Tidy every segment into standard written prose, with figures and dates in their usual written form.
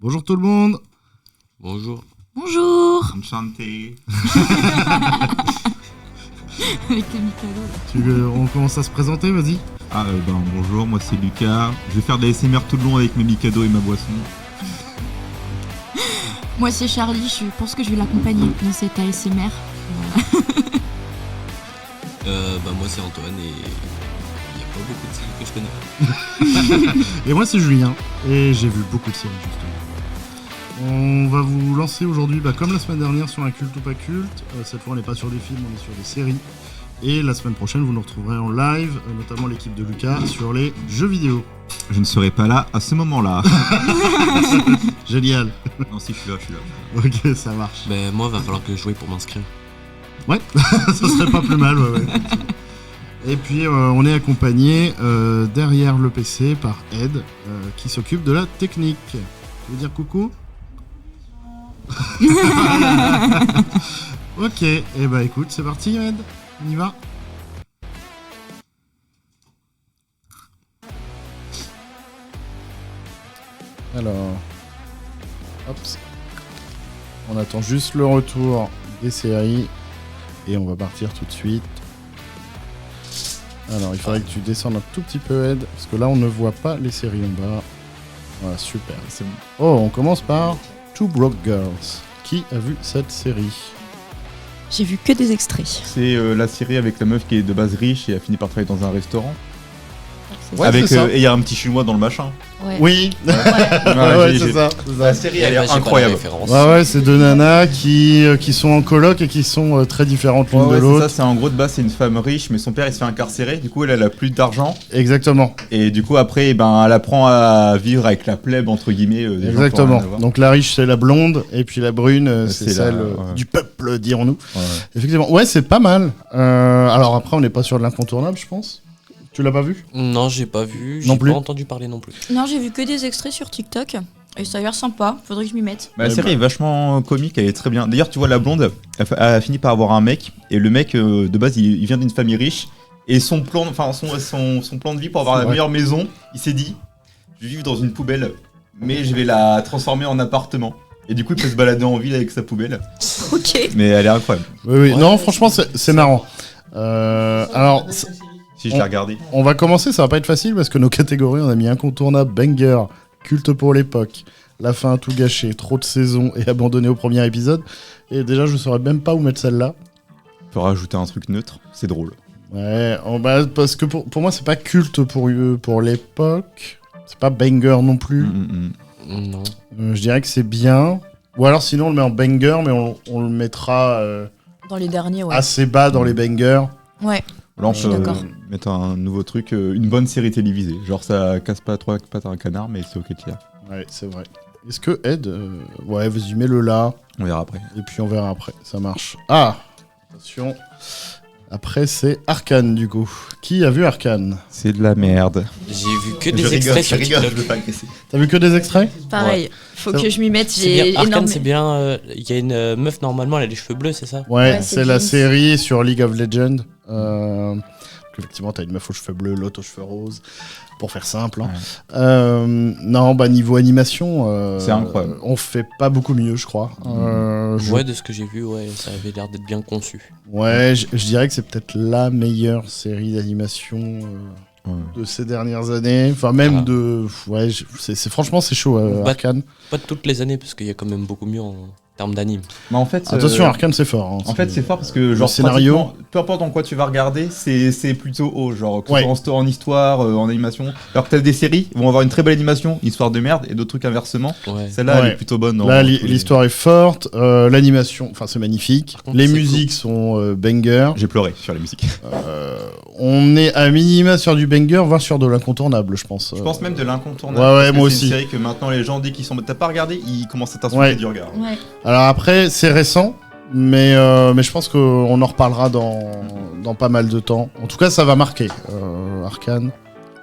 Bonjour tout le monde. Bonjour. Bonjour. Enchanté. Avec les Mikado. On commence à se présenter, vas-y. Bonjour, moi c'est Lucas. Je vais faire des ASMR tout le long avec mes Mikado et ma boisson. Moi c'est Charlie, je pense que je vais l'accompagner dans cet ASMR. Moi c'est Antoine et il n'y a pas beaucoup de séries que je connais. Et moi c'est Julien et j'ai vu beaucoup de séries justement. On va vous lancer aujourd'hui, comme la semaine dernière, sur un culte ou pas culte. Cette fois on n'est pas sur des films, on est sur des séries. Et la semaine prochaine vous nous retrouverez en live, notamment l'équipe de Lucas, sur les jeux vidéo. Je ne serai pas là à ce moment-là. Génial. Non, si, je suis là. Ok, ça marche. Moi va falloir que je joue pour m'inscrire. Ouais, ça serait pas plus mal, ouais. Et puis on est accompagné derrière le PC par Ed, qui s'occupe de la technique. Tu veux dire coucou? Ok, et écoute, c'est parti Ed, on y va. Alors, hop, on attend juste le retour des séries et on va partir tout de suite. Alors, il faudrait que tu descendes un tout petit peu Ed, parce que là on ne voit pas les séries en bas. Voilà, super, c'est bon. Oh, on commence par Two Broke Girls. Qui a vu cette série? J'ai vu que des extraits. C'est la série avec la meuf qui est de base riche et a fini par travailler dans un restaurant. Ouais, avec c'est ça. et il y a un petit chinois dans le machin. Ouais. Oui, Ouais, c'est ça. La série elle J'ai est pas incroyable. la référence. Ouais, c'est deux nanas qui sont en coloc et qui sont très différentes l'une de C'est l'autre. ça, c'est en gros de base c'est une femme riche mais son père il se fait incarcérer, du coup elle a plus d'argent Exactement. et du coup après elle apprend à vivre avec la plèbe entre guillemets. Des gens qui ont Exactement. rien à voir. Donc la riche c'est la blonde et puis la brune c'est C'est celle ouais. du peuple, dirons-nous. Ouais. Effectivement. Ouais, c'est pas mal. Alors après on n'est pas sur de l'incontournable, je pense. Tu l'as pas vu? Non, j'ai pas vu, Non j'ai plus. pas entendu parler non plus. Non, j'ai vu que des extraits sur TikTok et ça a l'air sympa, faudrait que je m'y mette. La série est vachement comique, elle est très bien. D'ailleurs tu vois la blonde, elle a fini par avoir un mec et le mec de base il vient d'une famille riche et son plan de vie pour avoir la meilleure maison, il s'est dit je vais vivre dans une poubelle mais je vais la transformer en appartement. Et du coup il peut se balader en ville avec sa poubelle. Ok. Mais elle est incroyable. Oui. Ouais. Non, franchement c'est marrant. Alors Si je l'ai regardé. on va commencer, ça va pas être facile parce que nos catégories on a mis incontournable, banger, culte pour l'époque, la fin a tout gâché, trop de saisons et abandonné au premier épisode. Et déjà je saurais même pas où mettre celle-là. On peut rajouter un truc neutre, c'est drôle. Ouais, parce que pour moi c'est pas culte pour l'époque, c'est pas banger non plus. Non. Je dirais que c'est bien. Ou alors sinon on le met en banger mais on le mettra Dans les derniers, ouais. assez bas dans les bangers. Ouais. Là on Je suis peut d'accord. mettre un nouveau truc, une bonne série télévisée. Genre ça casse pas trois pattes à un canard mais c'est ok de faire. Ouais, c'est vrai. Est-ce que Ed, ouais vas-y mets-le là On verra après. et puis on verra après, ça marche. Ah, attention. Après c'est Arcane du coup. Qui a vu Arcane? C'est de la merde. J'ai vu que des extraits sur TikTok. veux pas agresser. T'as vu que des extraits? Pareil, faut C'est que je m'y mette, C'est j'ai bien, Arcane énormément. c'est bien, il y a une meuf normalement, elle a les cheveux bleus, c'est ça? Ouais, Ouais, c'est c'est la Jinx. série sur League of Legends. Effectivement, t'as une meuf aux cheveux bleus, l'autre aux cheveux roses, pour faire simple. Non, niveau animation, C'est incroyable. on fait pas beaucoup mieux, je crois. Ouais, de ce que j'ai vu, ouais, ça avait l'air d'être bien conçu. Ouais, je dirais que c'est peut-être la meilleure série d'animation de ces dernières années. Enfin, même Ah. de. Ouais, franchement, c'est chaud, Bah, Arcane. Pas de toutes les années, parce qu'il y a quand même beaucoup mieux en termes d'anime. Mais en fait, Attention, Arcane, c'est fort. Hein, en fait, c'est fort parce que genre scénario- pratiquement, peu importe en quoi tu vas regarder, c'est plutôt haut, genre que ce Ouais. soit en histoire, en animation. Alors que t'as des séries qui vont avoir une très belle animation, une histoire de merde, et d'autres trucs inversement. Ouais. Celle-là, elle Ouais. est plutôt bonne. Là, l'histoire est forte, l'animation, enfin, c'est magnifique. Par contre, Les c'est musiques sont banger. J'ai pleuré sur la musique. On est à minima sur du banger, voire sur de l'incontournable, je pense. Je pense même de l'incontournable. Ouais, parce que moi c'est aussi. une série que maintenant les gens, dès qu'ils sont, t'as pas regardé, ils commencent à t'insulter Ouais. du regard. Ouais. Alors après, c'est récent, mais je pense qu'on en reparlera dans pas mal de temps. En tout cas, ça va marquer, Arcane.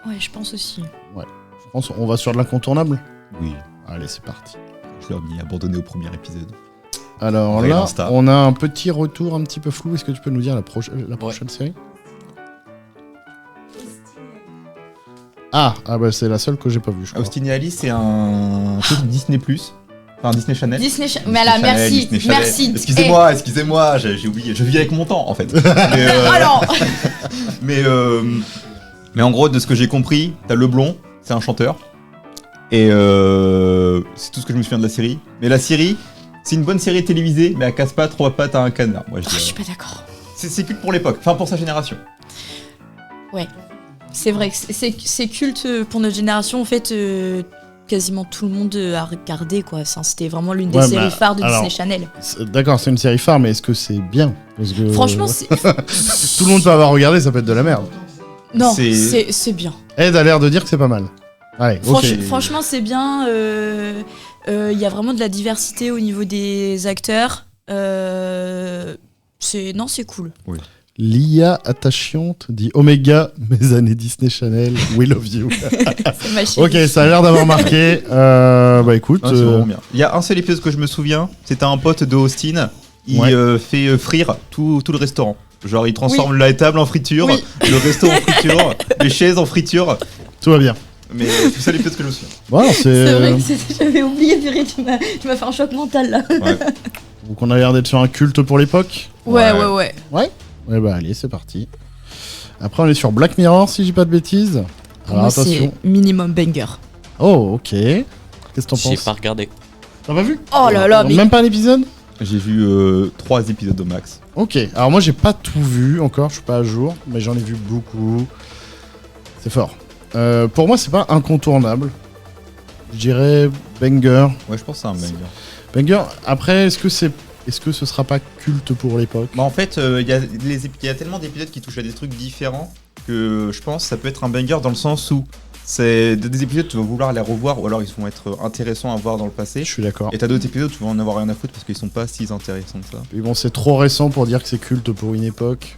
Ouais, je pense aussi. Je pense qu'on va sur de l'incontournable. Oui. Allez, c'est parti. Je l'ai mis abandonné au premier épisode. Alors Ouais, là, l'Insta. on a un petit retour un petit peu flou. Est-ce que tu peux nous dire la prochaine série? Ah bah c'est la seule que j'ai pas vue, je crois. Austin et Alice, c'est un truc Disney+. Enfin, Disney Channel. Mais là, merci, Disney Channel. merci. Excusez-moi, j'ai oublié. Je vis avec mon temps, en fait. Alors, Mais en gros, de ce que j'ai compris, t'as le blond, c'est un chanteur. Et c'est tout ce que je me souviens de la série. Mais la série, c'est une bonne série télévisée, mais elle casse pas trois pattes à un canard. Moi, je suis pas d'accord. c'est culte pour l'époque, enfin pour sa génération. Ouais, c'est vrai que c'est culte pour notre génération. En fait, quasiment tout le monde a regardé, quoi. Enfin, c'était vraiment l'une des séries phares de Disney Channel. D'accord, c'est une série phare, mais est-ce que c'est bien? Parce que, franchement, tout le monde peut avoir regardé, ça peut être de la merde. Non, c'est bien. Ed a l'air de dire que c'est pas mal. Allez, Franchement, c'est bien. Il y a vraiment de la diversité au niveau des acteurs. C'est cool. Oui. Lia Attachante dit Omega, mes années Disney Channel, we love you. C'est ma chérie. Ok, ça a l'air d'avoir marqué. Bah écoute. C'est vraiment bien. Il y a un seul épisode que je me souviens, c'était un pote de Austin, il fait frire tout le restaurant. Genre il transforme la table en friture, le resto en friture, les chaises en friture. Tout va bien. Mais c'est ça l'épisode que je me souviens. Bon, c'est vrai que j'avais oublié, purée, tu m'as fait un choc mental là. Ouais. Donc on a l'air d'être sur un culte pour l'époque. Ouais. Ouais bah allez, c'est parti. Après on est sur Black Mirror si j'ai pas de bêtises. Alors moi, attention. c'est minimum banger. Oh ok. Qu'est-ce que t'en penses? J'ai pas regardé. T'as pas vu? Oh là là, mais... Même pas un épisode? J'ai vu 3 épisodes au max. Ok, alors moi j'ai pas tout vu encore, je suis pas à jour, mais j'en ai vu beaucoup. C'est fort. Pour moi c'est pas incontournable. Je dirais banger. Ouais, je pense que c'est un banger. Banger, après est-ce que ce sera pas culte pour l'époque? Bah en fait, il y a tellement d'épisodes qui touchent à des trucs différents que je pense que ça peut être un banger dans le sens où c'est des épisodes tu vas vouloir les revoir ou alors ils vont être intéressants à voir dans le passé. Je suis d'accord. Et t'as d'autres épisodes où tu vas en avoir rien à foutre parce qu'ils sont pas si intéressants que ça. Et bon, c'est trop récent pour dire que c'est culte pour une époque.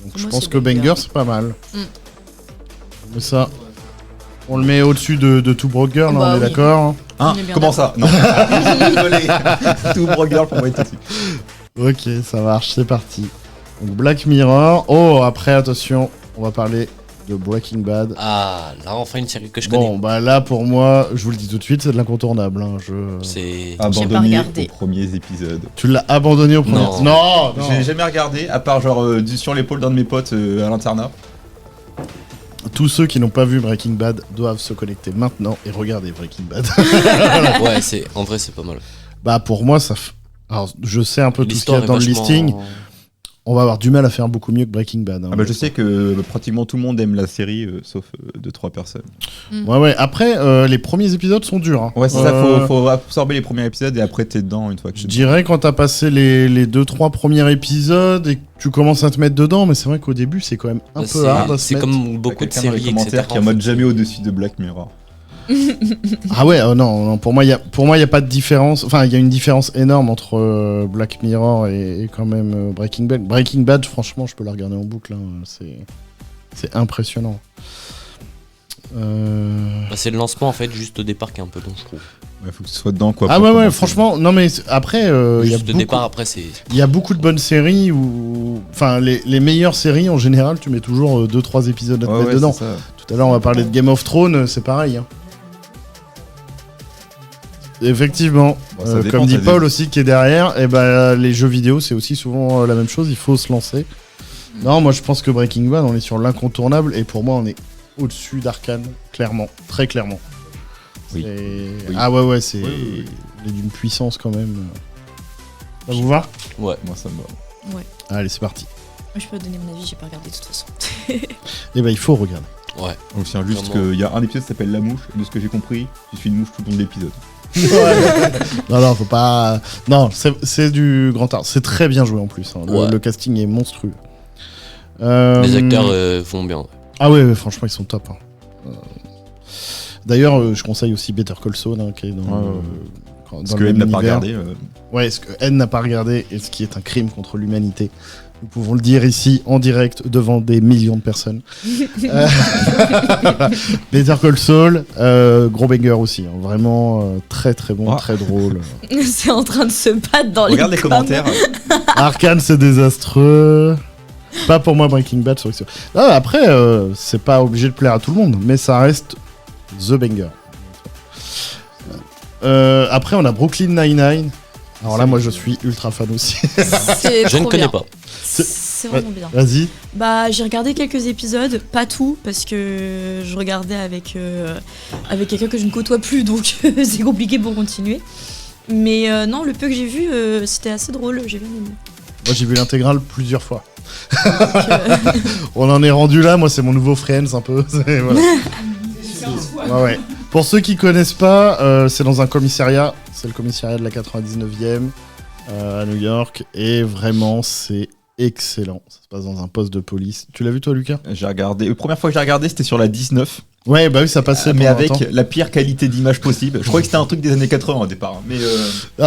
Donc je pense que banger c'est pas mal. Mais ça, on le met au-dessus de Two Broke Girl, on est d'accord? Hein? Comment ça? Non. Désolé. Two Broke Girl pour moi est dessus. Ok, ça marche, c'est parti. Donc Black Mirror. Oh, après attention, on va parler de Breaking Bad. Ah, là enfin une série que je connais. Bon, bah là pour moi, je vous le dis tout de suite, c'est de l'incontournable. Hein. C'est abandonné aux premiers épisodes. Tu l'as abandonné aux premiers? Non. Je l'ai jamais regardé, à part genre sur l'épaule d'un de mes potes à l'internat. Tous ceux qui n'ont pas vu Breaking Bad doivent se connecter maintenant et regarder Breaking Bad. Ouais, en vrai c'est pas mal. Bah pour moi ça. Alors je sais un peu tout ce qu'il y a dans le listing. On va avoir du mal à faire beaucoup mieux que Breaking Bad. Hein, je sais que pratiquement tout le monde aime la série, sauf 2-3 personnes. Ouais. Après, les premiers épisodes sont durs. Hein. Ouais, c'est ça, faut absorber les premiers épisodes et après t'es dedans une fois que je dirais quand t'as passé les 2-3 premiers épisodes et que tu commences à te mettre dedans, mais c'est vrai qu'au début c'est quand même un peu hard à se mettre. C'est comme beaucoup de séries, dans les commentaires qui en mode jamais au-dessus de Black Mirror. Ah ouais, non, pour moi il y a pas de différence. Enfin, il y a une différence énorme entre Black Mirror et quand même Breaking Bad. Breaking Bad, franchement, je peux la regarder en boucle. Hein. C'est impressionnant. C'est le lancement en fait, juste au départ qui est un peu long, je trouve. Ouais, faut que tu sois dedans quoi. Ah ouais, franchement, non mais après, il y a juste au départ après c'est. Il y a beaucoup de bonnes séries où, enfin, les meilleures séries en général, tu mets toujours 2-3 épisodes à te mettre dedans. Tout à l'heure, on va parler de Game of Thrones, c'est pareil. Hein. Effectivement, comme dit Paul aussi qui est derrière, et les jeux vidéo c'est aussi souvent la même chose, il faut se lancer. Non, moi je pense que Breaking Bad on est sur l'incontournable et pour moi on est au-dessus d'Arcane, clairement, très clairement. Oui. Ah ouais, c'est il est d'une puissance quand même. Ça vous va? Ouais, moi ça me va. Ouais. Allez, c'est parti. Je peux donner mon avis, j'ai pas regardé de toute façon. Et il faut regarder. Ouais. On tient juste qu'il y a un épisode qui s'appelle La Mouche, et de ce que j'ai compris, je suis une mouche tout le long de l'épisode. Non, faut pas. Non, c'est du grand art. C'est très bien joué en plus. Hein. Le casting est monstrueux. Les acteurs font bien. Ah ouais, franchement, ils sont top. Hein. D'ailleurs, je conseille aussi Better Call Saul, hein, qui est dans ce que Ed n'a pas regardé. Ouais, ce que Ed n'a pas regardé et ce qui est un crime contre l'humanité. Nous pouvons le dire ici, en direct, devant des millions de personnes. Better Call Saul, gros banger aussi. Hein. Vraiment très très bon, très drôle. C'est en train de se battre dans Regarde les commentaires. Arcane, c'est désastreux. Pas pour moi Breaking Bad. Après, c'est pas obligé de plaire à tout le monde, mais ça reste the banger. Après, on a Brooklyn Nine-Nine. Alors là, moi, je suis ultra fan aussi. Je ne connais pas. C'est vraiment bien. Vas-y. Bah, j'ai regardé quelques épisodes, pas tout, parce que je regardais avec quelqu'un que je ne côtoie plus, donc c'est compliqué pour continuer. Mais non, le peu que j'ai vu, c'était assez drôle, j'ai bien aimé. Moi, j'ai vu l'intégrale plusieurs fois. Donc, On en est rendu là, moi, c'est mon nouveau Friends un peu. Voilà. Ouais. Pour ceux qui connaissent pas, c'est dans un commissariat. C'est le commissariat de la 99e à New York. Et vraiment, c'est excellent. Ça se passe dans un poste de police. Tu l'as vu, toi, Lucas ? J'ai regardé. La première fois que j'ai regardé, c'était sur la 19. Ouais, bah oui, ça passait. Mais pendant avec longtemps. la pire qualité d'image possible. Je croyais que c'était un truc des années 80 au départ. Mais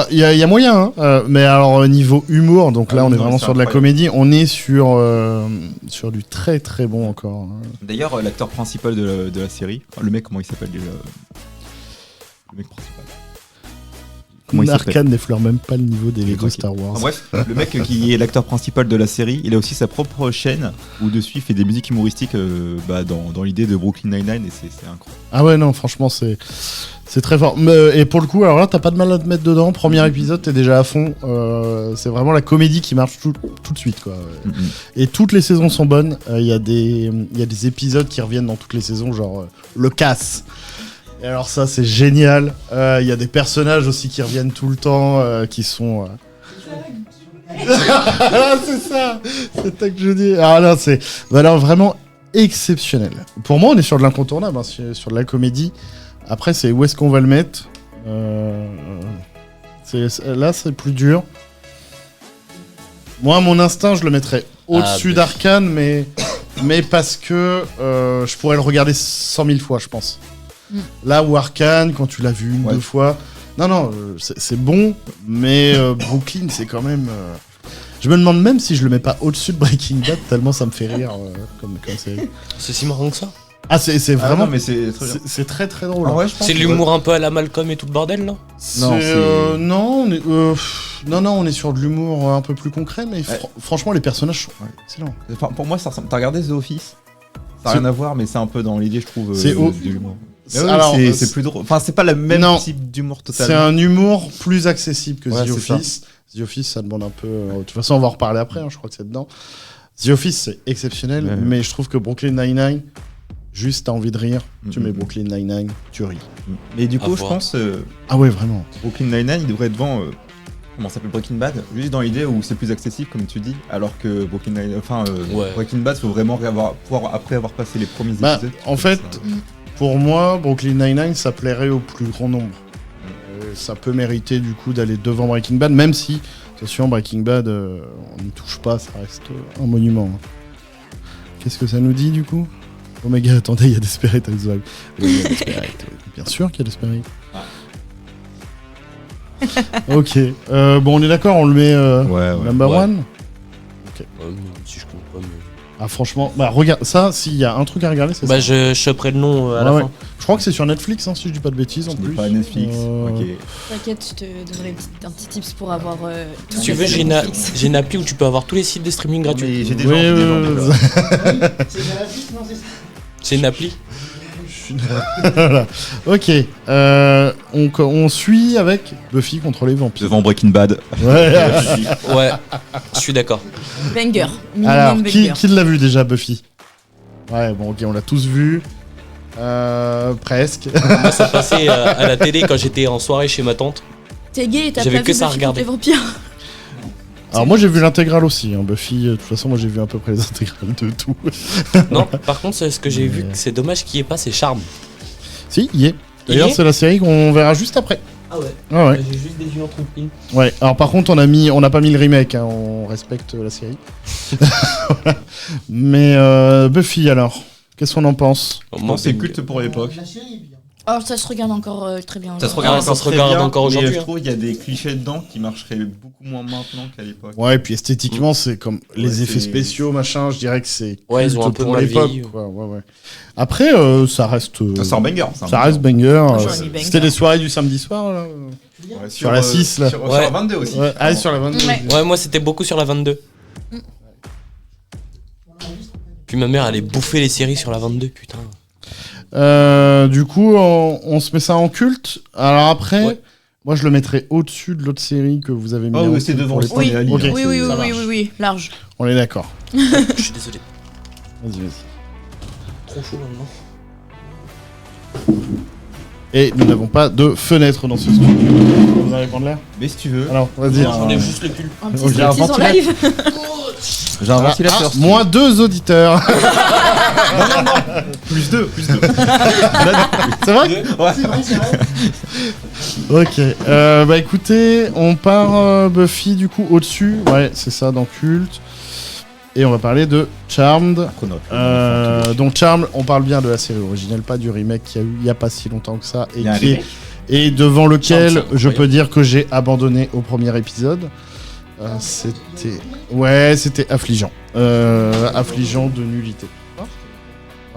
Il y a moyen, hein. Mais alors, niveau humour, donc là, on est non, vraiment c'est sur de la incroyable. comédie. On est sur du très très bon encore. Hein. d'ailleurs, l'acteur principal de la série, enfin, le mec, comment il s'appelle déjà Le mec principal. Comment il s'appelle Arcane n'effleure même pas le niveau des Lego Ok. Star Wars. Enfin, bref, le mec qui est l'acteur principal de la série, il a aussi sa propre chaîne où dessus il fait des musiques humoristiques dans l'idée de Brooklyn Nine-Nine et c'est incroyable. Ah ouais, non, franchement, c'est très fort. Et pour le coup, alors là, t'as pas de mal à te mettre dedans. Premier épisode, t'es déjà à fond. C'est vraiment la comédie qui marche tout de suite, quoi. Et toutes les saisons sont bonnes. Il y a des épisodes qui reviennent dans toutes les saisons, genre le casse. Et alors ça, c'est génial. Il y a des personnages aussi qui reviennent tout le temps, qui sont... Ah, c'est ça. C'est ça que je dis. Ah là, c'est alors vraiment exceptionnel. Pour moi, on est sur de l'incontournable, hein, sur de la comédie. Après, c'est où est-ce qu'on va le mettre. Là, c'est plus dur. Moi, mon instinct, je le mettrais au-dessus d'Arcane, mais parce que je pourrais le regarder 100 000 fois, je pense. Là où Arcane, quand tu l'as vu une, deux fois... Non, c'est bon, mais Brooklyn, c'est quand même... Je me demande même si je le mets pas au-dessus de Breaking Bad, tellement ça me fait rire comme série. C'est si marrant que ça. Ah, c'est vraiment... non, mais c'est très bien. C'est très très drôle. Ah hein. ouais, je pense C'est que- l'humour un peu à la Malcolm et tout le bordel, là Non, on est sur de l'humour un peu plus concret, mais franchement, les personnages sont excellents. Enfin, pour moi, ça ressemble. T'as regardé The Office? Ça n'a C'est- rien à voir, mais c'est un peu dans l'idée, je trouve. C'est de l'humour. Mais oui, alors, c'est plus drôle. Enfin, c'est pas le même Non. type d'humour C'est totalement. un humour plus accessible que Ouais, The c'est Office. The Office, ça demande un peu... de toute façon, on va en reparler après, hein, je crois que c'est dedans. The Office, c'est exceptionnel, Ouais. mais je trouve que Brooklyn Nine-Nine, juste t'as envie de rire, tu mets Mhm. Brooklyn Nine-Nine, tu ris. Mais du À coup, je voir. pense Ah ouais, vraiment. Brooklyn Nine-Nine, il devrait être devant. Comment ça s'appelle Breaking Bad? Juste dans l'idée où c'est plus accessible, comme tu dis, alors que Brooklyn Nine, Ouais. Breaking Bad, faut vraiment pouvoir après avoir passé les premiers Bah, épisodes. en fait, pour moi, Brooklyn Nine-Nine, ça plairait au plus grand nombre. Ça peut mériter du coup d'aller devant Breaking Bad, même si, attention, Breaking Bad, on n'y touche pas, ça reste un monument. hein. Qu'est-ce que ça nous dit du coup? Omega, attendez, il y a des Spirit avec Zwag. Oui, il y a des Spirit, oui. Bien sûr qu'il y a des Spirit. Ok, bon, on est d'accord, on le met Ouais. number Ouais. one. Si je compte pas, mais... Ah, franchement, bah regarde, ça, s'il y a un truc à regarder, c'est Bah, ça. je choperai le nom à la Ouais, fin. Je crois que c'est sur Netflix, hein, si je dis pas de bêtises en Ce n'est plus. pas Netflix. Ok. T'inquiète, je te donnerai un petit tips pour avoir. Si tu veux, j'ai une appli où tu peux avoir tous les sites de streaming gratuits. Mais j'ai des Oui, gens, j'ai des gens, déjà. C'est une appli. Voilà. Ok, on suit avec Buffy contre les vampires. Devant Breaking Bad. Ouais. Ouais, je suis d'accord. Banger. Alors, Minimum qui banger. l'a vu déjà, Buffy? Ouais, bon, ok, on l'a tous vu. Presque. Moi, ça passait à la télé quand j'étais en soirée chez ma tante. T'es gay et t'as J'avais pas que vu ça à Buffy contre regarder. les vampires. Alors, moi, j'ai vu l'intégrale aussi. Hein, Buffy, de toute façon, moi, j'ai vu à peu près les intégrales de tout. Non, par contre, ce que j'ai vu, c'est dommage qu'il n'y ait pas, c'est Charme. Si, y est. Il D'ailleurs, y est c'est la série qu'on verra juste après. Ah ouais. Ah ouais. J'ai juste des yeux entrepris. Ouais, alors par contre, on n'a pas mis le remake, hein, on respecte la série. Voilà. Mais Buffy, alors, qu'est-ce qu'on en pense? Je pense que c'est culte pour l'époque. Alors ça se regarde encore très bien. Ça se aujourd'hui. regarde, ça se très regarde bien, encore mais aujourd'hui, Je hein. trouve qu'il y a des clichés dedans qui marcheraient beaucoup moins maintenant qu'à l'époque. Ouais, et puis esthétiquement, c'est comme les Ouais, effets c'est- spéciaux, machin, je dirais que c'est Ouais, ils ont culte un peu pour mal l'époque, vieilli. quoi. Ouais. Après, ça reste... C'est un banger. ça reste banger. j'aurais mis banger. C'était les soirées du samedi soir, là. Ouais, Sur la 6, là. Sur Ouais. la 22 aussi. Ouais, sur la 22. Ouais. Ouais, moi, c'était beaucoup sur la 22. Puis ma mère allait bouffer les séries sur la 22, putain. Du coup, on se met ça en culte. Alors après, Ouais. moi je le mettrais au-dessus de l'autre série que vous avez mis. Ah en oui, c'est culte devant pour le les Oui. premier Ali. Ok. hein, Oui, c'est- oui, ça oui, marche. oui, large. On est d'accord. Je suis désolé. Vas-y, vas-y. Trop chaud maintenant. Et nous n'avons pas de fenêtre dans ce studio. Vous allez prendre l'air. Mais si tu veux, Alors, vas-y. J'enlève juste le pull. Un petit Oh, j'ai un striptease en ventilateur. live. j'ai un ventilateur. si tu moins 2 auditeurs. veux. Plus 2. C'est vrai? Ok. Bah écoutez, on part Buffy du coup au-dessus. Ouais, c'est ça, dans Culte. Et on va parler de Charmed. Donc Charmed, on parle bien de la série originale, pas du remake qu'il y a eu il y a pas si longtemps que ça. Et, Il y a un qui est- remake. et devant lequel Charmed, c'est je peux incroyable. dire que j'ai abandonné au premier épisode. C'était affligeant. Affligeant de nullité.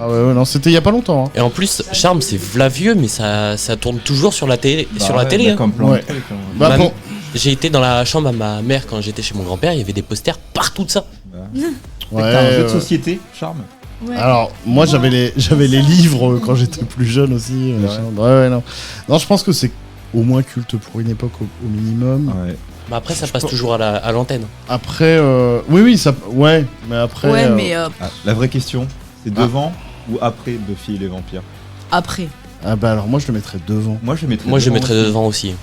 Ah ouais, non, c'était il y a pas longtemps. Hein. Et en plus, Charme, c'est v'là vieux, mais ça tourne toujours sur la télé. Hein. Comme plein Ouais. de trucs, hein. Bah, Ma- pour- J'ai été dans la chambre à ma mère quand j'étais chez mon grand-père, il y avait des posters partout de ça. ouais, T'as un jeu de société, Charme. Ouais. Alors, moi, j'avais les livres quand j'étais plus jeune aussi. machin. Ouais, non. Non, je pense que c'est au moins culte pour une époque au minimum. Ouais. Mais après, ça Je passe pense- toujours à l'antenne. Après, oui, ça, ouais, mais après. Ouais, mais Ah, la vraie question, c'est devant ou après Buffy et les vampires? après. Ah bah alors, moi, je le mettrais devant. Moi je mettrais Moi, je devant mettrais aussi. devant aussi.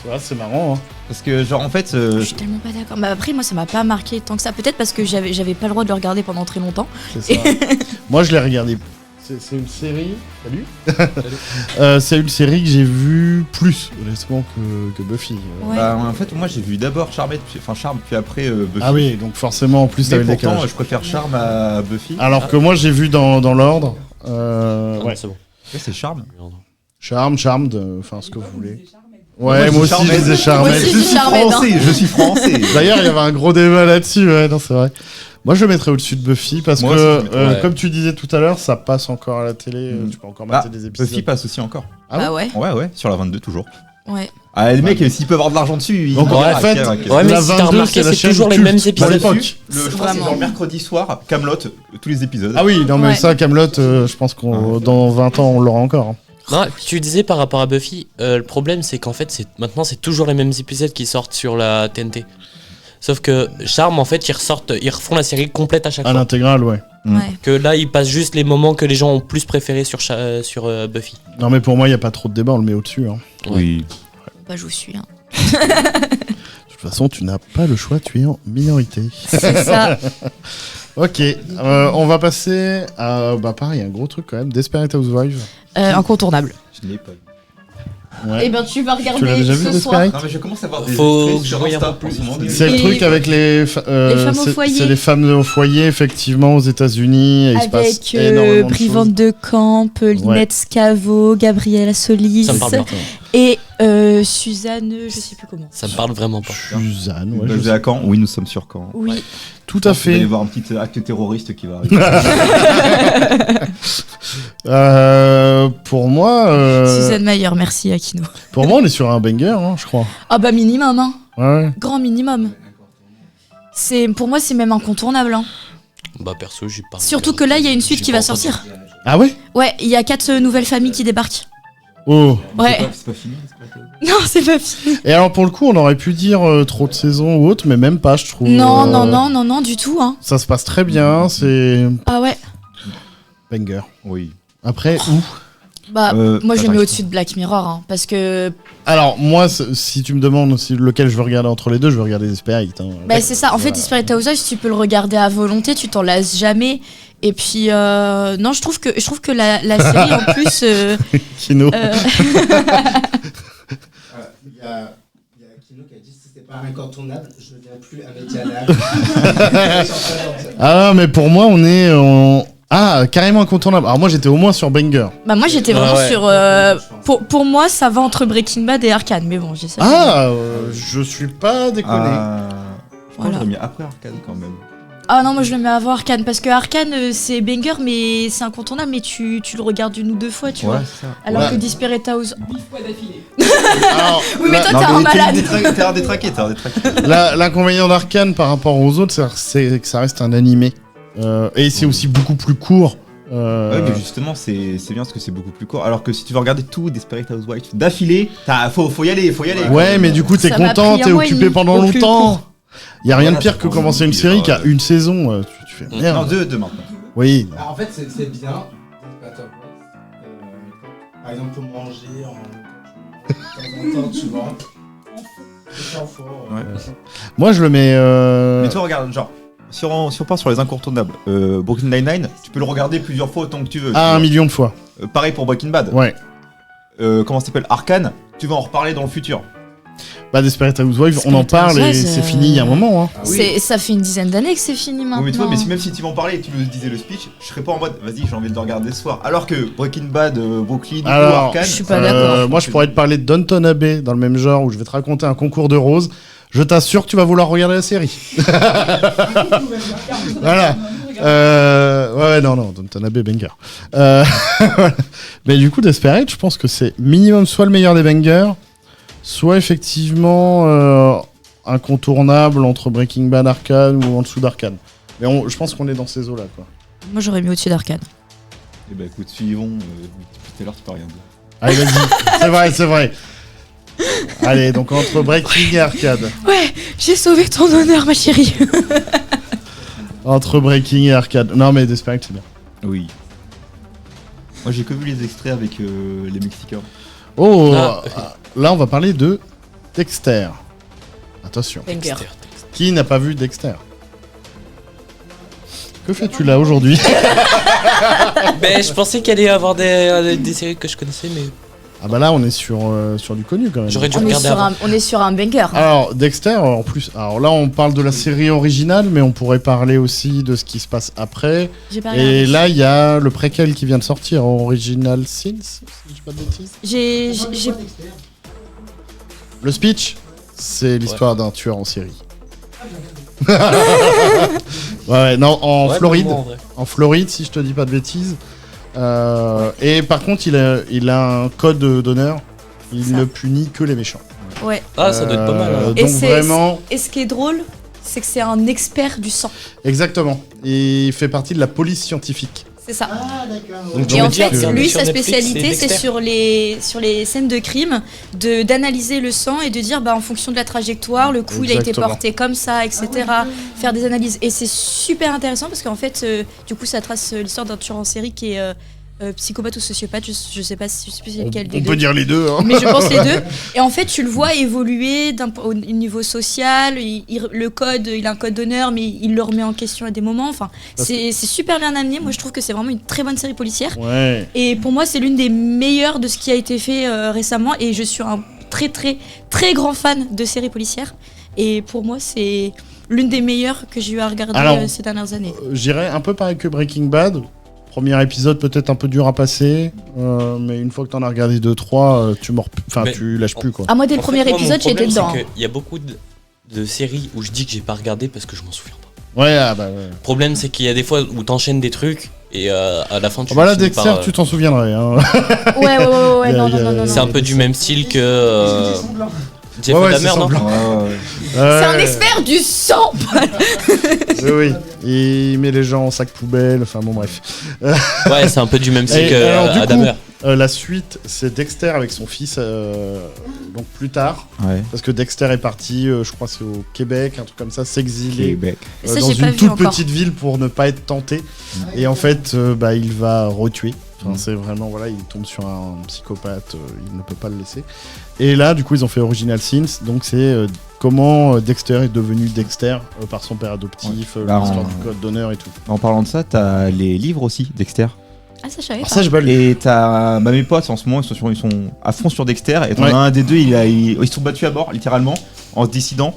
Tu vois, c'est marrant. Hein. Parce que genre en fait Je suis tellement pas d'accord. Mais après, moi, ça m'a pas marqué tant que ça. Peut-être parce que j'avais pas le droit de le regarder pendant très longtemps. C'est ça. Moi, je l'ai regardé. C'est une série. Salut. C'est une série que j'ai vue plus honnêtement que Buffy. Ouais. bah, en fait moi j'ai vu d'abord Charme puis après Buffy. Ah oui, donc forcément, en plus, Mais t'avais le pourtant décalage. je préfère Charme à Buffy. Alors que moi, j'ai vu dans l'ordre. Ah, Ouais. c'est bon. Ouais, c'est Charme. Charmed, enfin, ce que vous voulez. Moi, Ouais, je moi dis aussi, je Charmed. disais Moi Charmed. aussi, Je dis suis Charmed, français, je suis français. D'ailleurs, il y avait un gros débat là-dessus, ouais, non, c'est vrai. Moi, je le mettrais au-dessus de Buffy parce Moi que, aussi, je le mettrais, ouais. comme tu disais tout à l'heure, ça passe encore à la télé. Tu peux encore mater Ah, des épisodes. Buffy passe aussi encore. Ah Ah ouais. Ouais, sur la 22 toujours. Ouais. Ah les mecs s'ils peuvent avoir de l'argent dessus, ils Donc, vont en dire, fait, ok, ok. Ouais, mais La si t'as 22, remarqué, c'est la c'est chaîne toujours les culte mêmes pour épisodes. l'époque. Je crois que c'est Vraiment. genre mercredi soir, Camelot, tous les épisodes. Ah oui, non, mais Ouais. ça, Camelot, je pense qu'on dans 20 ans, on l'aura encore. Hein. Non, tu disais par rapport à Buffy, le problème c'est qu'en fait maintenant c'est toujours les mêmes épisodes qui sortent sur la TNT. Sauf que Charme en fait ils refont la série complète à chaque À fois. l'intégrale, ouais. Mm. Ouais. Que là ils passent juste les moments que les gens ont plus préférés sur Buffy. Non, mais pour moi, il n'y a pas trop de débat, on le met au-dessus. Hein. Oui. Bah, je vous suis. Hein. De toute façon, tu n'as pas le choix, tu es en minorité. C'est ça. Ok, on va passer à, bah pareil, un gros truc quand même, Desperate Housewives. Incontournable. Je n'ai pas vu. Ouais. Eh ben, tu vas regarder Tu l'as déjà vu, ce soir. Desperate? Non mais je commence à voir des Faut extraits que je sur voie un Insta peu en ce moment. C'est le Et truc avec les femmes au foyer. C'est les femmes au foyer, effectivement, aux États-Unis. Et il se passe Avec énormément de Brivante choses. de Camp, Linette Scavo, Gabriella Solis Ça me parle bien. et Suzanne, je sais plus comment. Ça me parle vraiment pas. Suzanne, ouais, je Basé sais. à Caen? Oui, nous sommes sur Caen. Oui. Tout à Vous allez fait. voir un petit acte terroriste qui va arriver. Pour moi, Suzanne Mayer, merci Akino. pour moi, on est sur un banger, hein, je crois. Ah bah minimum, hein. Ouais. Grand minimum. Pour moi, c'est même incontournable. Hein. Bah perso j'ai pas. Surtout que là, il y a une suite qui va sortir. Ah ouais? Ouais, il y a 4 nouvelles familles qui débarquent. Oh. Ouais. C'est pas fini. Non, c'est pas fini. Et alors, pour le coup, on aurait pu dire trop de saisons ou autre, mais même pas, je trouve. Non, non, du tout. Hein. Ça se passe très bien, c'est Ah ouais. banger. Oui. Après, où? Bah, moi, je le attends, mets au-dessus de Black Mirror. Hein, parce que Alors, moi, si tu me demandes lequel je veux regarder entre les deux, je veux regarder Desperate. Hein. bah, c'est ça. En fait, Desperate Housewives, tu peux le regarder à volonté, tu t'en lasses jamais. Et puis, non, je trouve que la série, en plus. Kino. Il y a Kino qui a dit si c'était pas incontournable, je ne deviens plus un média Ah, mais pour moi, on est Ah, carrément incontournable. Alors, moi, j'étais au moins sur banger. Bah, moi, j'étais vraiment ouais. sur. Pour moi, ça va entre Breaking Bad et Arcane. Mais bon, j'ai ça. Ah, je suis pas déconné. Je crois que Voilà. je l'ai mis après Arcane quand même. Ah non, moi je le mets avant Arcane parce que Arcane c'est banger mais c'est incontournable mais tu le regardes une ou deux fois tu vois. c'est ça. Alors Ouais. que Desperate House. Alors, Oui mais toi Non, t'es un mais malade. t'es un détraqué. l'inconvénient d'Arcane par rapport aux autres, c'est que ça reste un animé. Et c'est aussi beaucoup plus court. Ouais, mais justement, c'est bien parce que c'est beaucoup plus court. Alors que si tu veux regarder tout Desperate Housewives d'affilée, faut y aller. Ouais, mais du coup, t'es Ça m'a content, pris un t'es mois et occupé demi pendant au plus longtemps. court. Y a rien de Voilà, pire ça que prend commencer une longtemps, série qui a ouais. une saison. Tu fais Non, merde. deux maintenant. Oui. Bah, en fait, c'est bien. Pas top. Par exemple, pour manger, de temps en temps, tu vois. C'est pas fort. Ouais. Moi, je le mets. Mais toi, regarde, genre, si on part sur les incontournables, Brooklyn Nine-Nine, tu peux le regarder plusieurs fois autant que tu veux. tu Ah, vois. 1 million de fois. Pareil pour Breaking Bad. Ouais. Comment ça s'appelle, Arcane, tu vas en reparler dans le futur. Bah, Desperate Housewives, on en Desperate parle et Housewives, c'est fini il y a un moment. Hein. Ah oui. Ça fait une dizaine d'années que c'est fini maintenant. Oui, mais tu vois, même si tu vas en parler et tu me disais le speech, je serais pas en mode vas-y, j'ai envie de le regarder ce soir. Alors que Breaking Bad, Brooklyn ou Alors, Arcane. je suis pas d'accord. Moi, je pourrais te parler de Downton Abbey dans le même genre où je vais te raconter un concours de roses. Je t'assure que tu vas vouloir regarder la série. Voilà. Ouais, non, Downton Abbey, banger. Voilà. Mais du coup, Desperate, je pense que c'est minimum soit le meilleur des bangers, soit effectivement incontournable entre Breaking Bad, Arcane ou en dessous d'Arcane. Mais je pense qu'on est dans ces eaux-là, quoi. Moi, j'aurais mis au-dessus d'Arcane. Eh ben écoute, suivons. Depuis tout à l'heure, tu peux rien dire. Allez, vas-y. c'est vrai. Allez, donc entre Breaking et Arcade. Ouais, j'ai sauvé ton honneur, ma chérie. Entre Breaking et Arcade. Non, mais Desperate, c'est bien. Oui. Moi, j'ai que vu les extraits avec les Mexicains. Oh, Ah. là, on va parler de Dexter. Attention. Banger. Qui n'a pas vu Dexter? Que fais-tu là aujourd'hui? Ben, je pensais qu'il allait y avoir des séries que je connaissais, mais Ah bah là, on est sur du connu quand même. j'aurais dû On est, regarder sur avant. un, on est sur un banger. Alors, Dexter, en plus, alors là, on parle de la série originale, mais on pourrait parler aussi de ce qui se passe après. J'ai pas Et regardé. là, il y a le préquel qui vient de sortir, Original Sins, si je dis pas de bêtises. J'ai Le speech, c'est l'histoire d'un tueur en série. Ouais, non, en Ouais, Floride. mais moi, en vrai. En Floride, si je te dis pas de bêtises. Et par contre, il a un code d'honneur. Il Ça. ne punit que les méchants. Ouais. Ah, ça doit être pas mal. Donc Et c'est- vraiment, Et ce qui est drôle, c'est que c'est un expert du sang. exactement. Il fait partie de la police scientifique. C'est ça. Ah, d'accord. Donc, Et tu en veux dire fait, que lui, sur sa Netflix, spécialité, c'est c'est sur les scènes de crime, d'analyser le sang et de dire, bah, en fonction de la trajectoire, le coup, il a été Exactement. porté comme ça, etc. Faire des analyses. Et c'est super intéressant parce qu'en fait, du coup, ça trace l'histoire d'un tueur en série qui est psychopathe ou sociopathe. Je sais pas si c'est lequel des On deux. peut dire les deux. Hein. Mais je pense les deux. Et en fait, tu le vois évoluer au niveau social. Le code, il a un code d'honneur, mais il le remet en question à des moments. Enfin, c'est super bien amené. Moi, je trouve que c'est vraiment une très bonne série policière. Ouais. Et pour moi, c'est l'une des meilleures de ce qui a été fait récemment. Et je suis un très, très, très grand fan de séries policières. Et pour moi, c'est l'une des meilleures que j'ai eu à regarder Alors, ces dernières années. J'irais un peu pareil que Breaking Bad. Premier épisode peut-être un peu dur à passer, mais une fois que t'en as regardé 2-3, Mais- tu lâches plus quoi. Ah, moi, dès le En fait, premier moi, mon épisode, j'étais problème, dedans. c'est qu'il y a beaucoup de séries où je dis que j'ai pas regardé parce que je m'en souviens pas. Ouais, ah bah ouais. Le problème, c'est qu'il y a des fois où t'enchaînes des trucs et à la fin, tu Ah bah là, finis Dexter, par, tu t'en souviendrais. Hein. Ouais, Il y a- non, il y a- non, non, C'est non. un peu du même style que Jeff Ouais, Dahmer, c'est non semblant. C'est un Ouais. expert du sang. Oui, oui. Il met les gens en sac poubelle, enfin bon, bref. Ouais, c'est un peu du même style Et que alors, du coup, Dahmer. La suite, c'est Dexter avec son fils, donc plus tard, Ouais. parce que Dexter est parti, je crois c'est au Québec, un truc comme ça, s'exiler Québec. Ça, dans j'ai pas une vu toute encore. petite ville pour ne pas être tenté. Et en fait, il va retuer. Enfin, c'est vraiment, voilà, il tombe sur un psychopathe, il ne peut pas le laisser. Et là, du coup, ils ont fait Original Sins, donc c'est comment Dexter est devenu Dexter par son père adoptif, Bah, l'histoire en- du code d'honneur et tout. En parlant de ça, t'as les livres aussi, Dexter. Ah, ça, je savais Alors pas. ça, j'ai pas lu. Et t'as mes potes en ce moment, ils sont à fond sur Dexter. Et t'en Ouais. as un des deux, ils se sont battus à bord, littéralement, en se décidant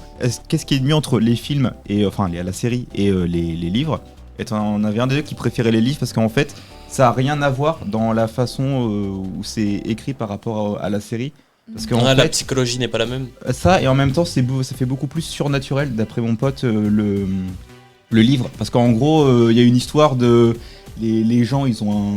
qu'est-ce qui est mieux entre les films et la série et les livres. Et t'en avais un des deux qui préférait les livres parce qu'en fait, ça a rien à voir dans la façon où c'est écrit par rapport à la série. Parce qu'en La fait, psychologie n'est pas la même. ça et en même temps, ça fait beaucoup plus surnaturel d'après mon pote le livre. Parce qu'en gros, il y a une histoire de les gens, ils ont un,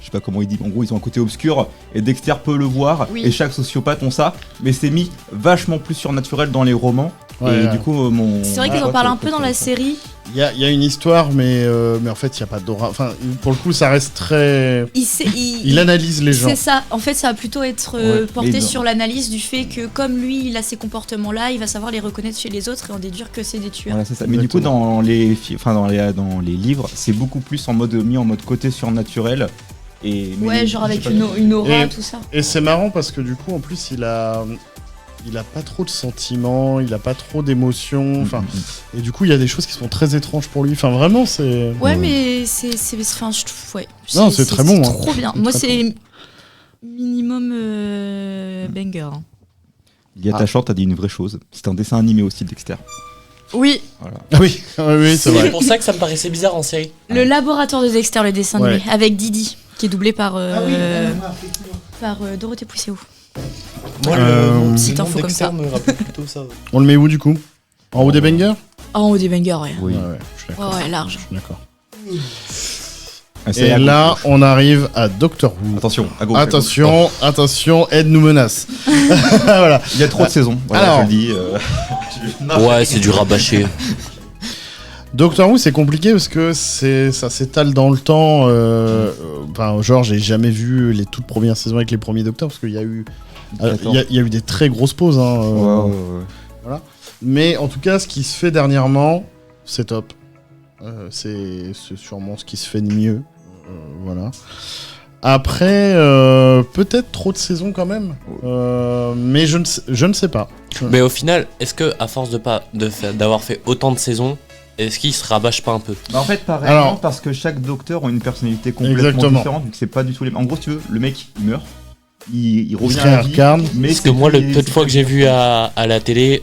je sais pas comment il dit, en gros, ils ont un côté obscur et Dexter peut le voir. Oui. Et chaque sociopathe ont ça, mais c'est mis vachement plus surnaturel dans les romans. Ouais, et ouais. du coup, C'est vrai qu'ils en parlent un peu dans la série. Il y a une histoire, mais en fait, il n'y a pas d'aura. Enfin, pour le coup, ça reste très. Il analyse les gens. C'est ça. En fait, ça va plutôt être porté sur l'analyse du fait que, comme lui, il a ces comportements-là, il va savoir les reconnaître chez les autres et en déduire que c'est des tueurs. Voilà, c'est ça. Mais du coup, dans les livres, c'est beaucoup plus mis en mode côté surnaturel. Genre avec une aura, tout ça. Et c'est marrant parce que du coup, en plus, il a pas trop de sentiments, il a pas trop d'émotions, enfin, et du coup il y a des choses qui sont très étranges pour lui. Enfin vraiment c'est. Ouais mais enfin je trouve Non c'est très bon. C'est trop bien. Moi c'est minimum banger. Lilia Tachant t'as dit une vraie chose. C'est un dessin animé aussi Dexter. Oui. Voilà. Oui c'est vrai. C'est pour ça que ça me paraissait bizarre en série. Le laboratoire de Dexter, le dessin animé, avec Didi, qui est doublé par Dorothée Pousseau. Moi, petite le nom info comme Dexter ça. me rappelle plutôt ça. On le met où du coup? En haut des bangers? En haut des bangers, ouais. Oui. Ouais, je suis d'accord. Ouais, large. Je suis d'accord. C'est Et là on arrive à Doctor Who. attention, à gauche. Attention, Ed nous menace. Voilà. Il y a trop de saisons. Voilà, Alors. je le dis. Ouais, c'est du rabâché. Doctor Who c'est compliqué parce que ça s'étale dans le temps. Enfin, genre j'ai jamais vu les toutes premières saisons avec les premiers Docteurs parce qu'il y a eu il y a eu des très grosses pauses. Ouais. Voilà. Mais en tout cas, ce qui se fait dernièrement, c'est top. C'est sûrement ce qui se fait de mieux. Voilà. Après, peut-être trop de saisons quand même. Mais je ne sais pas. Mais au final, est-ce que à force d'avoir fait autant de saisons, est-ce qu'il se rabâche pas un peu? Bah en fait, pareil, Alors- non, parce que chaque docteur a une personnalité complètement Exactement. différente, vu que c'est pas du tout les mêmes. En gros, si tu veux, le mec, il meurt, il revient se à la vie, réincarne. mais Parce que c'est moi, le plus- peu de fois que j'ai vu à la télé,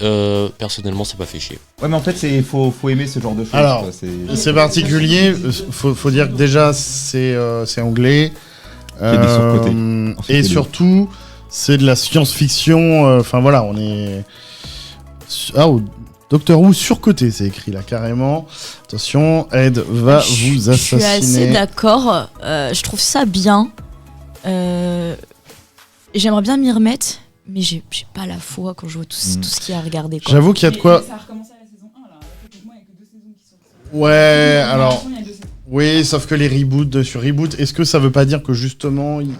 personnellement, ça m'a fait chier. Ouais, mais en fait, faut aimer ce genre de choses. Alors, quoi, C'est particulier. Faut dire que déjà, c'est anglais. y a des surcotés. Ensuite, Et il y a surtout, c'est de la science-fiction. Enfin voilà, on est. Doctor Who surcoté, c'est écrit là carrément. Attention, Ed va vous Je suis assez assassiner. d'accord. Je trouve ça bien. J'aimerais bien m'y remettre, mais j'ai pas la foi quand je vois tout ce qu'il y a à regarder. Quoi. J'avoue qu'il y a de quoi. Ça a recommencé à la saison 1 là. Techniquement, il n'y a que 2 saisons qui sont. Ouais, alors. Il y a 2 saisons. Oui, sauf que les reboots sur reboot, est-ce que ça veut pas dire que justement il y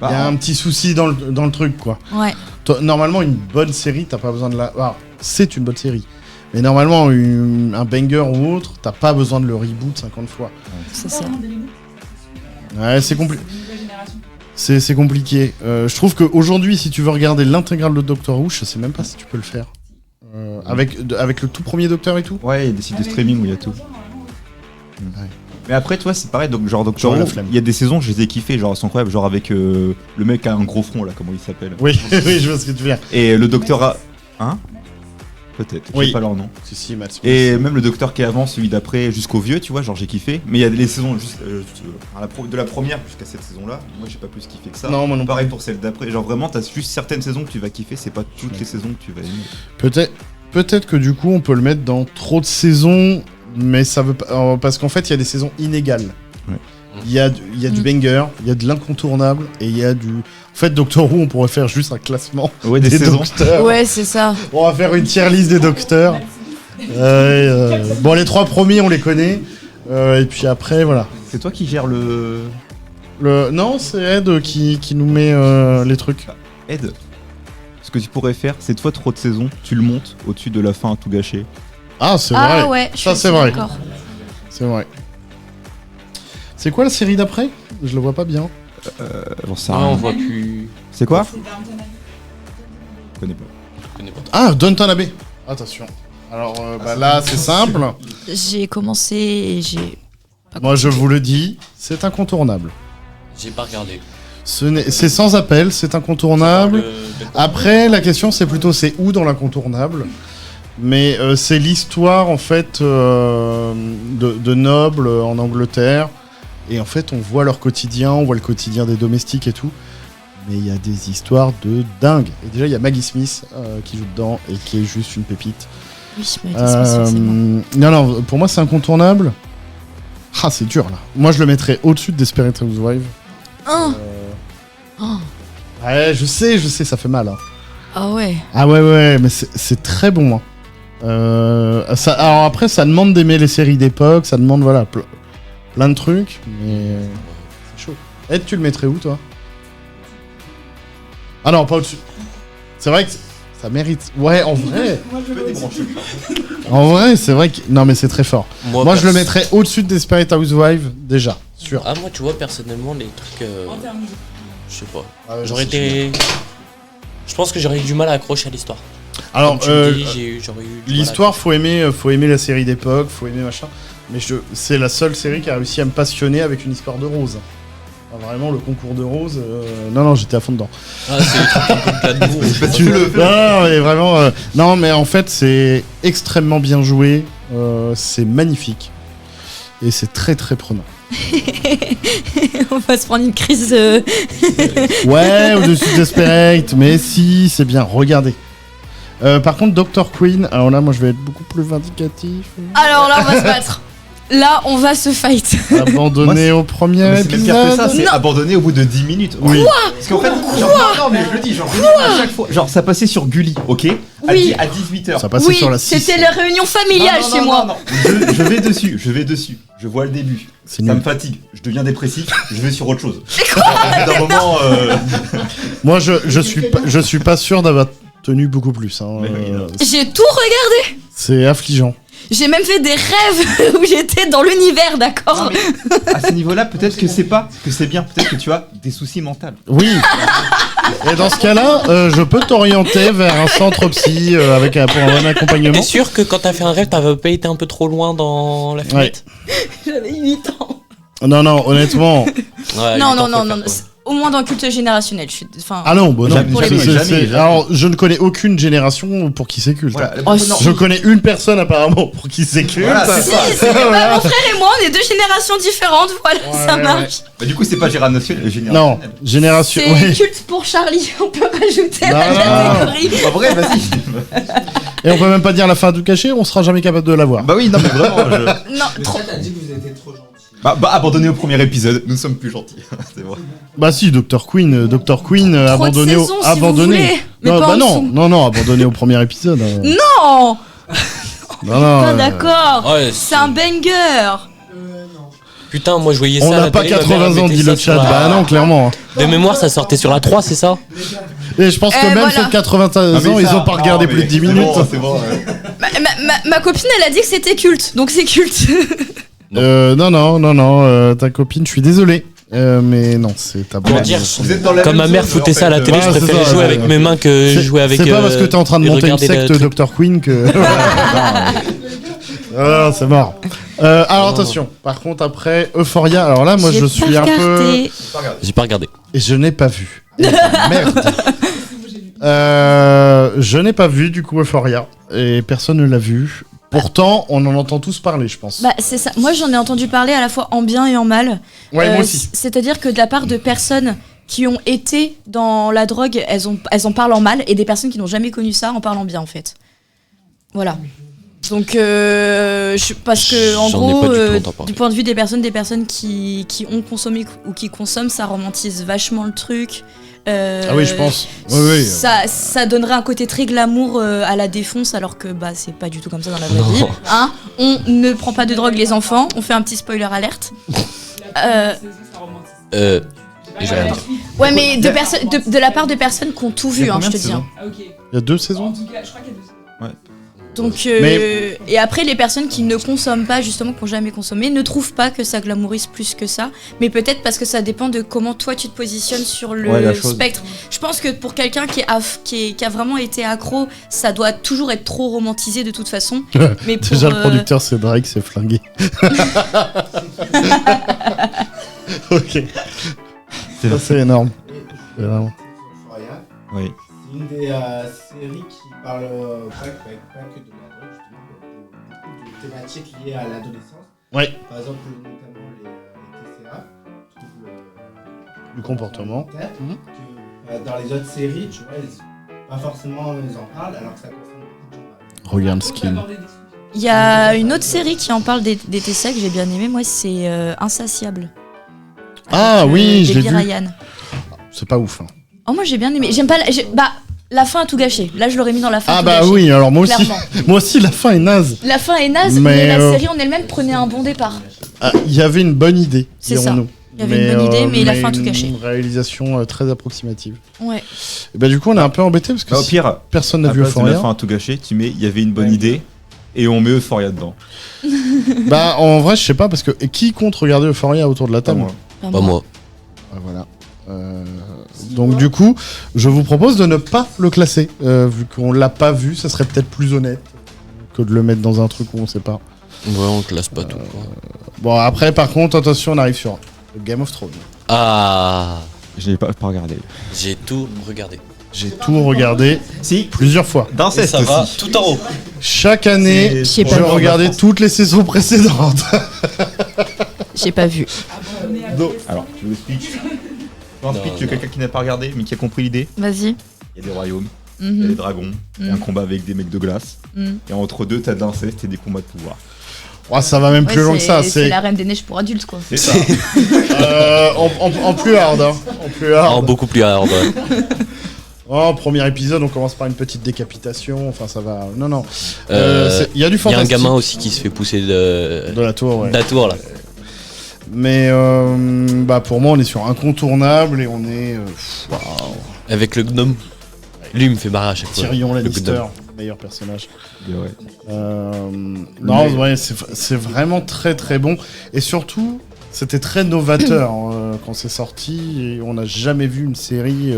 a un petit souci dans le truc quoi? Ouais. Normalement, une bonne série, t'as pas besoin de la. Alors, c'est une bonne série. Mais normalement, un banger ou autre, t'as pas besoin de le reboot 50 fois. C'est Pas ça. vraiment des reboots. Ouais, c'est compliqué. C'est une nouvelle génération. C'est compliqué. Je trouve qu'aujourd'hui, si tu veux regarder l'intégrale de Doctor Who, je sais même pas si tu peux le faire. Avec le tout premier Docteur et tout. Ouais, il y a des sites de streaming où il y a tout. Ouais. Mais après, toi, c'est pareil, donc genre Doctor J'aurais la Who, flemme. il y a des saisons, je les ai kiffées, genre elles sont incroyables, genre avec le mec qui a un gros front là, comment il s'appelle. Oui, oui, je vois ce que tu veux dire. Et le docteur a. Hein? Peut-être, je Oui. sais pas leur nom. Si, si, Matt Smith. Et même le docteur qui est avant, celui d'après, jusqu'au vieux, tu vois, genre j'ai kiffé. Mais il y a les saisons juste, de la première jusqu'à cette saison-là, moi j'ai pas plus kiffé que ça. Non, moi non Pareil pour celle d'après, genre vraiment t'as juste certaines saisons que tu vas kiffer, c'est pas toutes les saisons que tu vas aimer. Peut-être que du coup, on peut le mettre dans trop de saisons, mais ça veut pas. Parce qu'en fait, il y a des saisons inégales. Ouais. Il y a du banger, il y a de l'incontournable, et il y a du. En fait, Doctor Who, on pourrait faire juste un classement Ouais, des des saisons. docteurs. Ouais, c'est ça. On va faire une tier list des docteurs. Bon, les 3 premiers, on les connaît. Et puis après, voilà. C'est toi qui gères le. Non, c'est Ed qui nous met les trucs. Ed. Ce que tu pourrais faire, c'est toi trop de saisons, tu le montes au-dessus de la fin à tout gâcher. Ah, c'est Ah vrai. ouais, je Ça, suis c'est vrai. d'accord. C'est vrai. C'est quoi la série d'après? Je le vois pas bien. J'en sais Ouais, rien. on voit plus. C'est quoi? C'est Downton Abbey. Je connais pas. Je connais pas. Ah, Downton Abbey. Attention. Alors là, c'est simple. J'ai commencé et j'ai. pas Moi, je continué. vous le dis, c'est incontournable. J'ai pas regardé. C'est sans appel, c'est incontournable. Après, la question, c'est plutôt c'est où dans l'incontournable. Mais c'est l'histoire, en fait, de nobles en Angleterre. Et en fait, on voit leur quotidien, on voit le quotidien des domestiques et tout. Mais il y a des histoires de dingue. Et déjà, il y a Maggie Smith qui joue dedans et qui est juste une pépite. Oui, mais forcément. Non, pour moi, c'est incontournable. Ah, c'est dur, là. Moi, je le mettrais au-dessus de Desperate Housewives. Oh. Ouais, je sais, ça fait mal. Hein. Ah ouais. Ah ouais, mais c'est très bon. Hein. Alors après, ça demande d'aimer les séries d'époque, ça demande voilà plein de trucs, mais c'est chaud. Ed, tu le mettrais où toi? Ah non, pas au-dessus. C'est vrai que ça mérite. Ouais, en vrai. En vrai, c'est vrai que non, mais c'est très fort. Moi, je le mettrais au-dessus de Desperate Housewives déjà, sûr. Ah moi tu vois personnellement les trucs, En termes de. je sais pas. Ah ouais, J'aurais c'est été. Je pense que j'aurais eu du mal à accrocher à l'histoire. Alors, Comme tu me dis, j'aurais eu du mal à l'histoire, faut aimer la série d'époque, faut aimer machin. Mais c'est la seule série qui a réussi à me passionner avec une histoire de Rose. Enfin, vraiment, le concours de Rose, non, j'étais à fond dedans. Ah, c'est les trucs un peu de l'amour. Non, mais vraiment, non, mais en fait, c'est extrêmement bien joué, c'est magnifique. Et c'est très très prenant. On va se prendre une crise. Ouais, au-dessus de Desperate, mais si, c'est bien, regardez. Par contre, Dr. Queen, alors là, moi je vais être beaucoup plus vindicatif. Alors là, on va se battre. Là, on va se fight. Abandonné au premier Mais c'est même pire que ça, épisode. c'est abandonné au bout de 10 minutes. Oui. Parce qu'en fait, non, mais je le dis, genre, à chaque fois. Genre, ça passait sur Gulli, ok? Oui. À 18h. Ça passait Oui, sur la 6. c'était la réunion familiale chez moi. Non. Je vais dessus, je vois le début. C'est Ça nul. me fatigue, je deviens dépressif, je vais sur autre chose. Au bout d'un moment, Moi, je suis pas sûr d'avoir tenu beaucoup plus. Hein. Mais oui, non. J'ai tout regardé. C'est affligeant. J'ai même fait des rêves où j'étais dans l'univers, d'accord? Non, mais à ce niveau-là, peut-être que c'est pas que c'est bien, peut-être que tu as des soucis mentaux. Oui. Et dans ce cas-là, je peux t'orienter vers un centre psy pour un bon accompagnement. T'es sûr que quand t'as fait un rêve, t'avais pas été un peu trop loin dans la fenêtre? J'avais 8 ans. Non, honnêtement. Ouais, Non, il t'en non, faut non, faire, non. quoi. Au moins dans le culte générationnel. Enfin, Ah non, bon, non. Jamais. Alors, je ne connais aucune génération pour qui c'est culte. Voilà. Oh, Non, Je connais une personne apparemment pour qui c'est culte. Voilà, c'est ça. bah, mon frère et moi, on est deux générations différentes. Voilà, ça Ouais, marche. Bah, du coup, c'est pas générationnel. Non, génération. C'est Ouais. culte pour Charlie. On peut rajouter Non, la catégorie. En vrai, vas-y. Et on peut même pas dire la fin du cachet, on sera jamais capable de la voir. Bah oui, non, mais vraiment. Non, Mais trop. ça, t'as dit que vous étiez trop gentil. Bah, abandonné au premier épisode, nous sommes plus gentils. C'est vrai. Bah si, Dr. Queen, abandonné saisons, si vous abandonné. voulez, mais Non, pas bah en non, dessous. non, abandonné au premier épisode. Non, Non, pas d'accord. Ouais, C'est un banger. Non. Putain, moi je voyais ça. On à n'a la pas télé, ma mère 80 ans, mettait dit ça le sur chat. la- Bah non, clairement. De mémoire, ça sortait sur la 3, c'est ça? Et je pense que même voilà. ceux de 80 ans, ils ont pas regardé plus de 10 minutes. C'est bon. Ma copine, elle a dit que c'était culte, donc c'est culte. Non, ta copine, je suis désolé. Mais non, c'est ta Comment blague. dire? Vous êtes dans la Comme même ma mère zone, foutait en ça à la fait. télé, Ouais, je c'est préférais ça, jouer ouais. avec mes mains que C'est- jouer avec. C'est pas parce que t'es en train de et monter une regarder le secte truc. Dr. Queen que. Ah, c'est mort. Alors attention, par contre, après Euphoria, alors là, moi J'ai je pas suis un peu. regardé. J'ai pas regardé. Et je n'ai pas vu. Merde. Je n'ai pas vu du coup Euphoria. Et personne ne l'a vu. Pourtant, on en entend tous parler, je pense. Bah, c'est ça. Moi, j'en ai entendu parler à la fois en bien et en mal. Ouais, moi aussi. C'est-à-dire que de la part de personnes qui ont été dans la drogue, elles en parlent en mal, et des personnes qui n'ont jamais connu ça en parlant bien, en fait. Voilà. Donc, parce que en J'en ai gros, pas du tout entendu parler. du point de vue des personnes qui ont consommé ou qui consomment, ça romantise vachement le truc. Ah oui, je pense. Oui. Ça donnerait un côté très glamour à la défonce, alors que bah c'est pas du tout comme ça dans la vraie Non. vie. Hein, on ne prend pas de drogue les enfants. On fait un petit spoiler alerte. La saison, ça romantise. J'ai rien dit. Ouais, mais de la part de personnes qui ont tout Il y vu, a hein, je combien te de dis. hein. saisons Ah, ok. Il y a 2 En saisons. tout cas, je crois qu'il y a 2 saisons. Donc, Mais- et après, les personnes qui ne consomment pas, justement, qui n'ont jamais consommé, ne trouvent pas que ça glamourise plus que ça. Mais peut-être parce que ça dépend de comment toi tu te positionnes sur le Ouais, la chose. spectre. Je pense que pour quelqu'un qui a vraiment été accro, ça doit toujours être trop romantisé de toute façon. Mais pour, Déjà, le producteur, c'est Drake, c'est flingué. Ok. Ça, c'est énorme. C'est vraiment. Euphoria, Oui. c'est une des séries qui parle pas que de la drogue, justement, beaucoup de thématiques liées à l'adolescence. Ouais. Par exemple, notamment les TCA, troubles Du comportement. alimentaires, Mhm. que dans les autres séries, tu vois, pas forcément ils en parlent, alors que ça concerne beaucoup de gens. par exemple. Regarde On peut Skin. aborder des sujets. Il y a une autre série qui en parle des TCA que j'ai bien aimé, moi, c'est Insatiable. Ah Avec, oui, je l'ai Debbie vu. Ryan. C'est pas ouf. Hein. Oh, moi j'ai bien aimé. J'aime pas. Bah, La fin a tout gâché. Là, je l'aurais mis dans la fin. Ah tout bah gâché. oui, alors moi aussi, Clairement. moi aussi la fin est naze. La fin est naze, Mais, mais la série en elle-même prenait un bon départ. Ah, il y avait une bonne idée, C'est ça. dirons-nous. Il y avait une bonne idée, mais la fin a tout gâché. Une réalisation très approximative. Ouais. Et bah du coup, on est un peu embêté parce que Au pire, personne n'a à vu la place de Euphoria. la fin à tout gâcher, tu mets il y avait une bonne idée et on met Euphoria dedans. Bah en vrai, je sais pas parce que qui compte regarder Euphoria autour de la table? Pas Pas moi. Ah, voilà. Donc du coup, je vous propose de ne pas le classer. Vu qu'on l'a pas vu, ça serait peut-être plus honnête que de le mettre dans un truc où on sait pas. Ouais, on classe pas tout. quoi. Bon après, par contre, attention, on arrive sur Game of Thrones. Ah, Je n'ai pas regardé. j'ai tout regardé. J'ai tout regardé Si, plusieurs fois. Et d'inceste ça va aussi. tout en haut. Chaque année, C'est- je regardais toutes les saisons précédentes. J'ai pas vu. Alors, je vous explique. Je vous explique que quelqu'un qui n'a pas regardé mais qui a compris l'idée. Vas-y. Il y a des royaumes, il y a des dragons, il y a un Mhm. combat avec des mecs de glace. Mhm. Et entre deux, t'as de l'inceste et des combats de pouvoir. Oh, ça va même plus loin que ça. C'est la Reine des Neiges pour adultes, quoi. C'est ça. En plus hard. Hein. En plus hard. En beaucoup plus hard. ouais. Oh, premier épisode, on commence par une petite décapitation. Enfin, ça va. Non, non. Euh, Il y a du Il y a un fantastique. gamin aussi qui se fait pousser De la tour, ouais. de la tour là. Mais bah pour moi, on est sur incontournable et on est. Waouh. Avec le gnome. Lui il me fait marrer à chaque fois. Tyrion Le Lannister, gnome. meilleur personnage. Et ouais. Non, ouais, c'est vraiment très très bon. Et surtout, c'était très novateur quand c'est sorti. Et on n'a jamais vu une série.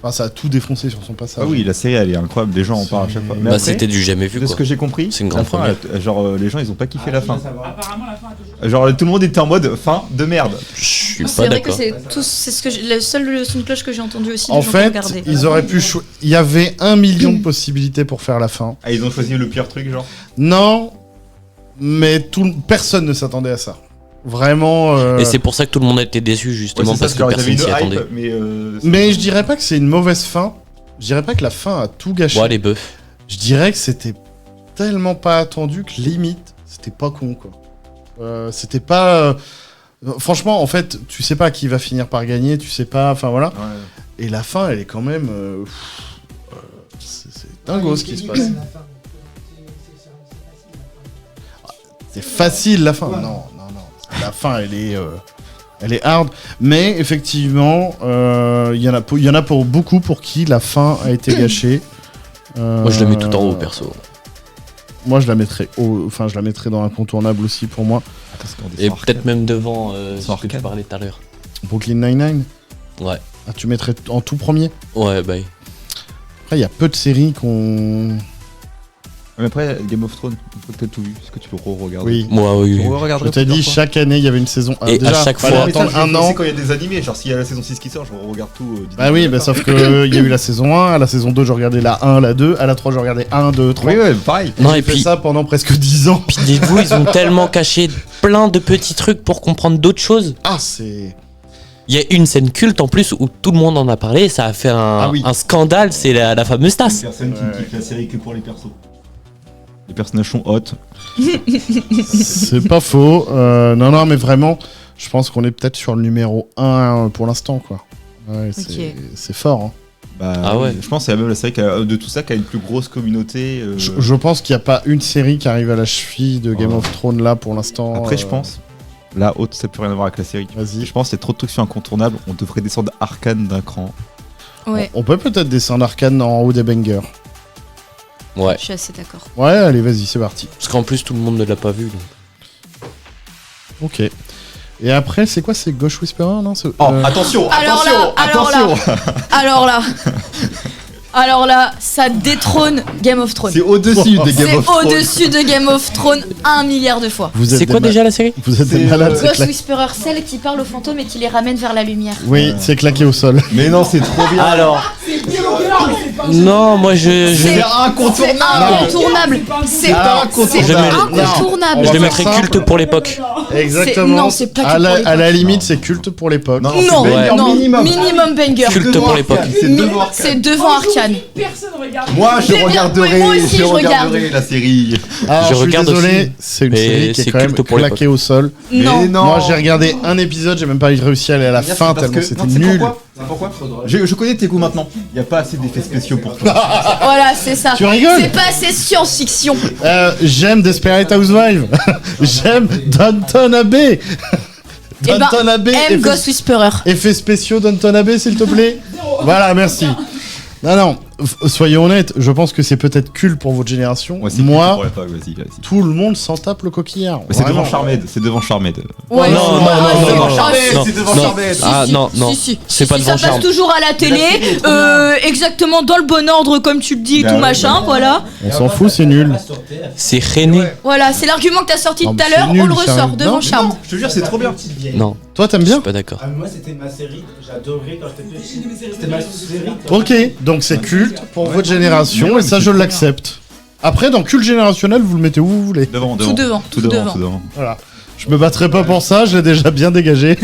Enfin, ça a tout défoncé sur son passage. Ah oui, la série elle est incroyable, les gens en parlent à chaque fois. Mais Bah, après, c'était du jamais vu de ce quoi. que j'ai compris, C'est une la grande fin, première. genre les gens ils ont pas kiffé la fin. Apparemment, la fin a toujours. Genre tout le monde était en mode fin de merde. Je suis C'est pas vrai que d'accord. c'est tout. C'est ce que le seul son de cloche que j'ai entendu aussi. En des gens qui fait, regardaient. ils auraient pu. Il y avait 1 million de possibilités pour faire la fin. Ah ils ont choisi le pire truc genre. Non, mais personne ne s'attendait à ça. Vraiment. Et c'est pour ça que tout le monde a été déçu justement Ouais, c'est parce ça, que genre, ils avaient personne une s'y hype, attendait. Mais je dirais pas que c'est une mauvaise fin. Je dirais pas que la fin a tout gâché. Ouais, les bœufs. Je dirais que c'était tellement pas attendu que limite, c'était pas con quoi. C'était pas. Franchement, en fait, tu sais pas qui va finir par gagner, tu sais pas. Enfin voilà. Ouais. Et la fin, elle est quand même. C'est dingo ce qui se passe. C'est facile la fin. Non, non, non. La fin, elle est hard. Mais effectivement, il y en a pour beaucoup pour qui la fin a été gâchée. Moi je le mets tout en haut perso. Moi, je la mettrais enfin, je la mettrais dans l'incontournable aussi pour moi. Et peut-être même devant Sans ce que tu arcade. parlais tout à l'heure. Brooklyn Nine-Nine. Ouais. Ah, tu mettrais en tout premier. Ouais, bah. Après, il y a peu de séries qu'on. Mais après Game of Thrones, une fois que t'as tout vu, est-ce que tu le re-regardes? Oui. Moi, oui. Tu oui. re-regarderais Je t'ai dit, plusieurs fois. chaque année, il y avait une saison. Et déjà, à chaque fallait fois- attendre un an. C'est quand il y a des animés, genre s'il y a la saison 6 qui sort, je regarde tout. Bah oui, bah, sauf que il y a eu la saison 1, à la saison 2, je regardais la 1, la 2, à la 3, je regardais 1, 2, 3. Oui, ouais, pareil. Non, J'ai et fait puis, ça pendant presque 10 ans. puis dites-vous, ils ont tellement caché plein de petits trucs pour comprendre d'autres choses. Ah, c'est. Il y a une scène culte en plus où tout le monde en a parlé, ça a fait Ah oui. un scandale, c'est la fameuse tasse. Personne qui kiffe la série que pour les persos. Les personnages sont hot. C'est pas faux. Non, non, mais vraiment, je pense qu'on est peut-être sur le numéro 1 pour l'instant, quoi. Ouais, Ok. c'est fort. Hein. Bah, Ah ouais. Je pense que c'est même la série de tout ça qui a une plus grosse communauté. Je pense qu'il n'y a pas une série qui arrive à la cheville de Game Ouais. of Thrones là pour l'instant. Après, je pense, là, haute, ça peut rien à voir avec la série. Vas-y. Je pense qu'il y a trop de trucs sur incontournables. On devrait descendre Arcane d'un cran. Ouais, On peut peut-être descendre Arcane en haut des bangers. Ouais. je suis assez d'accord. Ouais, allez, vas-y, c'est parti. Parce qu'en plus, tout le monde ne l'a pas vu. donc. Ok. Et après, c'est quoi? C'est Ghost Whisperer, non? Attention, Alors là, alors là, ça détrône Game of Thrones. C'est au-dessus des Game C'est of Thrones. au-dessus de Game of Thrones 1 milliard de fois. Vous êtes C'est des quoi ma- déjà la série? Vous êtes des C'est, malades, c'est Ghost claqué. Whisperer, celle qui parle aux fantômes et qui les ramène vers la lumière. Oui, c'est claqué au sol. Mais non, c'est trop bien. Alors, C'est Killmonger, mais c'est pas. non, moi C'est C'est incontournable. incontournable. C'est incontournable. Je mets- incontournable. On je va le faire mettrais simple. culte pour l'époque. Exactement. Non, c'est pas que à pour la, l'époque. à la limite, c'est culte pour l'époque. Non, Non, Ouais. non, minimum. minimum banger. Culte pour l'époque. C'est devant Arcane. C'est devant Arcane. Personne regarde. Moi, je Mais bien, regarderai, moi aussi, je regarderai la série. Alors, Je je suis regarde désolé, aussi, c'est une mais série qui est c'est quand même culte pour claquée au sol. Non. Mais non. Moi, j'ai regardé un épisode, j'ai même pas réussi à aller à la fin tellement c'était nul. C'est pourquoi Je connais tes goûts maintenant. Il n'y a pas assez d'effets spéciaux. socio pour toi. Voilà, c'est ça. Tu rigoles? C'est pas assez science-fiction. J'aime Desperate Housewives. J'aime Downton Abbey. Eh ben, Downton Abbey. M Ghost Whisperer. Effets spéciaux Downton Abbey, s'il te plaît. Voilà, merci. Non, soyons honnêtes, je pense que c'est peut-être culte pour votre génération. Ouais, c'est Moi, pour l'époque, vas-y. tout le monde s'en tape le coquillard. Mais c'est Vraiment. devant Charmed, c'est devant Charmed. Ouais, non, c'est- non, ah, non, c'est- non, ah, si, non, si, non. si, si, Ah, si, non, si, non. si, C'est si, pas si, devant ça passe Charme. toujours à la télé, exactement dans le bon ordre comme tu le dis et Bah tout ouais, machin, bah voilà. On s'en fout, c'est nul. C'est René. Voilà, c'est l'argument que t'as sorti Non, tout à mais l'heure, c'est nul, on le ça. ressort Non, devant mais Charme. Je te jure, c'est trop bien. Non, Toi, t'aimes je suis bien? pas d'accord. Moi, c'était ma série, j'adorais quand j'étais petit. C'était ma série. Ok, donc c'est culte pour votre génération, et ça, je l'accepte. Après, dans culte générationnel, vous le mettez où vous voulez. Devant, Tout devant, Tout tout devant, devant. tout devant. Voilà. Je me battrai pas pour ça, je l'ai déjà bien dégagé.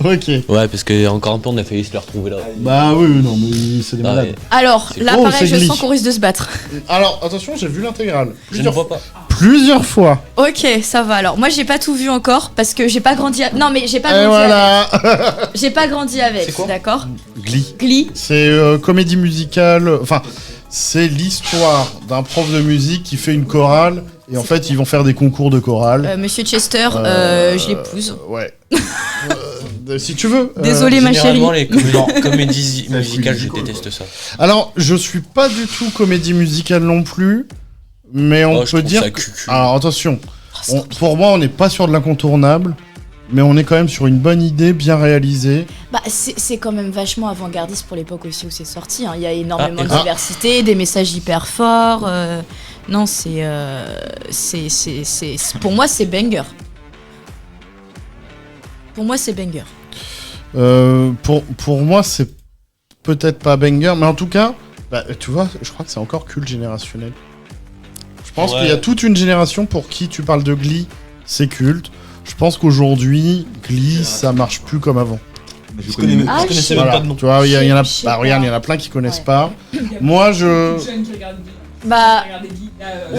Ok. Ouais, parce que encore un peu, on a failli se le retrouver là. Bah oui, non, mais c'est des Ah, malades. ouais. Alors, C'est- là Oh, pareil, c'est je Glee. sens qu'on risque de se battre. Alors, attention, j'ai vu l'intégrale. Je ne vois pas. Plusieurs fois. Ok, ça va alors. Moi, j'ai pas tout vu encore parce que j'ai pas grandi. Non, mais j'ai pas Et grandi voilà. avec. J'ai pas grandi avec, C'est quoi d'accord. Glee. Glee. C'est comédie musicale. Enfin, c'est l'histoire d'un prof de musique qui fait une chorale. Et en fait, ils vont faire des concours de chorale. Monsieur Chester, je l'épouse. Ouais. Si tu veux. Désolé, ma chérie. Généralement, les comédies musicales, je déteste ça. Alors, je suis pas du tout comédie musicale non plus. Mais on Oh, je peut trouve dire. ça que- cucu. Alors, attention. Pour moi, on n'est pas sur de l'incontournable. Mais on est quand même sur une bonne idée, bien réalisée. Bah, c'est quand même vachement avant-gardiste pour l'époque aussi où c'est sorti. Hein. Il y a énormément Ah, de ah. diversité, des messages hyper forts. Non, pour moi, c'est banger. Pour moi, c'est banger. Pour moi, c'est peut-être pas banger, mais en tout cas, bah, tu vois, je crois que c'est encore culte générationnel. Je pense Ouais. qu'il y a toute une génération pour qui tu parles de Glee, c'est culte. Je pense qu'aujourd'hui, Glee, ça marche plus comme avant. Mais Je connais même Ah, pas Voilà, de nom. tu vois, il y en a, Je sais bah, regarde, pas. il y en a plein qui connaissent Ouais. pas. Moi, je. Jeune qui regarde Glee. Bah, Regardez Glee.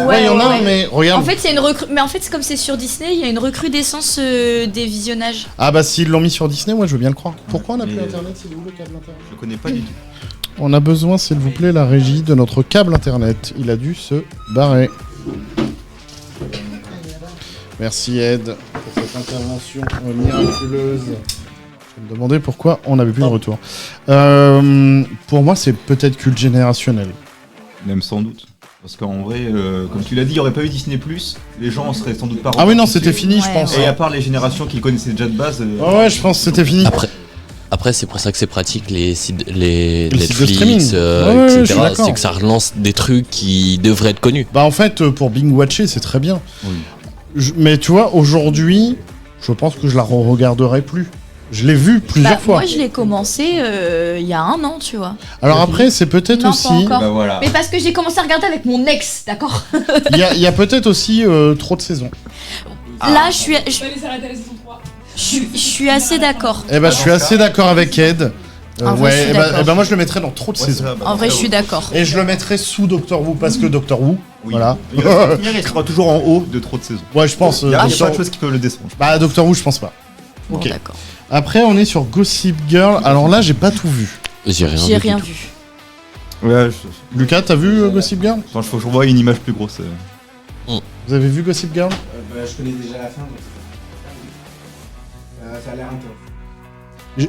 Ouais, il y en a, ouais. mais regarde. En fait, il y a une mais en fait, c'est comme c'est sur Disney, il y a une recrudescence des visionnages. Ah bah s'ils l'ont mis sur Disney, moi je veux bien le croire. Pourquoi on n'a plus Mais- internet? C'est où le câble internet? Je connais pas du tout. On a besoin, s'il vous plaît, la régie de notre câble internet. Il a dû se barrer. Merci Ed pour cette intervention miraculeuse. Je me demandais pourquoi on n'avait plus de retour. Pour moi, c'est peut-être culte générationnel. Même sans doute. Parce qu'en vrai, comme tu l'as dit, il n'y aurait pas eu Disney+, les gens seraient sans doute pas Ah oui, non, repartis c'était dessus. fini, je Ouais, pense. Et à part les générations qui connaissaient déjà de base... Ouais, je pense que c'était fini. Après, c'est pour ça que c'est pratique les sites, les Les sites de Netflix, streaming. Ouais, je suis etc. d'accord. C'est que ça relance des trucs qui devraient être connus. Bah en fait, pour Bing Watcher, c'est très bien. Oui. Mais tu vois, aujourd'hui, je pense que je la regarderai plus. Je l'ai vu plusieurs Bah, fois. moi, je l'ai commencé il y a 1 an, tu vois. Alors après, c'est peut-être Non, pas aussi... encore. Bah voilà. Mais parce que j'ai commencé à regarder avec mon ex, d'accord. Il y a peut-être aussi trop de saisons. Là, je suis, Je vais laisser arrêter la saison 3. je suis assez d'accord. Eh ben, je suis assez d'accord avec Ed. En vrai, je suis eh d'accord. ben, moi, je le mettrais dans trop de Ouais, saisons. ça, bah, En vrai, je suis d'accord. Et je le mettrais sous Doctor Who, parce que Doctor Who, Oui. voilà. Il sera toujours en haut de trop de saisons. Ouais, je pense... Il n'y a, Doctor- pas de choses qui peuvent le descendre. Bah, Doctor Who, je pense pas. Bon, Ok. d'accord. Après, on est sur Gossip Girl. Alors là, j'ai pas tout vu. J'ai rien J'ai vu rien du tout. vu. Ouais, T'as vu Gossip Girl? faut que je revoie une image plus grosse. Vous avez vu Gossip Girl? Bah, je connais déjà la fin, donc ça a l'air intense.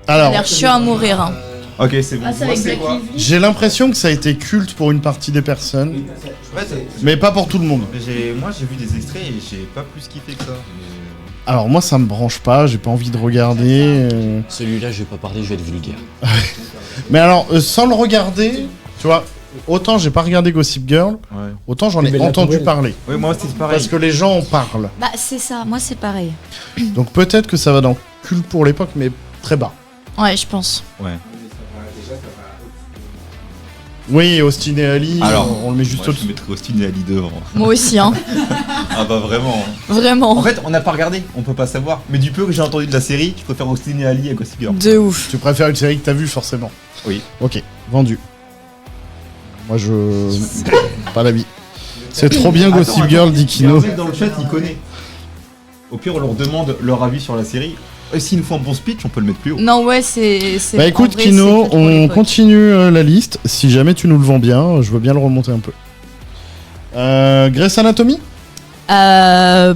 Ça a Alors, l'air chiant à mourir. Hein. Ok, c'est bon. Ah, c'est avec Black Lively. j'ai l'impression que ça a été culte pour une partie des personnes, Ouais, mais pas pour tout le monde. moi j'ai vu des extraits et j'ai pas plus kiffé que ça. Alors moi, ça me branche pas, j'ai pas envie de regarder. Celui-là, je vais pas parler, je vais être vulgaire. Mais alors, sans le regarder, tu vois, autant j'ai pas regardé Gossip Girl, Ouais. autant j'en ai entendu parler. Ouais, moi c'est pareil. Parce que les gens en parlent. Bah, c'est ça. Moi, c'est pareil. Donc peut-être que ça va dans culte pour l'époque, mais très bas. Ouais, je pense. Ouais. Oui, Austin et Ali, Alors, on le met juste Moi, je au-dessus. mettrais Austin et Ali devant. Moi aussi, hein. Ah bah vraiment. Vraiment. En fait, on n'a pas regardé, on peut pas savoir. Mais du peu que j'ai entendu de la série, je préfère Austin et Ali à Gossip Girl. De ouf. Tu préfères une série que t'as vue, forcément. Oui. Ok, vendu. Moi, je... pas d'avis. C'est trop bien Gossip Girl, dit Il y a un Kino. mec dans le chat, il connaît. Au pire, on leur demande leur avis sur la série. S'il nous faut un bon speech, on peut le mettre plus haut. Non, ouais, c'est. Bah en écoute, vrai, Kino, c'est culte pour on l'époque. continue la liste. Si jamais tu nous le vends bien, je veux bien le remonter un peu. Grey's Anatomy.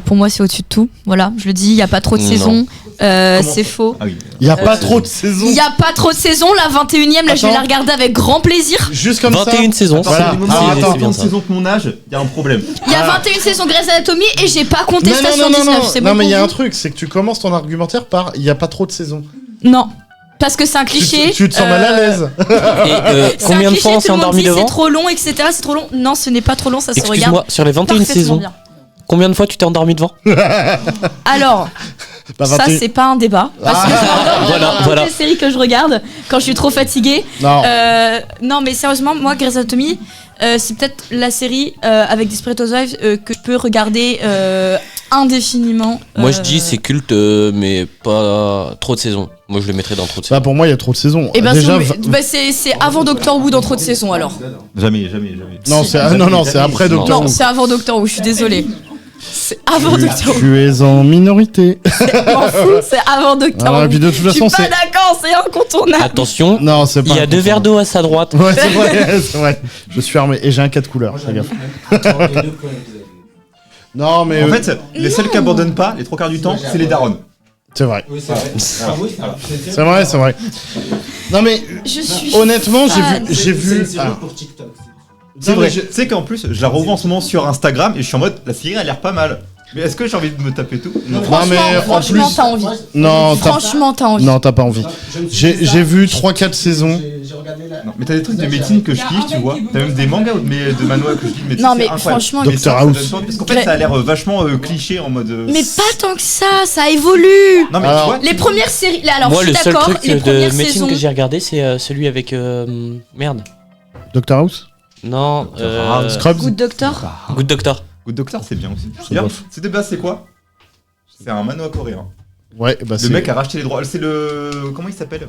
Pour moi, c'est au-dessus de tout. Voilà, je le dis, il n'y a pas trop de Non. saisons. Comment C'est faux. Ah oui. Il y a pas trop de saisons. Il n'y a pas trop de saisons. La 21ème, là, je vais Attends. la regarder avec grand plaisir. Juste comme 21 saisons. Attends, Voilà. c'est des moments Ah, où il y a attends, autant de ça. saisons que mon âge, il y a un problème. Il y a 21 saisons Grey's Anatomy et j'ai pas compté Non, Station non, non, 19. non, C'est non, bon mais il y a pour un vous truc, c'est que tu commences ton argumentaire par il y a pas trop de saisons. Non. Parce que c'est un cliché. Tu te sens mal à l'aise. Et C'est un combien de cliché, fois on tout s'est le monde endormi dit devant c'est trop long, etc. C'est trop long. Non, ce n'est pas trop long, ça se regarde Excuse-moi, sur les 21 parfaitement saisons, bien. combien de fois tu t'es endormi devant? Alors, Bah, ça 21. c'est pas un débat. Parce que je m'endors Voilà, dans voilà. toutes les séries que je regarde quand je suis trop fatiguée. Non. Non, mais sérieusement, moi, Grey's Anatomy, c'est peut-être la série avec Desperate Housewives que je peux regarder indéfiniment. Moi je dis c'est culte, mais pas trop de saisons. Moi je le mettrais dans trop de saisons. Bah pour moi il y a trop de saisons. Et ben Déjà, c'est avant Doctor Who dans trop de saisons alors. Jamais. non c'est non c'est après Non. Doctor Non, Who. c'est avant Doctor Who, je suis désolée. C'est avant Doctor Who. Tu es en minorité. Je m'en fous, c'est avant Doctor Ah, Who. et puis de toute Je suis façon pas c'est. d'accord, c'est incontournable. Attention, Non c'est pas. il y a 2 verres d'eau à sa droite. Ouais c'est vrai, c'est vrai. Je suis armé et j'ai un 4 couleurs. Moi, Fais gaffe. j'avais même les deux premiers épisodes. Non mais En fait, les seuls qui abandonnent pas, les 3 quarts du temps, c'est les darons. c'est vrai. Oui, c'est vrai. Ah oui, C'est vrai, c'est vrai. Non mais Je suis honnêtement fan. j'ai vu. C'est Ah. juste pour TikTok. C'est vrai. Tu sais qu'en plus, je la revois en ce moment sur Instagram et je suis en mode, la série a l'air pas mal. Mais est-ce que j'ai envie de me taper tout? Non. mais en Franchement, plus- t'as envie. Non t'as Franchement, t'as envie. non t'as pas envie. J'ai vu 3-4 saisons. J'ai regardé la. Non, mais t'as des trucs de médecine que je kiffe, tu vois. T'as même des mangas de manhwa que je kiffe, mais Non, c'est mais incroyable. franchement, Mais Dr. ça House. donne pas envie, parce qu'en fait, ça a l'air vachement cliché en mode. Mais pas tant que ça évolue. Non, mais Alors- tu vois. Les premières séries. Là, alors, Moi je le suis seul d'accord. truc Les de premières médecine saisons. que j'ai regardé c'est celui avec merde. Doctor House. Non, Scrubs. Good Doctor. Good Doctor. Good Doctor, c'est bien aussi. C'est D'ailleurs, bof. c'est de base, c'est quoi? C'est un manhwa coréen. Ouais bah Le c'est. mec a racheté les droits. C'est le. Comment il s'appelle?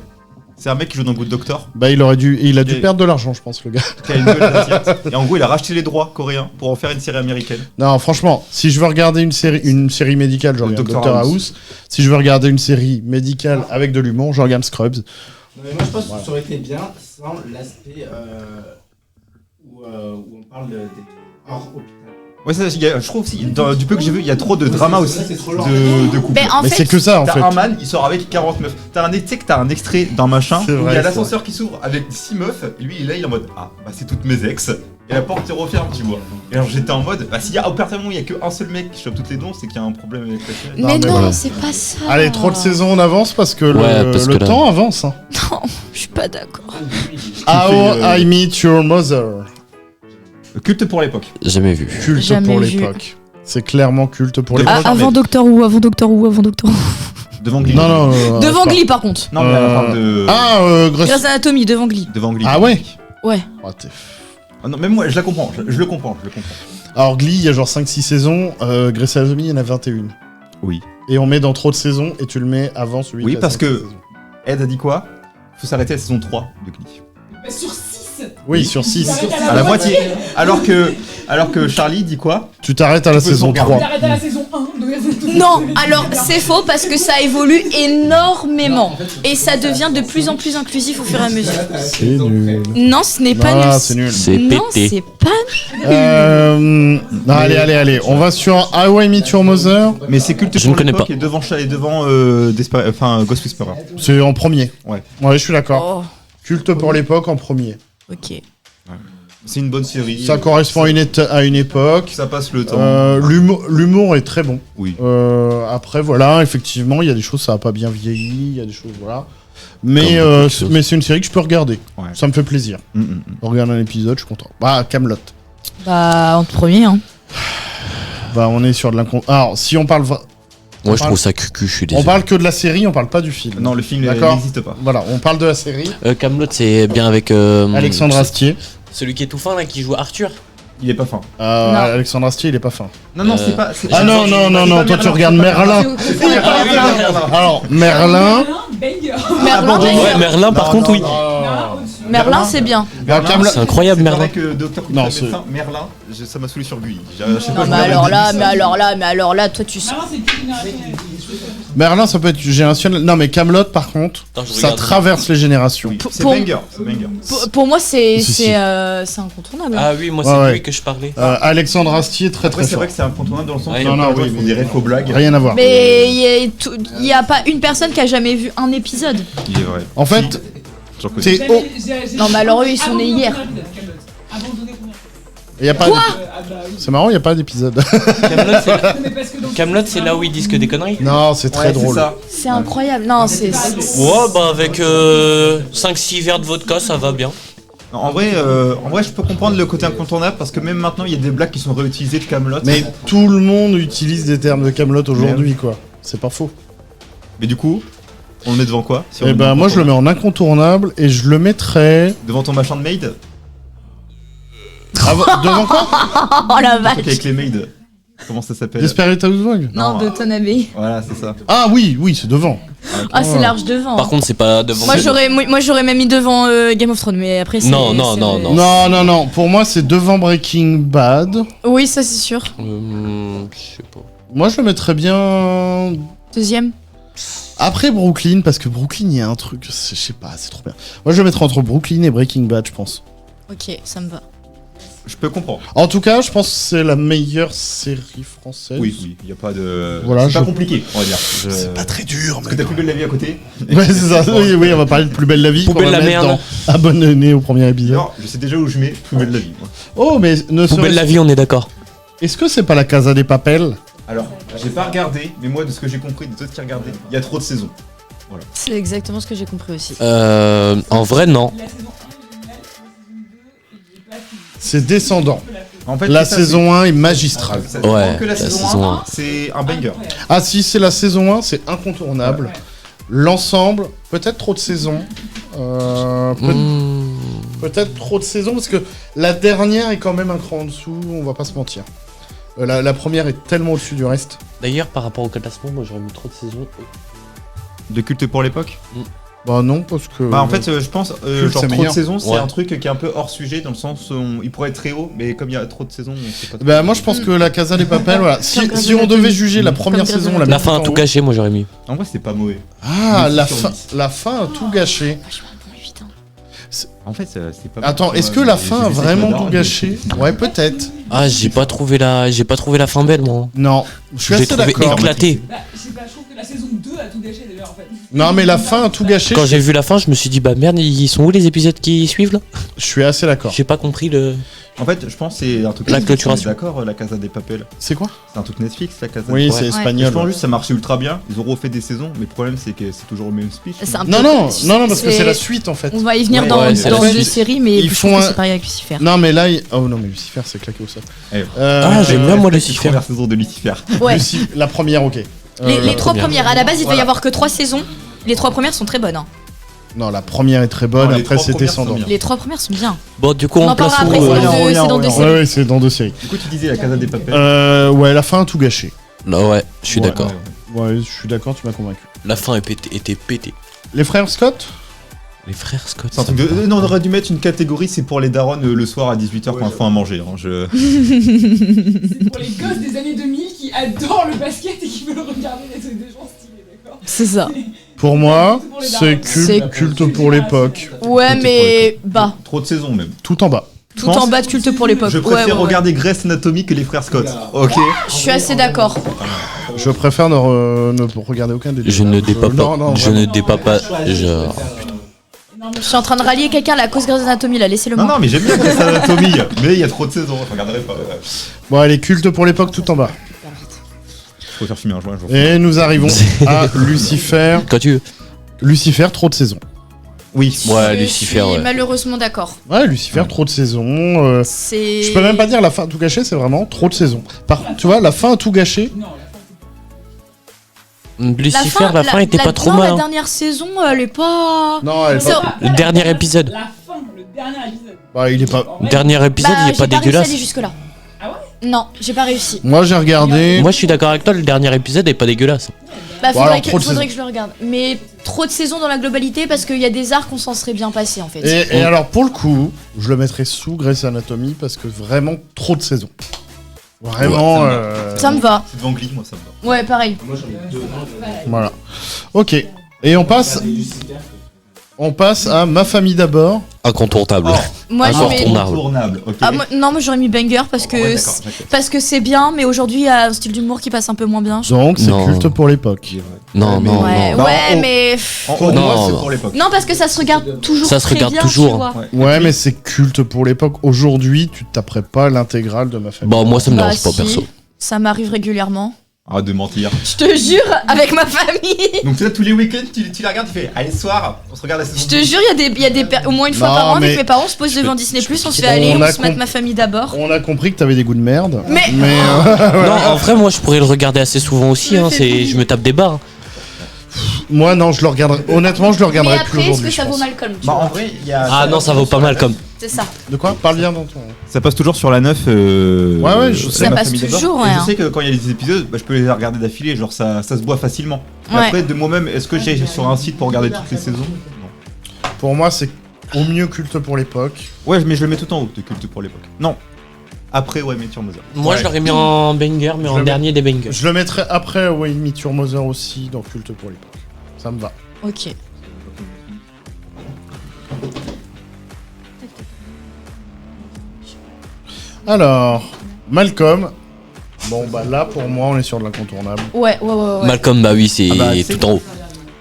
C'est un mec qui joue dans Good Doctor, Bah il a dû Et- perdre de l'argent je pense le gars. qui a une gueule asiatique. Et en gros, il a racheté les droits coréens pour en faire une série américaine. Non, franchement, si je veux regarder une série médicale, je regarde Dr. Dr. House. House. Si je veux regarder une série médicale avec de l'humour, je regarde Scrubs. Non, mais moi, je pense que ça aurait été bien sans l'aspect où on parle des hors hôpital. Ouais, ça, je trouve aussi, du peu que j'ai vu, il y a trop de drama aussi C'est trop lent. de couple. Mais en Mais fait, c'est que ça en fait. T'as un man, il sort avec 40 meufs. Tu sais que t'as un extrait d'un machin C'est où vrai, il y a c'est l'ascenseur qui s'ouvre avec 6 meufs. Et lui, il est en mode ah, bah c'est toutes mes ex. Et la porte se referme, tu vois. Et alors j'étais en mode bah s'il y a au partir du moment où il y a qu'un seul mec qui chope toutes les dons, c'est qu'il y a un problème avec la série. Non, mais mais non, voilà. c'est pas ça. Allez, trop de saisons, on avance parce que Ouais, le, parce que le là- temps avance. Hein. Non, je suis pas d'accord. How I Met Your Mother. Culte pour l'époque. Jamais vu. Culte Jamais pour vu. l'époque. C'est clairement culte pour De- l'époque. Ah, Avant Doctor Who, avant Doctor Who, avant Doctor Who. Devant Glee. Non. Devant pas. Glee, par contre. Non, mais elle parle de. Ah, Grey's Anatomy, devant Glee. Devant Glee. Ah ouais. Ouais. Oh, Ah non, même moi, je la comprends. Je le comprends. Alors Glee, il y a genre 5-6 saisons. Grey's Anatomy, il y en a 21. Oui. Et on met dans trop de saisons et tu le mets avant celui Oui, qui a parce 5 que- saisons. Ed a dit quoi? Faut s'arrêter à la saison 3 de Glee. Mais sur 6. Oui, sur 6. À la moitié. Alors que Charlie dit quoi? Tu t'arrêtes à la Tu peux saison tout regarder. 3. T'arrêtes à la saison 1 de Grey's Anatomy. Non, alors c'est faux parce que ça évolue énormément. Et ça devient de plus en plus inclusif au fur et à mesure. C'est nul. Non, ce n'est pas Non, nul. c'est nul. C'est Non, pété. c'est pas. Non, allez. On va sur How I Met Your Mother. Mais c'est culte Je pour ne connais l'époque pas. et devant Ghost Whisperer. C'est en premier. Ouais. Ouais, je suis d'accord. Oh, Culte pour l'époque en premier. ok. C'est une bonne série. Ça correspond à une époque. Ça passe le temps. L'humour est très bon. Oui. Après, voilà, effectivement, il y a des choses, ça a pas bien vieilli, il y a des choses, voilà. Comme Mais, beaucoup de choses. mais c'est une série que je peux regarder. Ouais. Ça me fait plaisir. On regarde un épisode, je suis content. Bah, Camelot. Bah, en premier, hein. Bah, on est sur de l'incon. Alors, si on parle. Moi je parle- trouve ça cucu, je suis On désolé. parle que de la série, on parle pas du film. Non, le film D'accord. n'existe pas. Voilà, on parle de la série. Camelot c'est bien avec Alexandre Astier. celui qui est tout fin là qui joue Arthur. Il est pas fin. Non. Alexandre Astier, il est pas fin. Non, Euh, c'est pas. Ah non, toi tu regardes Merlin. Alors, Merlin. Banger. Merlin, Ouais, Merlin par contre oui. Non, au-dessus. Merlin, c'est bien. Camelot- C'est incroyable, c'est Merlin. pareil que Docteur Non, non, c'est- médecin, Merlin, ça m'a saoulé sur Gulli. Non, mais alors là, toi tu sens. Merlin, c'est plus générationnel. Merlin, ça peut être générationnel. Non, mais Camelot, par contre, Attends, je ça regarde. traverse les générations. C'est Pour- banger, c'est banger. Pour moi, c'est Si, si. c'est incontournable. Ah oui, moi Ouais, c'est de ouais. lui que je parlais. Alexandre Astier, très Après, très c'est fort. vrai que c'est incontournable dans le sens Ouais, où non, non, les gens, oui, ils font des refs aux blagues. Rien à voir. Mais il y a pas une personne qui a jamais vu un épisode. Il est vrai. En fait, J'en connais. c'est oh, Non, mais alors eux, ils sont nés hier. Abandonné combien y a pas. C'est marrant, il y a pas d'épisode. Camelot, c'est Mais parce que dans Camelot, c'est là où ils disent que des conneries. Non, c'est très Ouais, c'est drôle. ça. C'est incroyable. Non, c'est. Ouais, bah avec 5-6 verres de vodka, ça va bien. Non, en vrai, je peux comprendre le côté incontournable parce que même maintenant, il y a des blagues qui sont réutilisées de Camelot. Mais tout le monde utilise des termes de Camelot aujourd'hui, quoi. C'est pas faux. Mais du coup, on le met devant quoi si on Et le met ben en moi je le mets en incontournable et je le mettrais devant ton machin de maid. devant quoi? Oh la Le vache. truc avec les maids. Comment ça s'appelle Desperate Housewives. Non, de Tonabe. Voilà, c'est ça. Ah oui, oui, c'est devant. Ah, c'est large devant. Par contre, c'est pas devant. Moi j'aurais même mis devant Game of Thrones, mais après c'est. Non, non, c'est- non, non. Non, non, non. Pour moi, c'est devant Breaking Bad. Oui, ça c'est sûr. Je sais pas. Moi, je le mettrais bien Deuxième. après Brooklyn parce que Brooklyn, il y a un truc, je sais pas, c'est trop bien. Moi, je le mettrais entre Brooklyn et Breaking Bad, je pense. Ok, ça me va. Je peux comprendre. En tout cas, je pense que c'est la meilleure série française. Oui, oui, il n'y a pas de. Voilà, c'est pas je- compliqué, on va dire. C'est pas très dur, Parce que t'as plus belle la vie à côté. Ouais, c'est ça. Oui, oui, on va parler de Plus belle la vie. Poubelle qu'on va la mettre merde. dans Abonné au premier épisode. Non, je sais déjà où je mets plus belle la vie. moi. Oh, mais ne Poubelle serait-ce- la vie, on est d'accord. Est-ce que c'est pas la Casa des Papel? Alors, j'ai pas regardé, mais moi, de ce que j'ai compris de d'autres qui regardaient, il y a trop de saisons. C'est exactement ce que j'ai compris aussi. En vrai, non. la saison 1 est géniale, la saison 2 est pas fini. C'est descendant. En fait, La c'est ça, saison 1 est magistrale. c'est- Ouais, que la la saison saison 1, un. c'est un banger. Ah si, c'est la saison 1, c'est incontournable. L'ensemble, peut-être trop de saisons. Peut-être trop de saisons, parce que la dernière est quand même un cran en dessous, on va pas se mentir. La première est tellement au-dessus du reste. D'ailleurs, par rapport au classement, moi j'aurais mis trop de saisons. De culte pour l'époque. Bah non, parce que... Bah en fait, je pense, Culte, genre c'est trop meilleur. de saisons, c'est Ouais. un truc qui est un peu hors sujet dans le sens où il pourrait être très haut, mais comme il y a trop de saisons, on sait pas. Bah moi je pense que la Casa des Papel, voilà. Si, Comme si on Grey's devait Anatomy. juger la première Comme Grey's saison, on la Anatomy. La met fin tout a en tout haut. caché, moi j'aurais mis. En vrai, c'est pas mauvais. Ah, Mais la sur fin, 10. la fin a tout gâché. En fait, c'est pas. Attends, est-ce que la fin a vraiment tout gâché? Ouais, peut-être. Ah, j'ai pas trouvé la fin belle, moi. Non, je suis Je l'ai assez trouvé d'accord. éclaté. Bah, je sais pas, je trouve que la saison 2 a tout gâché déjà en fait. Non, mais la fin a tout gâché. Quand j'ai vu la fin, je me suis dit, bah merde, ils sont où les épisodes qui suivent là? Je suis assez d'accord. J'ai pas compris le. En fait, je pense que c'est un truc. La Netflix, clôturation. on est d'accord, la Casa des Papel. C'est quoi? C'est un truc Netflix, la Casa. Oui, des c'est Papel. Je espagnol. pense juste que ça marchait ultra bien. Ils ont refait des saisons, mais le problème c'est que c'est toujours le même speech. C'est un Non, peu- non, non, non, parce que c'est la suite en fait. On va y venir Ouais, dans, ouais, c'est dans la deux suite. séries, mais Ils je font trouve que un- c'est pareil avec Lucifer. Non, mais là, oh non, mais Lucifer, c'est claqué au sol. Eh. Ah, j'aime bien, moi, La Lucifer. première saison de Lucifer. Ouais. La première, ok. Les trois première. premières, à la base, il devait y Voilà. avoir que 3 saisons. Les 3 premières sont très bonnes. Hein. Non, la première est très bonne, Non, les après trois c'est premières sont descendant. bien. Les 3 premières sont bien. Bon, du coup, On on en place parlera où après, c'est euh, dans deux Ouais, séries. ouais, c'est dans deux séries. Du coup, tu disais la Casa des Papel. Ouais, la fin a tout gâché. Là, ouais, je suis Ouais, d'accord. Ouais, je suis d'accord, tu m'as convaincu. La fin était pétée. Les frères Scott? Les frères Scott. C'est un truc de... Non, on aurait dû mettre une catégorie, c'est pour les darons le soir à 18h quand on fait à manger. Hein. C'est pour les gosses des années 2000 qui adorent le basket et qui veulent regarder des trucs des gens stylés, d'accord? C'est ça. Pour moi, c'est C'est culte pour l'époque. Ouais, Tout mais bas. Trop de saisons même. Tout en bas. Tout pense- en bas de culte pour l'époque. Je Ouais, préfère ouais, ouais. regarder Grey's Anatomy que les frères Scott. Ok. Je suis assez d'accord. Je préfère ne regarder aucun des deux. Je ne dépasse Non, non, pas. Je vraiment. ne dépasse pas. Genre. Je suis en train de rallier quelqu'un à la cause Grey's Anatomy, là, laissez-le Non, moi. non, mais j'aime bien Grey's Anatomy. Mais il y a trop de saisons, je regarderai pas. Bon, allez, culte pour l'époque, tout en bas. Faut faire fumer un joint un jour. Et nous arrivons à Lucifer. Quand tu veux. Lucifer, trop de saisons. Oui. Ouais, Je Lucifer, suis ouais. malheureusement d'accord. Ouais, Lucifer, trop de saisons. C'est. Je peux même pas dire la fin a tout gâché, c'est vraiment trop de saisons. Tu vois, la fin a tout gâché. Non, Lucifer, la fin était pas trop non, mal. la hein. dernière saison, elle est pas. Non, elle est C'est- pas. Le dernier épisode. La fin, le dernier épisode. Bah, il est pas. Dernier épisode, il est pas j'ai réussi à dégueulasse. aller jusque-là. Non, j'ai pas réussi. Moi, j'ai regardé. Moi, je suis d'accord avec toi, le dernier épisode est pas dégueulasse. Bah, Bon, alors, faudrait, trop de que je le regarde. Mais trop de saisons dans la globalité parce qu'il y a des arcs qu'on s'en serait bien passé en fait. Et alors, pour le coup, je le mettrais sous Grey's Anatomy parce que vraiment trop de saisons. Vraiment. Ouais, Ça me va. C'est devant Glee, moi ça me va. Ouais, pareil. Voilà. Ok. Et on passe à Ma famille d'abord. Incontournable. Moi, je mets... Incontournable. Incontournable, ok. Ah, moi j'aurais mis Banger parce que Ouais, d'accord, d'accord. parce que c'est bien, mais aujourd'hui il y a un style d'humour qui passe un peu moins bien. Donc, c'est Non. culte pour l'époque. Non, mais- non, Ouais, non. Bah, ouais, on- mais Pour Non, moi, c'est non. pour l'époque. non parce que ça se regarde toujours. Ça se très regarde bien, toujours. tu vois. Ouais, mais c'est culte pour l'époque. Aujourd'hui, tu taperais pas l'intégrale de Ma famille. Bon, moi, ça me Bah, dérange pas, si. perso. Ça m'arrive régulièrement. Arrête de mentir. Je te jure, avec ma famille. Donc là, tous les week-ends, tu la regardes, tu fais allez, ce soir, on se regarde la saison. Je te jure, il y a des au moins une fois Non, par an mais- avec mes parents, on se pose devant Disney+, on se fait aller, On on a se met comp- Ma famille d'abord. On a compris que t'avais des goûts de merde. Mais- Non, en vrai, moi, je pourrais le regarder assez souvent aussi. Me Hein, fais bully. je me tape des barres. Moi, non, je le regarderai. Honnêtement, je le Mais regarderai plus après, est-ce aujourd'hui. que ça je vaut pense. Malcolm tu Bah, vois. en vrai, il y a. Ah non, ça vaut pas mal comme. C'est ça. De quoi? Parle bien dans ton. Ça passe toujours sur la 9. Ouais, je sais. Ça Ma passe famille d'abord. toujours, Et ouais, je hein. sais que quand il y a des épisodes, bah, je peux les regarder d'affilée, genre ça se voit facilement. Et Ouais. après, de moi-même, est-ce que j'ai sur un site pour regarder toutes les saisons? Non. Pour moi, c'est au mieux culte pour l'époque. Ouais, mais je le mets tout en haut de culte pour l'époque. Non. Après, ouais, Meteor Mother. Moi, Ouais. je l'aurais mis en banger, mais Je en le mets- dernier des bangers. Je le mettrai après Way Me Your Mother aussi dans culte pour l'époque. Ça me va. Ok. Alors, Malcolm. Bon, bah là, pour moi, on est sur de l'incontournable. Ouais. Malcolm, bah oui, c'est Ah bah, c'est- tout en haut.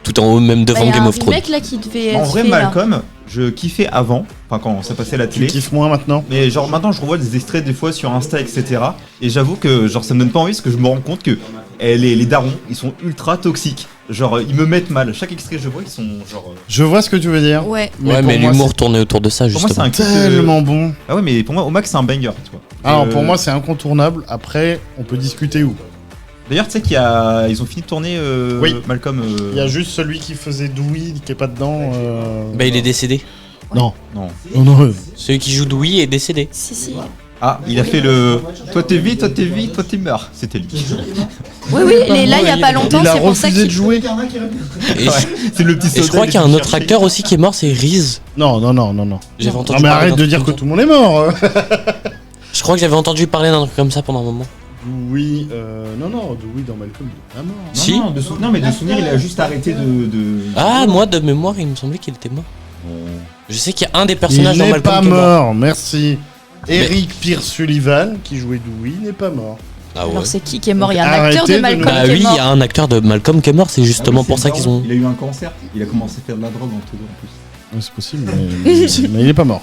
Tout en haut, même Bah, devant y a Game un of Thrones. remake là qui devait En être vrai, fait, là. Malcolm, je kiffais avant, enfin quand ça passait à la Tu télé. kiffes moins maintenant? Mais genre maintenant je revois des extraits des fois sur Insta etc. Et j'avoue que genre ça me donne pas envie parce que je me rends compte que les darons ils sont ultra toxiques. Genre ils me mettent mal. Chaque extrait que je vois ils sont genre... Je vois ce que tu veux dire. Ouais. Ouais, pour mais moi, l'humour tournait autour de ça, Pour moi c'est justement. un c'est kiff, tellement bon. Ah ouais mais pour moi au max c'est un banger tu vois. Alors, pour moi, c'est incontournable. Après, on peut discuter où. D'ailleurs tu sais ils ont fini de tourner Oui. Malcolm... Il y a juste celui qui faisait Dewey qui est pas dedans. Bah, il est décédé. Non. Non. Non. Celui qui joue Dewey est décédé. Si. Ah il a fait le... Toi t'es vie, toi t'es mort. C'était lui. Oui, il est là il y a pas longtemps, Il a c'est pour ça refusé de qu'il... jouer. Et, je, C'est le petit et je crois qu'il y a un autre acteur aussi qui est mort, c'est Reese. Non. J'avais Non, entendu mais parler arrête d'un de truc dire que comme tout le monde est mort. Je crois que j'avais entendu parler d'un truc comme ça pendant un moment. Dewey, non, Dewey dans Malcolm, il est pas mort. Si. Non mais de souvenir il a juste arrêté de... Ah, moi, de mémoire, il me semblait qu'il était mort. Je sais qu'il y a un des personnages Il dans n'est Malcolm pas qui est mort. mort, merci. Eric Pierce Sullivan, qui jouait Dewey, n'est pas mort. Ah ouais. Alors c'est qui est mort? Il y a un Arrêtez acteur de de nous- Malcolm Bah qui oui, est il mort. y a un acteur de Malcolm qui est mort, c'est justement pour ça qu'ils ont. Il a eu un cancer. Il a commencé à faire de la drogue en tout en plus. Ouais, c'est possible, mais il est pas mort.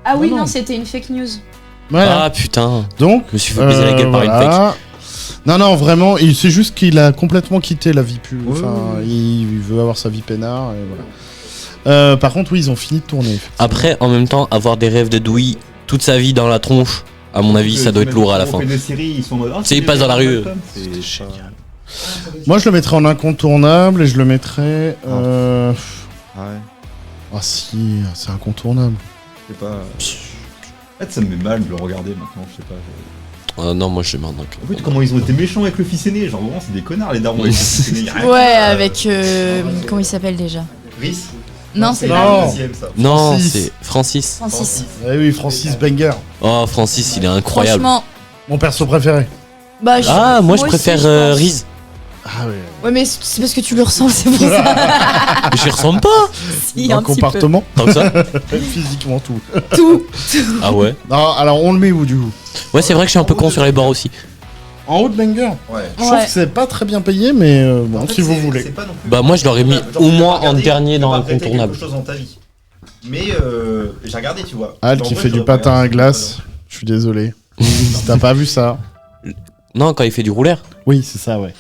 Ah oui, Non. non, c'était une fake news. Voilà. Ah putain, Donc, je me suis fait baiser la gueule par une fake. voilà. Non, vraiment, c'est juste qu'il a complètement quitté la vie pub. Enfin, il veut avoir sa vie peinard, et voilà. Par contre, oui, ils ont fini de tourner. effectivement. Après, en même temps, avoir des rêves de Dewey toute sa vie dans la tronche, à mon avis, ça doit être lourd à la fin. On fait des séries, ils sont en mode, ah, Tu sais, ils passent dans la rue. C'est génial. Moi, je le mettrais en incontournable et je le mettrais. Ouais. Ah, si, c'est incontournable. Je sais pas. En fait, ça me met mal de le regarder maintenant, je sais pas. Ah non, moi je suis mort donc. En fait, comment ils ont été méchants avec le fils aîné, genre vraiment, c'est des connards les darons avec le fils aîné. y a rien. Ouais, avec... comment il s'appelle déjà? Rhys. Non, c'est Non. pas... le deuxième, ça. Non, Francis. c'est Francis. Francis. Eh oui, Francis Banger, Oh, Francis, il est incroyable. Franchement... mon perso préféré. Bah, Ah, moi je aussi, préfère pense. Reese. Ah ouais. Ouais, mais c'est parce que tu le ressembles, c'est pour ça. Mais j'y ressemble pas. Si, Dans un le petit peu. comportement, Tant que ça. physiquement, tout. Tout. Ah ouais. Non, alors on le met où du coup? Ouais, c'est vrai que je suis un peu con sur les bords aussi. En haut de Banger. Ouais. Je trouve Ouais. que c'est pas très bien payé, mais bon, En fait, si vous c'est- voulez. c'est pas non plus- Bah, moi, je l'aurais mis Genre, au tu moins vas regarder, en dernier tu dans vas regretter l'incontournable. quelque chose dans ta vie. Mais j'ai regardé, tu vois. Al En qui vrai, fait du j'aurais patin pas à regardé. glace. Je suis désolé. Si t'as pas vu ça. Non, quand il fait du roulaire. Oui, c'est ça, ouais.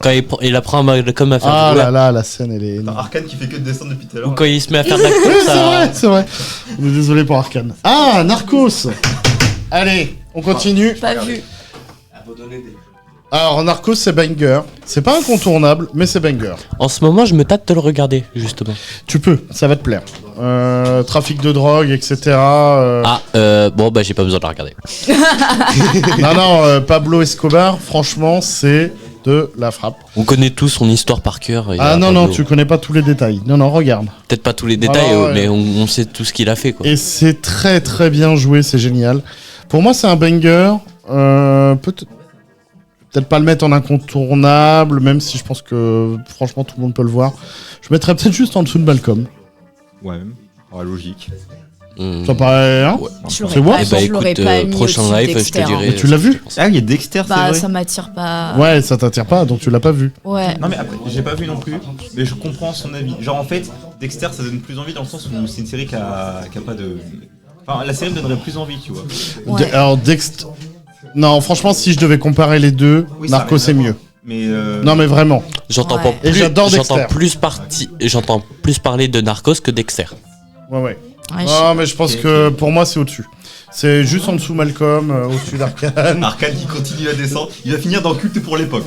Quand il apprend à Malcolm à faire du Ah roulaire. là là, la scène, elle est T'as énorme. Arkane qui fait que de descendre depuis tout à Ou l'heure. quand il se met à faire de la Oui, course c'est à... vrai, c'est vrai. On est désolé pour Arkane. Ah, Narcos. Allez, on continue. Pas vu. Alors, Narcos, c'est banger. C'est pas incontournable, mais c'est banger. En ce moment, je me tâte de le regarder, justement. Tu peux, ça va te plaire. Trafic de drogue, etc. Bon, bah, j'ai pas besoin de la regarder. Non, Pablo Escobar, franchement, c'est de la frappe. On connaît tous son histoire par cœur. Ah non, tu connais pas tous les détails. Non, regarde. Peut-être pas tous les détails, Ah, ouais. mais on sait tout ce qu'il a fait, quoi. Et c'est très très bien joué, c'est génial. Pour moi, c'est un banger. Peut-être pas le mettre en incontournable, même si je pense que franchement tout le monde peut le voir. Je mettrais peut-être juste en dessous de Malcolm. Ouais, logique. Ça paraît, hein? Je l'aurais C'est pas, bon Eh bah, je l'aurais écoute, pas mis prochain au-dessus live, de je te Dexter, dirai. Mais tu l'as vu? Ah, il y a Dexter, c'est Bah, vrai. ça m'attire pas. Ouais, ça t'attire pas, donc tu l'as pas vu. Ouais. Non mais après, j'ai pas vu non plus, mais je comprends son avis. Genre en fait, Dexter ça donne plus envie dans le sens où c'est une série qui a pas de... Enfin, la série me donnerait plus envie, tu vois. Ouais. Alors Dexter... Non, franchement, si je devais comparer les deux, Oui, ça Narcos n'a c'est rien à mieux. Mais Non mais vraiment. J'entends Ouais. pas Et plus, j'adore Dexter. j'entends plus parler de Narcos que Dexter. Ouais. Ouais, Non mais je pense que pour moi c'est au-dessus. C'est juste en dessous Malcolm, au-dessus d'Arcane. Arcane qui continue à descendre, il va finir dans Culte pour l'époque.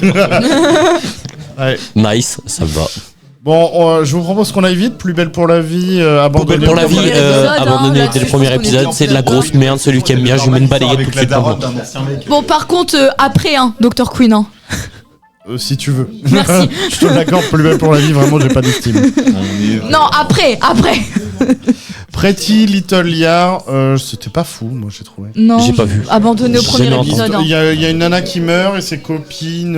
Ouais. Nice, ça me va. Bon, je vous propose qu'on aille vite. Plus belle pour la vie, abandonnée Pour la vie, premier épisode, abandonné hein, dès le là-dessus, premier je pense qu'on est épisode, bien c'est de la d'accord. grosse merde. Celui qui aime bien, je lui mets une balayette tout de avec la suite. daronne d'un ancien mec. Bon, par contre, après, hein, Dr. Queen, hein. si tu veux. Merci. Je te l'accorde, plus belle pour la vie, vraiment, j'ai pas d'estime. Non, après. Pretty Little Liars, c'était pas fou, moi j'ai trouvé. Non, J'ai pas vu. Abandonné au J'ai premier jamais entendu. épisode. Il y a une nana qui meurt et ses copines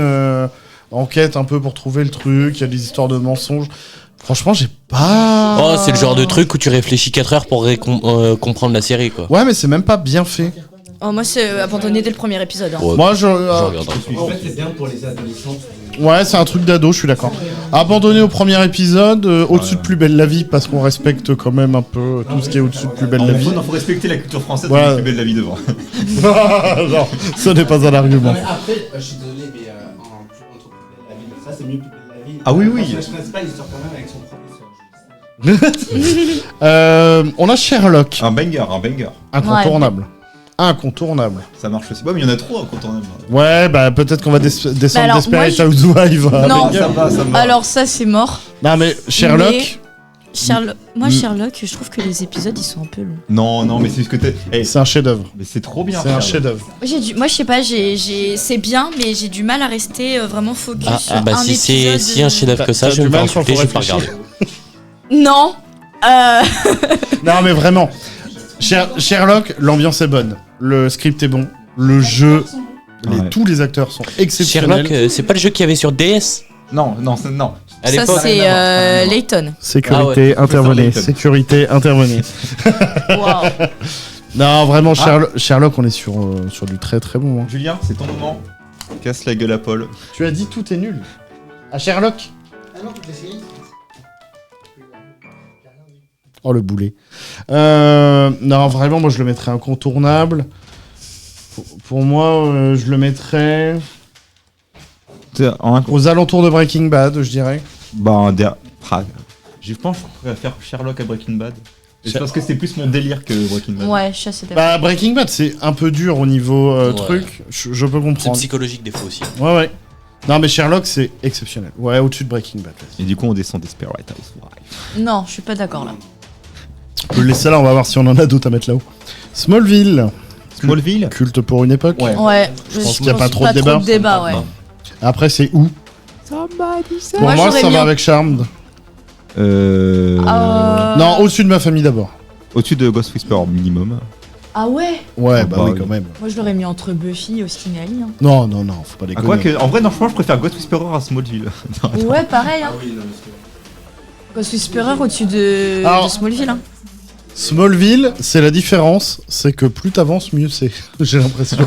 enquêtent un peu pour trouver le truc. Il y a des histoires de mensonges. Franchement, j'ai pas. Oh, c'est le genre de truc où tu réfléchis 4 heures pour comprendre la série, quoi. Ouais, mais c'est même pas bien fait. Oh, moi, c'est abandonné dès le premier épisode. Hein. Ouais, Moi, je regarderai. En fait, c'est bien pour les adolescents. ouais, c'est un truc d'ado, je suis d'accord. Abandonné au premier épisode, au-dessus de Plus belle la vie, parce qu'on respecte quand même un peu tout ce qui est au-dessus de Plus belle la vie. Il faut respecter la culture française, Ouais. c'est plus belle la vie devant. Non, ce n'est pas un argument. Non, mais après, je suis désolé, mais entre Plus belle la vie, ça c'est mieux Plus belle la vie. Ah oui, Le oui. personnage principal, il sort quand même avec son professeur. On a Sherlock, Un banger. incontournable. Incontournable. Ça marche aussi. Ouais, mais il y en a trop incontournables. Ouais, bah peut-être qu'on va descendre alors, Desperate moi, Housewives. à Non. banger. Ça va. Alors, ça, c'est mort. Non, mais Sherlock, Moi, Sherlock, je trouve que les épisodes, ils sont un peu longs. Non, mais c'est ce que t'es. Eh, c'est un chef-d'œuvre. mais c'est trop bien. C'est un Sherlock. chef-d'œuvre. Moi, je sais pas, c'est bien, mais j'ai du mal à rester vraiment focus sur Bah, un si épisode. c'est un chef-d'œuvre que ça, T'as je vais du me faire mal quand insulter, faut je vais pas réfléchir. regarder. Non. Non, mais vraiment. Sherlock, l'ambiance est bonne. Le script est bon. Le jeu, Ouais. tous les acteurs sont exceptionnels. Sherlock, c'est pas le jeu qu'il y avait sur DS Non. à Ça, l'époque? c'est rien à voir. Layton. Sécurité, Ah ouais. intervenez. Professeur Sécurité, intervenez. Waouh. Non, vraiment, Sherlock, on est sur du très très bon. Hein. Julien, c'est ton moment. Casse la gueule à Paul. Tu as dit tout est nul. À Sherlock. Ah non, toutes les séries. Oh, le boulet. Non, vraiment, moi, je le mettrais incontournable. Pour moi, je le mettrais aux alentours de Breaking Bad, je dirais. Bah, je pense que je préfère Sherlock à Breaking Bad. Et c'est parce que c'est plus mon délire que Breaking Bad. Ouais, je suis assez d'accord. Bah, Breaking Bad, c'est un peu dur au niveau Ouais. truc. Je peux C'est comprendre. psychologique des fois aussi. Ouais. Non, mais Sherlock, c'est exceptionnel. Ouais, au-dessus de Breaking Bad. Et du coup, on descend Desperate Housewives. Non, je suis pas d'accord là. On peut le laisser là, on va voir si on en a d'autres à mettre là-haut. Smallville, Smallville. culte pour une époque. Ouais. Ouais, je pense qu'il y a pas trop de débat. ouais. Après, c'est où Pour moi, j'aurais ça mis va un- avec Charmed. Non, au-dessus de ma famille d'abord. Au-dessus de Ghost Whisperer minimum. Ah ouais. Ouais, Ah bah bah oui, oui. quand même. Moi, je l'aurais mis entre Buffy, Austin et Ali. Hein. Non, faut pas Ah, déconner. quoi que, en vrai, non, franchement, je préfère Ghost Whisperer à Smallville. Ouais, pareil. Hein. Ah oui, non, mais Ghost Whisperer au-dessus de Alors- Smallville. Hein. Smallville, c'est la différence, c'est que plus t'avances, mieux c'est. J'ai l'impression.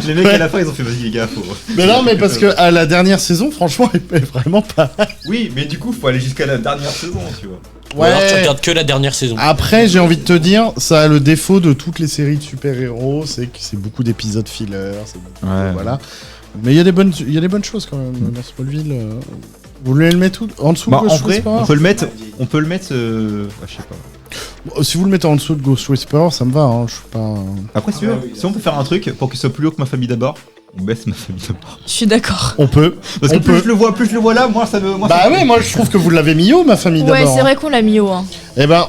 Les mecs à la fin, ils ont fait vas-y les gars, faut. Mais non, mais parce que à la dernière saison, franchement, elle est vraiment pas. Oui, mais du coup, faut aller jusqu'à la dernière saison, tu vois. Ou alors tu regardes que la dernière saison. Après, j'ai envie de te dire, ça a le défaut de toutes les séries de super-héros, c'est que c'est beaucoup d'épisodes filler, c'est beaucoup, Ouais. voilà. Mais il y a des bonnes choses quand même dans Smallville. Vous voulez le mettre en dessous Bah, de en Ghost vrai, Whisperer on peut le mettre. Je sais pas. Si vous le mettez en dessous de Ghost Whisperer, ça me va. Hein, je suis pas. Après, si tu veux, si on peut faire un truc pour qu'il soit plus haut que ma famille d'abord, On baisse ma famille d'abord. Je suis d'accord. On peut. Parce que On plus peut. je le vois là, moi ça me. Moi, Bah ça me- ouais, moi je trouve que vous l'avez mis haut, ma famille Ouais, d'abord. c'est vrai qu'on l'a mis haut. Hein. Eh ben,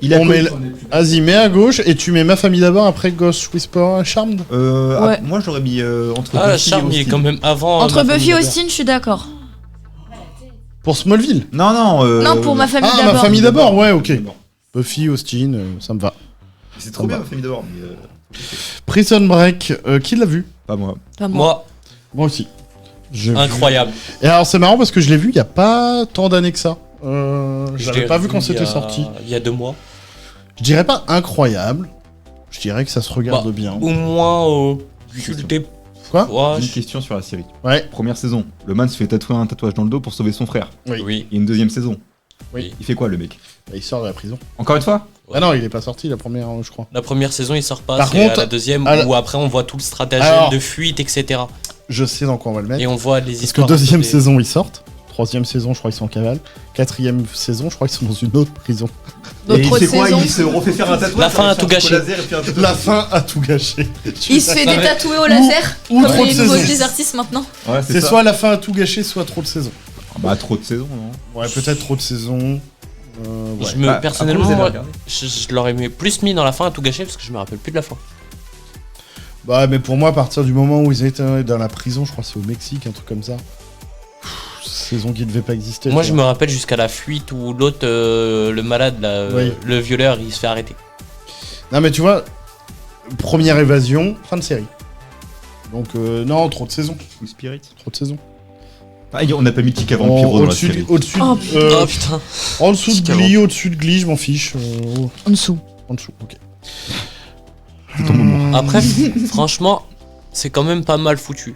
Il a on collé- met. Vas-y, mets à gauche et tu mets ma famille d'abord après Ghost Whisperer Charmed. Ouais. Moi j'aurais mis entre. Ah, Buffy et Charme, il est Austin. quand même avant. Entre ma famille Buffy et d'abord. Austin, je suis d'accord. Pour Smallville. Non, non. Non, pour ma famille Ah, d'abord. ma famille d'abord, ouais, ok. Buffy, Austin, ça me va. C'est trop bien ma famille d'abord. Mais Prison Break, qui l'a vu? pas moi. Pas moi. Moi, Moi aussi. J'ai vu. incroyable. Et alors c'est marrant parce que je l'ai vu il y a pas tant d'années que ça. Je Je l'avais l'ai pas vu quand il y c'était a- sorti. Il y a 2 mois. Je dirais pas incroyable. Je dirais que ça se regarde Bah, bien. Au moins, culté. Quoi Ouais, J'ai une question sur la série. Ouais. Première saison, le man se fait tatouer un tatouage dans le dos pour sauver son frère. oui. Il y a une deuxième saison. Oui. Il fait quoi le mec? Bah, il sort de la prison. Encore une fois? Ah non, il est pas sorti la première, je crois. La première saison, il sort pas. Par C'est contre, à la deuxième à la- où après on voit tout le stratagème Alors- de fuite, etc. Je sais dans quoi on va le mettre. Et on voit les Parce que histoires. deuxième des- saison ils sortent. Troisième saison, je crois qu'ils sont en cavale. Quatrième saison, je crois qu'ils sont dans une autre prison. Et il D'autres fait quoi? saisons. Il se refait faire un tatouage. La fin il a fait tout un gâché. laser et puis un tatouage. La fin a tout gâché. Il se fait Ça va. détatouer au laser, ou comme trop de les nouveaux saisons. des artistes maintenant. Ouais, C'est ça. soit la fin a tout gâché, soit trop de saisons. Bah, trop de saisons, non? Ouais, peut-être trop de saisons. Ouais. Je me, Bah, personnellement, après, vous avez moi, regardé. je l'aurais plus mis dans la fin à tout gâcher parce que je me rappelle plus de la fin. Bah, mais pour moi, à partir du moment où ils étaient dans la prison, je crois que c'est au Mexique, un truc comme ça. Saison qui devait pas exister. Moi, tu je vois. me rappelle jusqu'à la fuite où l'autre, le malade, là, Oui. le violeur, il se fait arrêter. Non, mais tu vois, première évasion, fin de série. Donc, non, trop de saisons. Ou Spirit. Trop de saisons. Ah, on n'a pas mis Tika Vampiro dans la Au-dessus, série. au-dessus, Oh, Oh putain. en dessous de Tika Glee, au-dessus de Glee, je m'en fiche. En dessous. En dessous, ok. C'est ton moment. Après, franchement, c'est quand même pas mal foutu.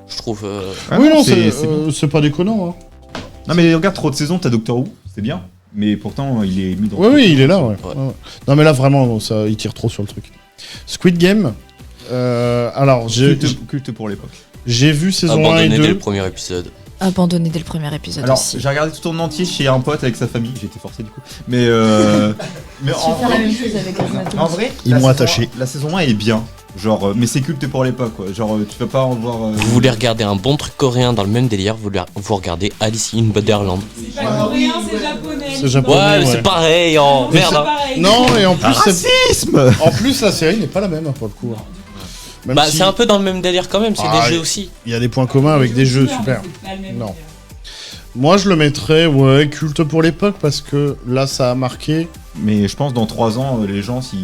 Je trouve. Ah oui, non, c'est c'est c'est pas déconnant. Hein. Non, mais regarde, trop de saisons, t'as Doctor Who, c'est bien. Mais pourtant, il est mis dans. Oui, oui, il est là, ouais. Ouais. Ouais. Non, mais là, vraiment, non, ça, il tire trop sur le truc. Squid Game. Alors, Culte pour l'époque. j'ai vu saison 1 et Abandonné dès 2. le premier épisode. Abandonné dès le premier épisode Alors, aussi. j'ai regardé tout en entier chez un pote avec sa famille, j'ai été forcé du coup. Mais mais chose avec en vrai, Ils la m'ont saison attaché. 1, la saison 1 est bien. Genre, mais c'est culte pour l'époque, quoi. Genre, tu vas pas en voir. Vous voulez regarder un bon truc coréen dans le même délire, vous regardez Alice in Borderland. C'est pas coréen, c'est japonais. C'est japonais. Ouais, mais ouais. c'est pareil, oh Mais merde. C'est hein. pareil. Non, et en plus, Racisme. en plus, la série n'est pas la même, hein, pour le coup. hein. Même Bah, si c'est un peu dans le même délire quand même, c'est Ah, des et- jeux aussi. il y a des points communs avec des jeux super. C'est pas le même Non. délire. Moi, je le mettrais, ouais, culte pour l'époque, parce que là, ça a marqué. Mais je pense dans 3 ans, les gens, s'ils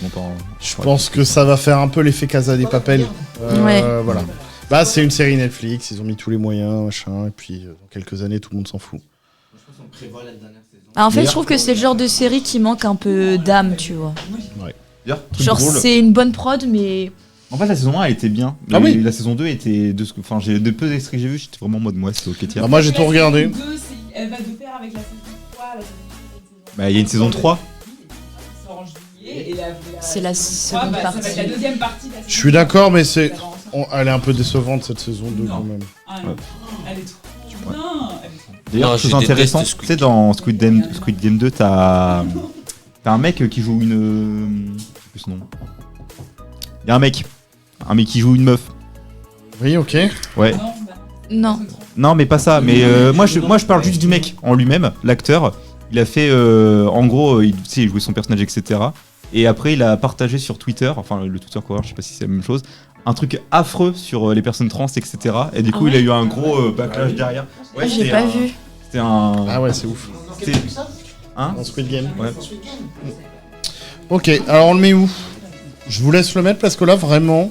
vont pas. Je pense que ça va faire un peu l'effet Casa des Papel. Ouais. Voilà. Bah, c'est une série Netflix, ils ont mis tous les moyens, machin, et puis dans quelques années, tout le monde s'en fout. Ah, en fait, je trouve que c'est le genre de série qui manque un peu d'âme, tu vois. D'ailleurs, truc Genre, drôle. c'est une bonne prod, mais. En fait, la saison 1 elle était bien. Ah Mais oui. la saison 2 était. Enfin, j'ai de peu d'extraits que j'ai vu, j'étais vraiment en mode, ouais, c'est ok, tiens. Ah, moi, j'ai tout regardé. La saison 2, elle va de pair avec la saison 3, la saison 4, Bah, il y a une saison 3. qui sort en juillet, et C'est la seconde Ça va être la partie. deuxième partie de la saison Je suis d'accord, mais c'est. Ça va ensemble. Elle est un peu décevante cette saison 2 Non. quand même. Ah, non. Elle est trop bien. Elle est trop D'ailleurs, Non, chose je déteste intéressante, tu Squid sais, dans Squid Game 2, t'as un mec qui joue une. Je sais plus son nom. Il y a un mec qui joue une meuf. Oui, ok. Ouais. Non, bah, Non. Non, mais pas ça. Mais moi, je parle juste du mec en lui-même, l'acteur. Il a fait, en gros, tu sais, il jouait son personnage, etc. Et après, il a partagé sur Twitter, enfin le Twitter coureur, je sais pas si c'est la même chose, un truc affreux sur les personnes trans, etc. Et du coup, il a eu un gros backlash derrière. Ouais, J'ai c'était pas un- vu. C'était un. Ah ouais, c'est ouf. c'était- Hein Dans Squid Game. Ouais. Ok, alors on le met où? Je vous laisse le mettre parce que là, vraiment.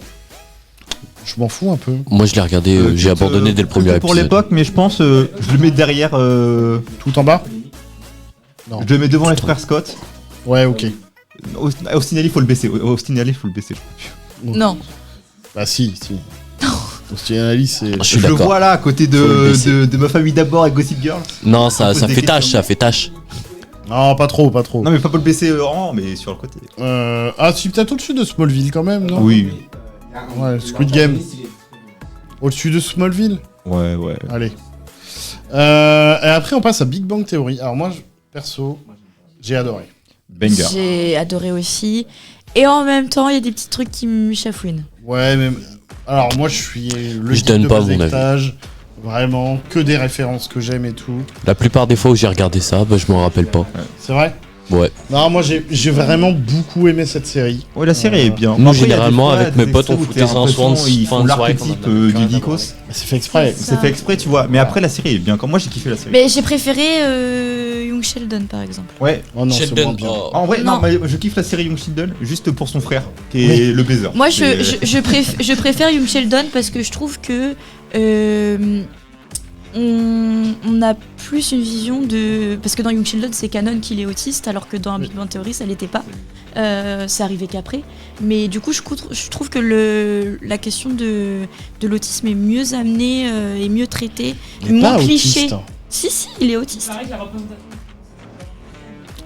Je m'en fous un peu. Moi, je l'ai regardé, j'ai Culte, abandonné dès le premier culte pour épisode. l'époque, mais je pense, je le mets derrière. Tout en bas? Non. Je le mets devant les frères Scott. Ouais, ok. Austin Alley, faut le baisser. Austin Alley, faut le baisser. Non. Bah si, si. Austin Alley, c'est. Je suis Je le d'accord. vois là, à côté Faut le baisser. de ma famille d'abord avec Gossip Girl. Non, On ça pose des fait tâche, questions. ça fait tâche. Non, pas trop, pas trop. Non, mais pas le baisser en, mais sur le côté. Ah, si, peut-être au-dessus de Smallville quand même, non? Oui. Ouais, Squid Game. Au-dessus de Smallville? Ouais, ouais. Allez. Et après, on passe à Big Bang Theory. Alors, moi, perso, j'ai adoré. Banger. J'ai adoré aussi. Et en même temps, il y a des petits trucs qui me chafouinent. Ouais, mais Alors moi je suis le Je geek donne de pas bas mon avis. étage. Vraiment, que des références que j'aime et tout. La plupart des fois où j'ai regardé ça, bah, je m'en rappelle pas. C'est vrai? Ouais. Non, moi j'ai vraiment beaucoup aimé cette série. Ouais, la série est bien. Nous, Après, il y a des généralement, fois, avec des mes potes, on extraits où foutait t'as ça en l'impression, soirée, ils fin font de soirée, l'archétype quand on a du rien à geekos. C'est fait exprès. C'est fait exprès, tu vois. Mais après, la série est bien. Moi, j'ai kiffé la série. Mais j'ai préféré Young Sheldon par exemple. Ouais. Oh non, c'est Sheldon, moins bien. oh. En vrai, non, Non. mais je kiffe la série Young Sheldon juste pour son frère, qui est le baiser. Moi Mais, je préfère Young Sheldon parce que je trouve que on a plus une vision de... Parce que dans Young Sheldon c'est canon qu'il est autiste alors que dans Big Bang Theory ça l'était pas. C'est arrivé qu'après. Mais du coup je trouve que la question de l'autisme est mieux amenée et mieux traitée. Il est moins pas cliché. autiste, hein. Si, il est autiste. C'est pareil que la représentation.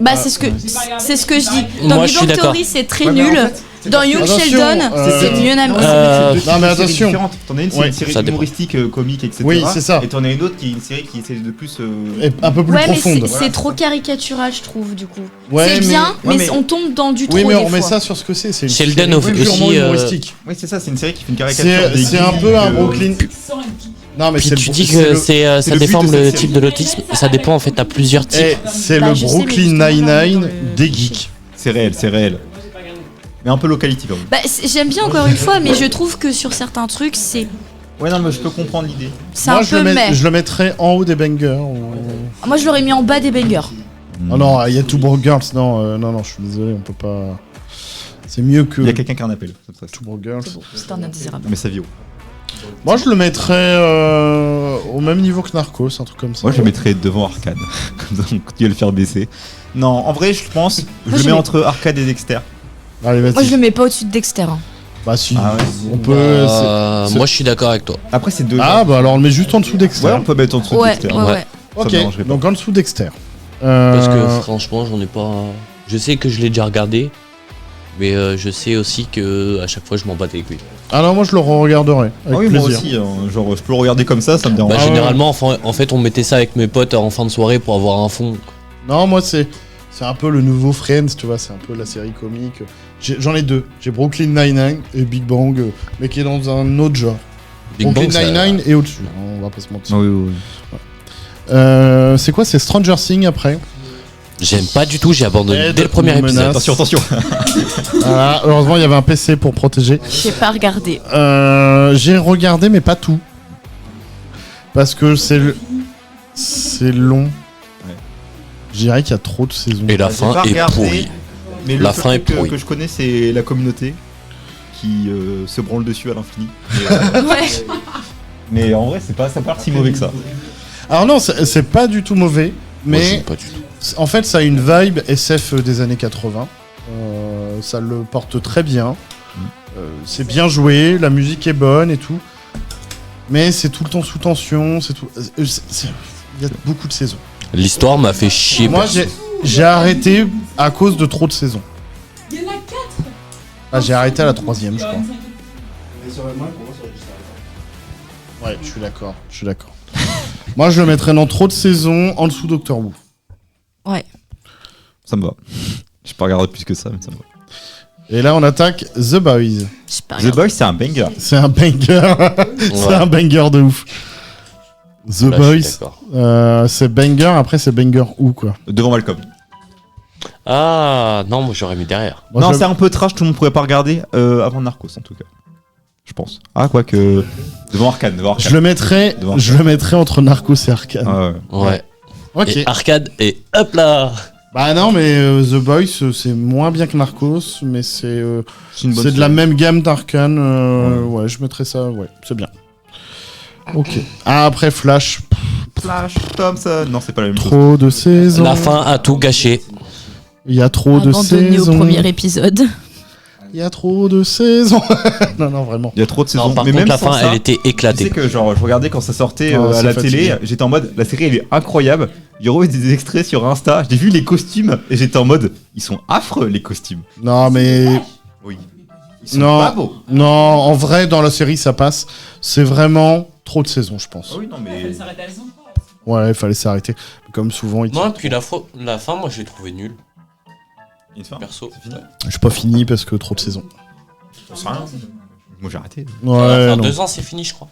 Bah Ah, c'est ce que ouais. c'est ce que je dis. Dans Moi, Big je suis Bang d'accord. Theory c'est très Ouais, mais en nul. fait, c'est Dans parce que- Young Attention, Sheldon c'est mieux amené. Non, Euh, non, mais attention. T'en as une, c'est Ouais, une série ça dépend. humoristique, comique, etc. Oui, c'est ça. Et t'en as une autre qui est une série qui essaie de plus. Et un peu plus Ouais, mais profonde. c'est trop caricatural, je trouve, du coup. Ouais, c'est mais- bien, ouais, mais, mais- on tombe dans du trop Oui, mais des on remet fois. ça sur ce que c'est. C'est une Sheldon série aussi, purement euh, humoristique. Oui, c'est ça, c'est une série qui fait une caricature. des C'est un geeks, peu un Brooklyn. Sans être geek. Non, mais Puis c'est tu le dis c'est que le- ça c'est le but déforme de cette le série. type de l'autisme, ça dépend en fait à plusieurs types. Eh, c'est Bah, le je sais, mais Brooklyn justement, dans Nine-Nine le- des geeks. C'est réel, c'est réel. Moi j'ai pas regardé. Mais un peu locality quand même. Bah, j'aime bien encore une fois, mais je trouve que sur certains trucs, c'est Ouais, non, mais je peux comprendre l'idée. un peu mais. Je le mettrais en haut des bangers. Moi, je l'aurais mis en bas des bangers. Oh non, il y a Two Broke Girls. Non, non, je suis désolé, on peut pas. C'est mieux que Il y a quelqu'un qui a un appel. comme ça. Two Broke Girls. C'est bon, c'est un indésirable. Mais ça vit haut. Moi, je le mettrais au même niveau que Narcos, un truc comme ça. Moi, je le mettrais devant Arcade. Comme ça, on continue à le faire baisser. Non, en vrai, je pense, je le je mets mets- entre Arcade et Dexter. Allez, vas-y. Moi, je le mets pas au-dessus de Dexter. hein. Bah, si. Ah ouais. On peut. c'est- Moi je suis d'accord avec toi. Après, c'est deux. Ah, bah alors on le met juste en dessous Dexter. Ouais, on peut mettre en dessous de Ouais, Dexter. ouais, Ouais. ouais. ça me Ok, dérangerait pas. donc en dessous Dexter. Parce que franchement j'en ai pas. Je sais que je l'ai déjà regardé, mais je sais aussi que à chaque fois je m'en bats les couilles. Ah non, moi je le regarderai. Avec Ah oui, plaisir. moi aussi. Genre, je peux le regarder comme ça me dérange Bah, Ah ouais. généralement en fait on mettait ça avec mes potes en fin de soirée pour avoir un fond. Non, moi c'est un peu le nouveau Friends, tu vois, c'est un peu la série comique. J'en ai deux. J'ai Brooklyn Nine-Nine et Big Bang, mais qui est dans un autre genre. Big Brooklyn Bang, ça- Nine-Nine et au-dessus, on va pas se mentir. Ah oui, oui, oui. C'est quoi, c'est Stranger Things après. J'aime pas du tout, j'ai abandonné Aide, dès le premier menace. épisode. Attention, attention. Voilà, heureusement il y avait un PC pour protéger. J'ai pas regardé. J'ai regardé mais pas tout. Parce que c'est long. Je dirais qu'il y a trop de saisons. Et la J'ai fin pas est regardé, pourrie. Mais La le seul fin est truc pourrie. que je connais, c'est la communauté qui se branle dessus à l'infini. Ouais. Mais en vrai, c'est pas si mauvais que ça. Alors non, c'est pas du tout mauvais, Moi, mais j'aime pas du tout. en fait ça a une vibe SF des années 80. Ça le porte très bien. C'est bien joué, la musique est bonne et tout. Mais c'est tout le temps sous tension, c'est tout. Il y a beaucoup de saisons. L'histoire m'a fait chier. Moi j'ai arrêté à cause de trop de saisons. Il y en a 4. Ah, j'ai arrêté à la 3ème, je crois. Mais sur moi, pour moi, ça aurait juste arrêté. Ouais, je suis d'accord. Moi je le mettrais dans trop de saisons en dessous Doctor Who. Ça me va. J'ai pas regardé plus que ça, mais ça me va. Et là on attaque The Boys. J'ai pas The regardé. Boys, c'est un banger. C'est un banger. C'est un banger de ouf. The Là, je suis Boys, d'accord. c'est banger, après c'est banger où quoi. Devant Malcolm. Ah non, moi j'aurais mis derrière. Moi, non, je- c'est un peu trash, tout le monde pourrait pas regarder avant Narcos en tout cas. Je pense. Ah, quoique. Devant Arcane. je le mettrais entre Narcos et Arcane. Ah, ouais. Ouais. Ok. Et arcade et hop là. Bah non, mais The Boys c'est moins bien que Narcos, mais c'est C'est une bonne de la série. même gamme d'Arcane. Ouais, je mettrais ça, ouais, c'est bien. Ok. Ah, après Flash, Flash Thompson. Non, c'est pas la même chose. trop de saisons. La fin a tout gâché. Il y a trop de Abandonné au saisons. premier épisode. Il y a trop de saisons. Non, non, vraiment. Il y a trop de saisons. Non, par mais contre même la sans fin ça, elle était tu éclatée. sais que genre je regardais quand ça sortait Oh, à c'est la fatigué. télé, j'étais en mode la série elle est incroyable. J'ai revu des extraits sur Insta, j'ai vu les costumes et j'étais en mode ils sont affreux les costumes. Non, mais Oui. Ils sont Non. pas beaux. non, en vrai, dans la série, ça passe. C'est vraiment trop de saisons, je pense. Ah oui non Il mais fallait s'arrêter à la saison. Ouais, il fallait s'arrêter. Comme souvent, il Non, et puis la fin, moi je l'ai trouvé nulle, une fin. perso. C'est fini. Je suis pas fini parce que trop de saisons. J'en sais rien. Moi j'ai arrêté. Ouais, Enfin, non. 2 ans, c'est fini, je crois.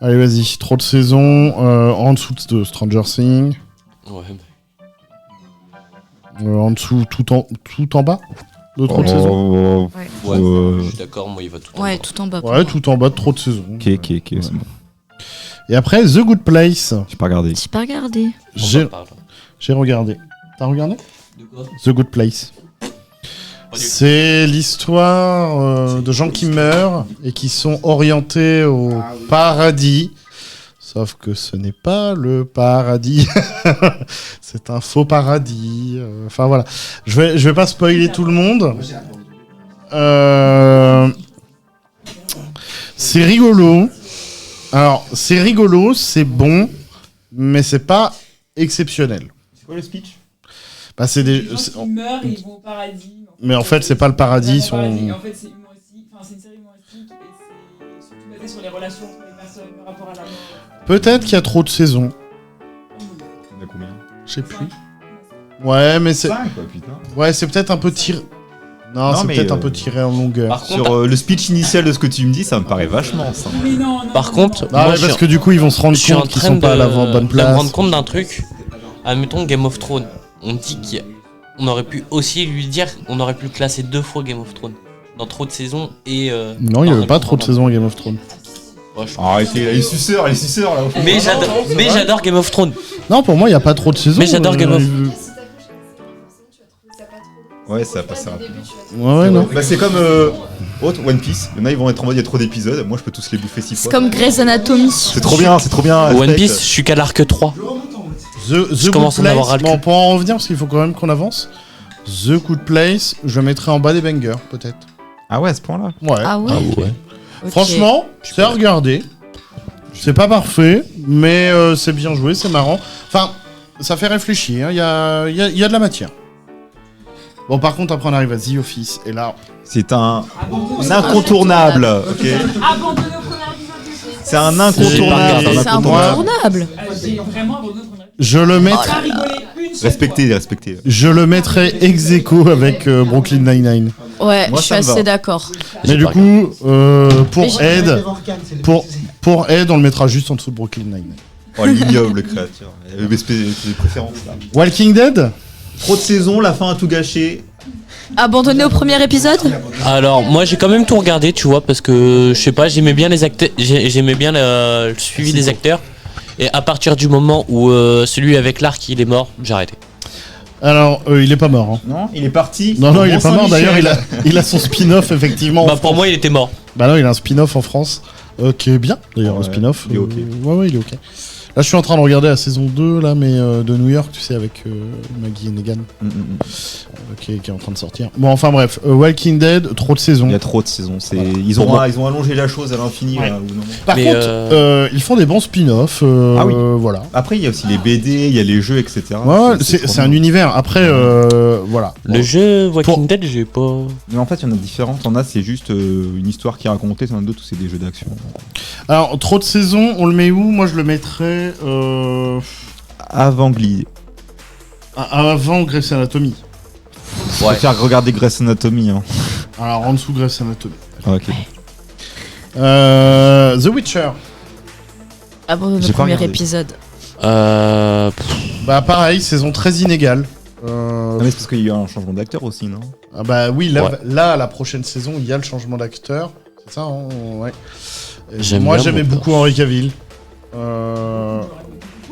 Allez, vas-y, trop de saisons. En dessous de Stranger Things. Ouais, En dessous, tout en bas de trop de saisons. ouais. Je suis d'accord, moi, il va tout en Ouais, bas. tout en bas. Ouais, tout en bas de trop de saisons. Ok, c'est bon. Et après, The Good Place. J'ai pas regardé. J'ai pas regardé. J'ai regardé. T'as regardé De quoi The Good Place. C'est l'histoire de gens qui meurent et qui sont orientés au paradis. Sauf que ce n'est pas le paradis. C'est un faux paradis. Enfin voilà. Je vais pas spoiler tout le monde. C'est rigolo. Alors, c'est rigolo, c'est bon, mais c'est pas exceptionnel. C'est quoi le speech? Bah, c'est des. Les gens qui meurent et ils vont au paradis. Mais en fait, c'est pas le paradis. Ils vont au paradis. En fait, c'est humoristique. Enfin, c'est une série humoristique et c'est surtout basé sur les relations entre les personnes, le rapport à la mort. Peut-être qu'il y a trop de saisons. On a combien? Je sais plus. Ouais, mais c'est. 5 quoi, putain. Ouais, c'est peut-être un peu tiré. Non, Non, c'est mais, peut-être un peu tiré en longueur. Par contre, Sur le speech initial de ce que tu me dis, ça me paraît vachement ça. Mais non, Par contre, Ah moi, ouais, je parce suis- que du coup, ils vont se rendre je suis en compte qu'ils train sont pas à la bonne de me place. rendre compte d'un truc. Admettons Game of Thrones. On dit qu'on aurait pu aussi lui dire, on aurait pu le classer 2 fois Game of Thrones. Dans trop de saisons et. Non, il y dans avait pas un trop de programme. saisons à Game of Thrones. Ouais, je- Arrêtez, les suceurs là. Mais j'adore Game of Thrones. Non, pour moi, il y a pas trop de saisons. Mais j'adore Game of- Ouais, ça passe rapide. Ouais, non. Bah, c'est comme One Piece. Il y en a, ils vont être en mode il y a trop d'épisodes. Moi, je peux tous les bouffer 6 C'est fois. comme Grey's Anatomy. C'est trop bien. One respect. Piece, je suis qu'à l'arc 3. The commence Good à en avoir Place. ras le Bon, cul. pour en revenir, parce qu'il faut quand même qu'on avance. The Good Place, je mettrai en bas des bangers, peut-être. Ah ouais, à ce point-là. Ouais. Ah ouais. Ok. Franchement, c'est à regarder. C'est pas parfait, mais c'est bien joué, c'est marrant. Enfin, ça fait réfléchir. Il y a de la matière. Bon, par contre, après, on arrive à The Office. Et là, C'est un incontournable. Ok. Abandonné au premier épisode. C'est un J'ai pas incontournable. regardé. C'est incontournable. J'ai vraiment abandonné au premier épisode. je le mettrai. Pas rigolé une seule Respectez. Je le mettrai ex aequo avec Brooklyn Nine-Nine. Ouais, Moi, je suis ça me va. assez d'accord. Mais du pas coup, pour Mais j'ai- Ed, pour Ed, on le mettra juste en dessous de Brooklyn Nine-Nine. Oh, l'ignoble créature. Il y avait des préférences là. Walking Dead. Trop de saisons, la fin a tout gâché. Abandonné au premier épisode. Alors, moi j'ai quand même tout regardé, tu vois, parce que je sais pas, j'aimais bien les acteurs, j'aimais bien le suivi des acteurs. Et à partir du moment où celui avec l'arc il est mort, j'ai arrêté. Alors, il est pas mort. Hein. Non, il est parti. Non, au il est pas mort. Mont-Saint-Michel. D'ailleurs, il a son spin-off, effectivement. en Bah pour France. moi il était mort. Bah non, il a un spin-off en France. Qui est bien, d'ailleurs, le Ouais, spin-off. il est ok. Ouais, il est ok. Là, je suis en train de regarder la saison 2, là, mais de New York, tu sais, avec Maggie et Negan, qui est en train de sortir. Bon, enfin bref, Walking Dead, trop de saisons. Il y a trop de saisons. Voilà. Ils Pour moi. ont allongé la chose à l'infini. Ouais. là, ou non. Par Mais, contre, ils font des bons spin-offs. Ah oui. Voilà. Après, il y a aussi les BD, il y a les jeux, etc. Ouais, c'est un univers. Après, voilà. Le jeu Walking Dead, j'ai pas. Mais en fait, il y en a différentes. T'en as, c'est juste une histoire qui est racontée. T'en as d'autres où c'est des jeux d'action. Alors, trop de saisons, on le met où? Moi, je le mettrais Avant Glee. avant Grey's Anatomy. Je préfère regarder Grey's Anatomy. Hein. Alors, en dessous Grey's Anatomy. Ok. The Witcher. Abandonné J'ai au pas premier regardé. épisode. Bah, pareil, saison très inégale. Ah, mais c'est parce qu'il y a eu un changement d'acteur aussi, non? Ah bah oui, là, Ouais. là, la prochaine saison, il y a le changement d'acteur. C'est ça, hein, ouais. Et J'aime moi, bien j'aimais mon beaucoup Henry Cavill. Bah,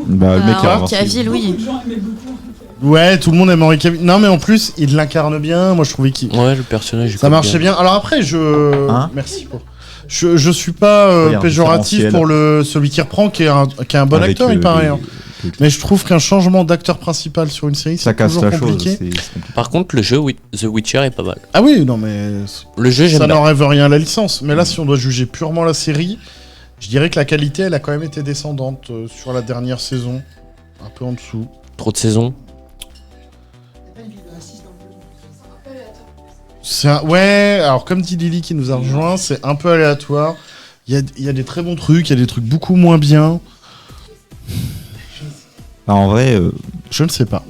le mec est Ah, invincible. Cavill, oui. Beaucoup de gens aimaient beaucoup. Ouais, tout le monde aime Henry Cavill. Non, mais en plus, il l'incarne bien. Moi, je trouvais qu'il... Ouais, le personnage. Ça marchait bien. Alors après, Hein merci pour... Je suis pas Regarde, péjoratif différentiel. pour celui qui reprend, qui est un bon Avec, acteur, il paraît. Hein. le- Mais je trouve qu'un changement d'acteur principal sur une série, Ça c'est casse toujours la chose. compliqué. C'est compliqué. Par contre, le jeu The Witcher est pas mal. Ah oui, non, mais Le jeu, j'aime ça bien. n'enlève rien à la licence. Mais là, si on doit juger purement la série, je dirais que la qualité, elle a quand même été descendante sur la dernière saison. Un peu en dessous. Trop de saisons. Ouais, alors comme dit Lily qui nous a rejoint, c'est un peu aléatoire. Il y a des très bons trucs, il y a des trucs beaucoup moins bien. Bah, en vrai, Je ne sais pas.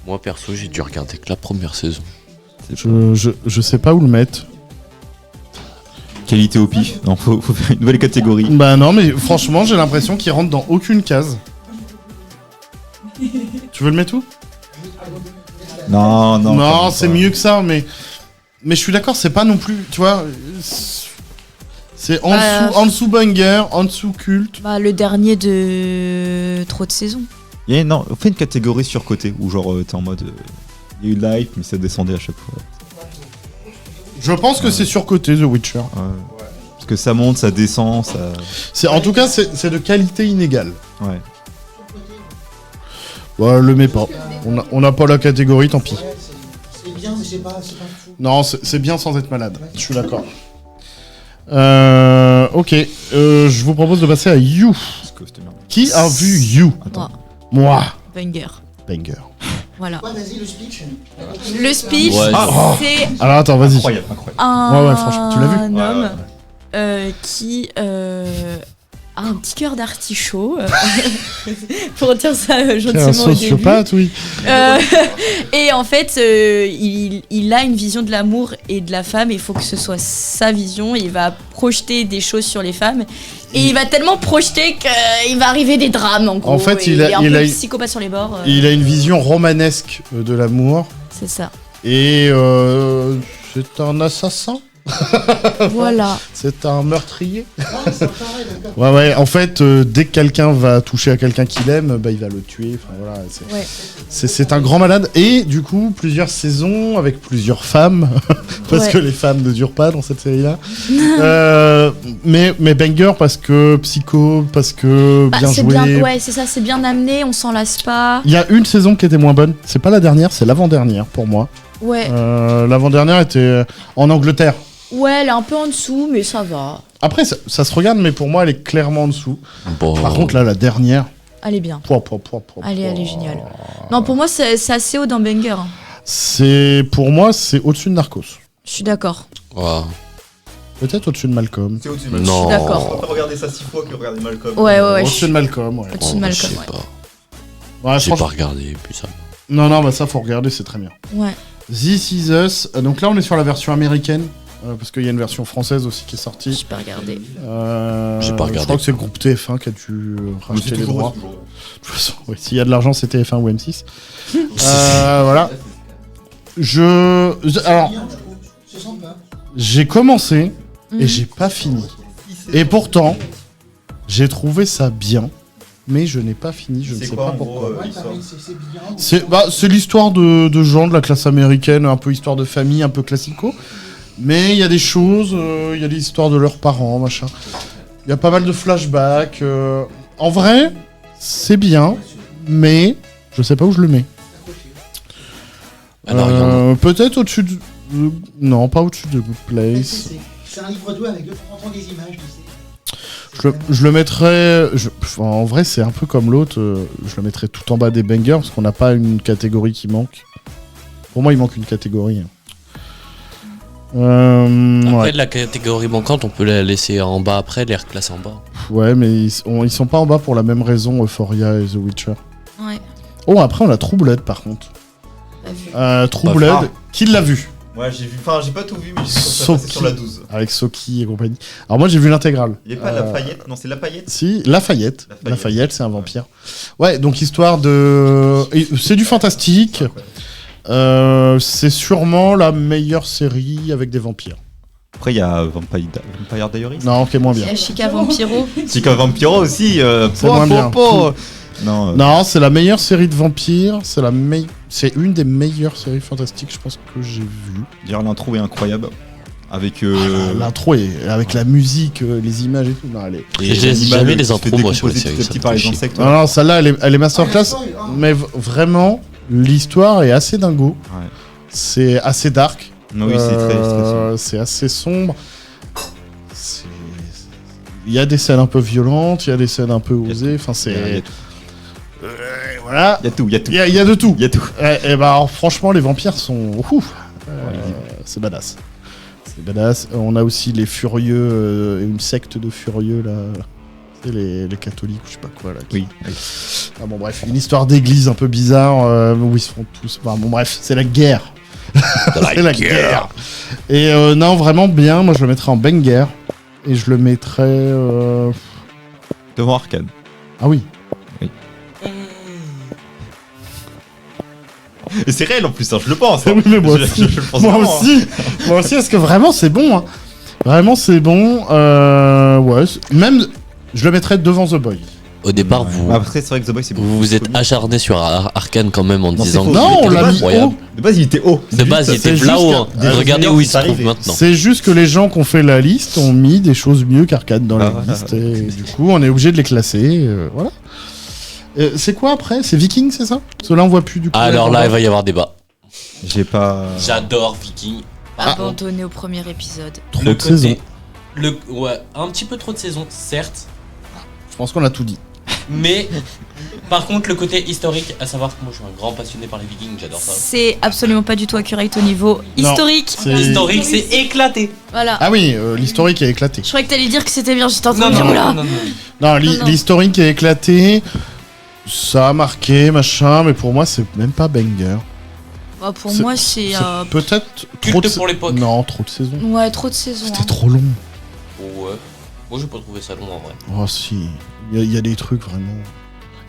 Moi perso, j'ai dû regarder que la première saison. Je sais pas où le mettre. Qualité au pif. Non, faut faire une nouvelle catégorie. Bah non, mais franchement, j'ai l'impression qu'il rentre dans aucune case. Tu veux le mettre où? Non, Non, c'est mieux que ça, mais je suis d'accord, c'est pas non plus, tu vois, c'est en dessous banger, en dessous culte. Bah, le dernier de trop de saisons. Non, on fait une catégorie surcotée où genre t'es en mode il y a eu de la hype mais ça descendait à chaque fois. Je pense que c'est surcoté The Witcher. Ouais. Parce que ça monte, ça descend, ça. En tout cas, c'est de qualité inégale. Ouais. Bah, le mets pas. On n'a pas la catégorie, tant pis. C'est bien, mais c'est pas fou. Non, c'est bien sans être malade. Je suis d'accord. Ok. Je vous propose de passer à You. Qui a vu You? Moi. Banger. Banger. Voilà. Ouais, vas-y, le speech. Le speech, Ouais. c'est Alors attends, vas-y. Incroyable. un Ouais, franchement, tu l'as vu? homme qui a un petit cœur d'artichaut, pour dire ça C'est un gentiment au début. sociopathe, oui. Et en fait, il a une vision de l'amour et de la femme, et il faut que ce soit sa vision. Il va projeter des choses sur les femmes, et il va tellement projeter qu'il va arriver des drames, en gros. En fait, Et il est un a- peu psychopathe sur les bords. Il a une vision romanesque de l'amour, C'est ça. et c'est un assassin. Voilà. C'est un meurtrier. Ouais, en fait, dès que quelqu'un va toucher à quelqu'un qu'il aime, bah, il va le tuer. Enfin, voilà, Ouais. c'est un grand malade. Et du coup, plusieurs saisons avec plusieurs femmes. Parce Ouais. que les femmes ne durent pas dans cette série-là. Mais banger parce que psycho, parce que Bah, bien c'est joué. bien, ouais, c'est ça, c'est bien amené, on s'en lasse pas. Il y a une saison qui était moins bonne. C'est pas la dernière, c'est l'avant-dernière pour moi. Ouais, L'avant-dernière était en Angleterre. ouais, elle est un peu en dessous, mais ça va. Après, ça se regarde, mais pour moi, elle est clairement en dessous. Bon. Par contre, là, la dernière. Elle est bien. Pouah. Elle est géniale. Non, pour moi, c'est assez haut dans Banger. Hein. Pour moi, c'est au-dessus de Narcos. Je suis d'accord. Ouais. Peut-être au-dessus de Malcolm. C'est au-dessus. Non. Je suis d'accord. Regarder ça 6 fois que regarder Malcolm. Ouais. Au-dessus de Malcolm, ouais. Au-dessus de Je Malcolm, sais ouais. pas. Ouais, J'ai pas franchement- regardé, puis ça. Non, bah ça, faut regarder, c'est très bien. Ouais. This Is Us. Donc là, on est sur la version américaine. Parce qu'il y a une version française aussi qui est sortie. J'ai pas regardé. J'ai pas regardé. Je crois que c'est le groupe TF1 qui a dû racheter les droits. De toute façon, ouais, s'il y a de l'argent, c'est TF1 ou M6. Voilà. Alors, j'ai commencé et j'ai pas fini. Et pourtant, j'ai trouvé ça bien, mais je n'ai pas fini, je ne sais pas pourquoi. C'est l'histoire de gens de la classe américaine, un peu histoire de famille, un peu classico. Mais il y a des choses, il y a des histoires de leurs parents, machin. Il y a pas mal de flashbacks. En vrai, c'est bien, mais je sais pas où je le mets. Alors, il y en a. Peut-être au-dessus de... Non, pas au-dessus de Good Place. C'est un livre 2 avec 230 ans des images, tu sais. Je le mettrais... en vrai, c'est un peu comme l'autre. Je le mettrais tout en bas des bangers, parce qu'on n'a pas une catégorie qui manque. Pour moi, il manque une catégorie. Après, Ouais. de la catégorie manquante, on peut la laisser en bas après, les reclasser en bas. Ouais, mais ils sont pas en bas pour la même raison, Euphoria et The Witcher. Ouais. Oh, après, on a True Blood, par contre. Pas vu. True Pas Blood, grave. qui l'a vu? Ouais, j'ai vu. Enfin, j'ai pas tout vu, mais j'ai vu ça Soki. passer sur la 12. Avec Soki et compagnie. Alors moi, j'ai vu l'intégrale. Il y a pas Lafayette. Non, c'est Lafayette. Si, Lafayette. Lafayette. Lafayette, c'est un vampire. Ouais, donc histoire de... C'est du fantastique. C'est sûrement la meilleure série avec des vampires. Après, il y a Vampire Diaries. Non, ok, moins bien. Il y a Chica Vampiro. C'est qu'un Vampiro aussi. C'est moins bien. Non. Non, c'est la meilleure série de vampires. C'est une des meilleures séries fantastiques, je pense, que j'ai vues. D'ailleurs, l'intro est incroyable. Avec. L'intro, avec la musique, les images et tout. Non, elle est... Et je laisse jamais les intros, moi, sur les séries, ça me par fait les chier. insectes. Non, celle-là, elle est masterclass. Mais vraiment, l'histoire est assez dingo. Ouais. C'est assez dark. Non, oui, c'est très stressant. C'est assez sombre. Il y a des scènes un peu violentes, il y a des scènes un peu osées. Enfin, Il y a c'est. tout. Voilà. Il y a tout. Il y a de tout. Il y a tout. Et bah, alors, franchement, les vampires sont. C'est badass. C'est badass. On a aussi les furieux, une secte de furieux là. Tu sais, les catholiques ou je sais pas quoi là. Oui. Ah bon, bref, une histoire d'église un peu bizarre où ils se font tous. Enfin, bon, bref, c'est la guerre. C'est la guerre. Et non, vraiment bien. Moi, je le mettrais en banger. et je le mettrais. Devant Arcane. Ah oui. Et c'est réel en plus, hein, je le pense. Oui, mais moi aussi. Je le pense Moi vraiment, hein. aussi. Moi aussi, parce que vraiment, c'est bon. Hein. Vraiment, c'est bon. Ouais. Même, je le mettrais devant The Boys. Au départ, vous Après, c'est vrai que The Boys, c'est beaucoup vous plus êtes connu. acharné sur Arcane quand même en Non, disant c'est que faux. Non, on c'était l'a mis incroyable. De base, il était haut. De base, il était c'est là-haut. juste hein. que- Regardez je où veux il dire, se trouve c'est maintenant. C'est juste que les gens qui ont fait la liste ont mis des choses mieux qu'Arcade dans la voilà. liste. Et du coup, on est obligé de les classer. Voilà. C'est quoi après? C'est Viking, c'est ça? Ceux-là, on voit plus du coup. Alors là, il va y avoir débat. J'ai pas. J'adore Viking. Abandonné au premier épisode. Trop Le de saisons. Ouais, un petit peu trop de saisons, certes. Je pense qu'on a tout dit. Mais par contre, le côté historique, à savoir que moi je suis un grand passionné par les Vikings, j'adore ça. C'est absolument pas du tout accurate au niveau Non. historique. C'est- Historique, c'est éclaté. Voilà. Ah oui, l'historique est éclaté. Je croyais que t'allais dire que c'était bien, j'étais en train de dire oula. non. Non, Non. l'historique est éclaté. Ça a marqué, machin, mais pour moi, c'est même pas banger. Bah, pour C'est- moi, c'est. Peut-être Culte trop de pour l'époque. Non, trop de saisons. Ouais, trop de saisons. C'était hein. trop long. Ouais. Moi j'ai pas trouvé ça long en vrai. Oh si, il y a des trucs vraiment.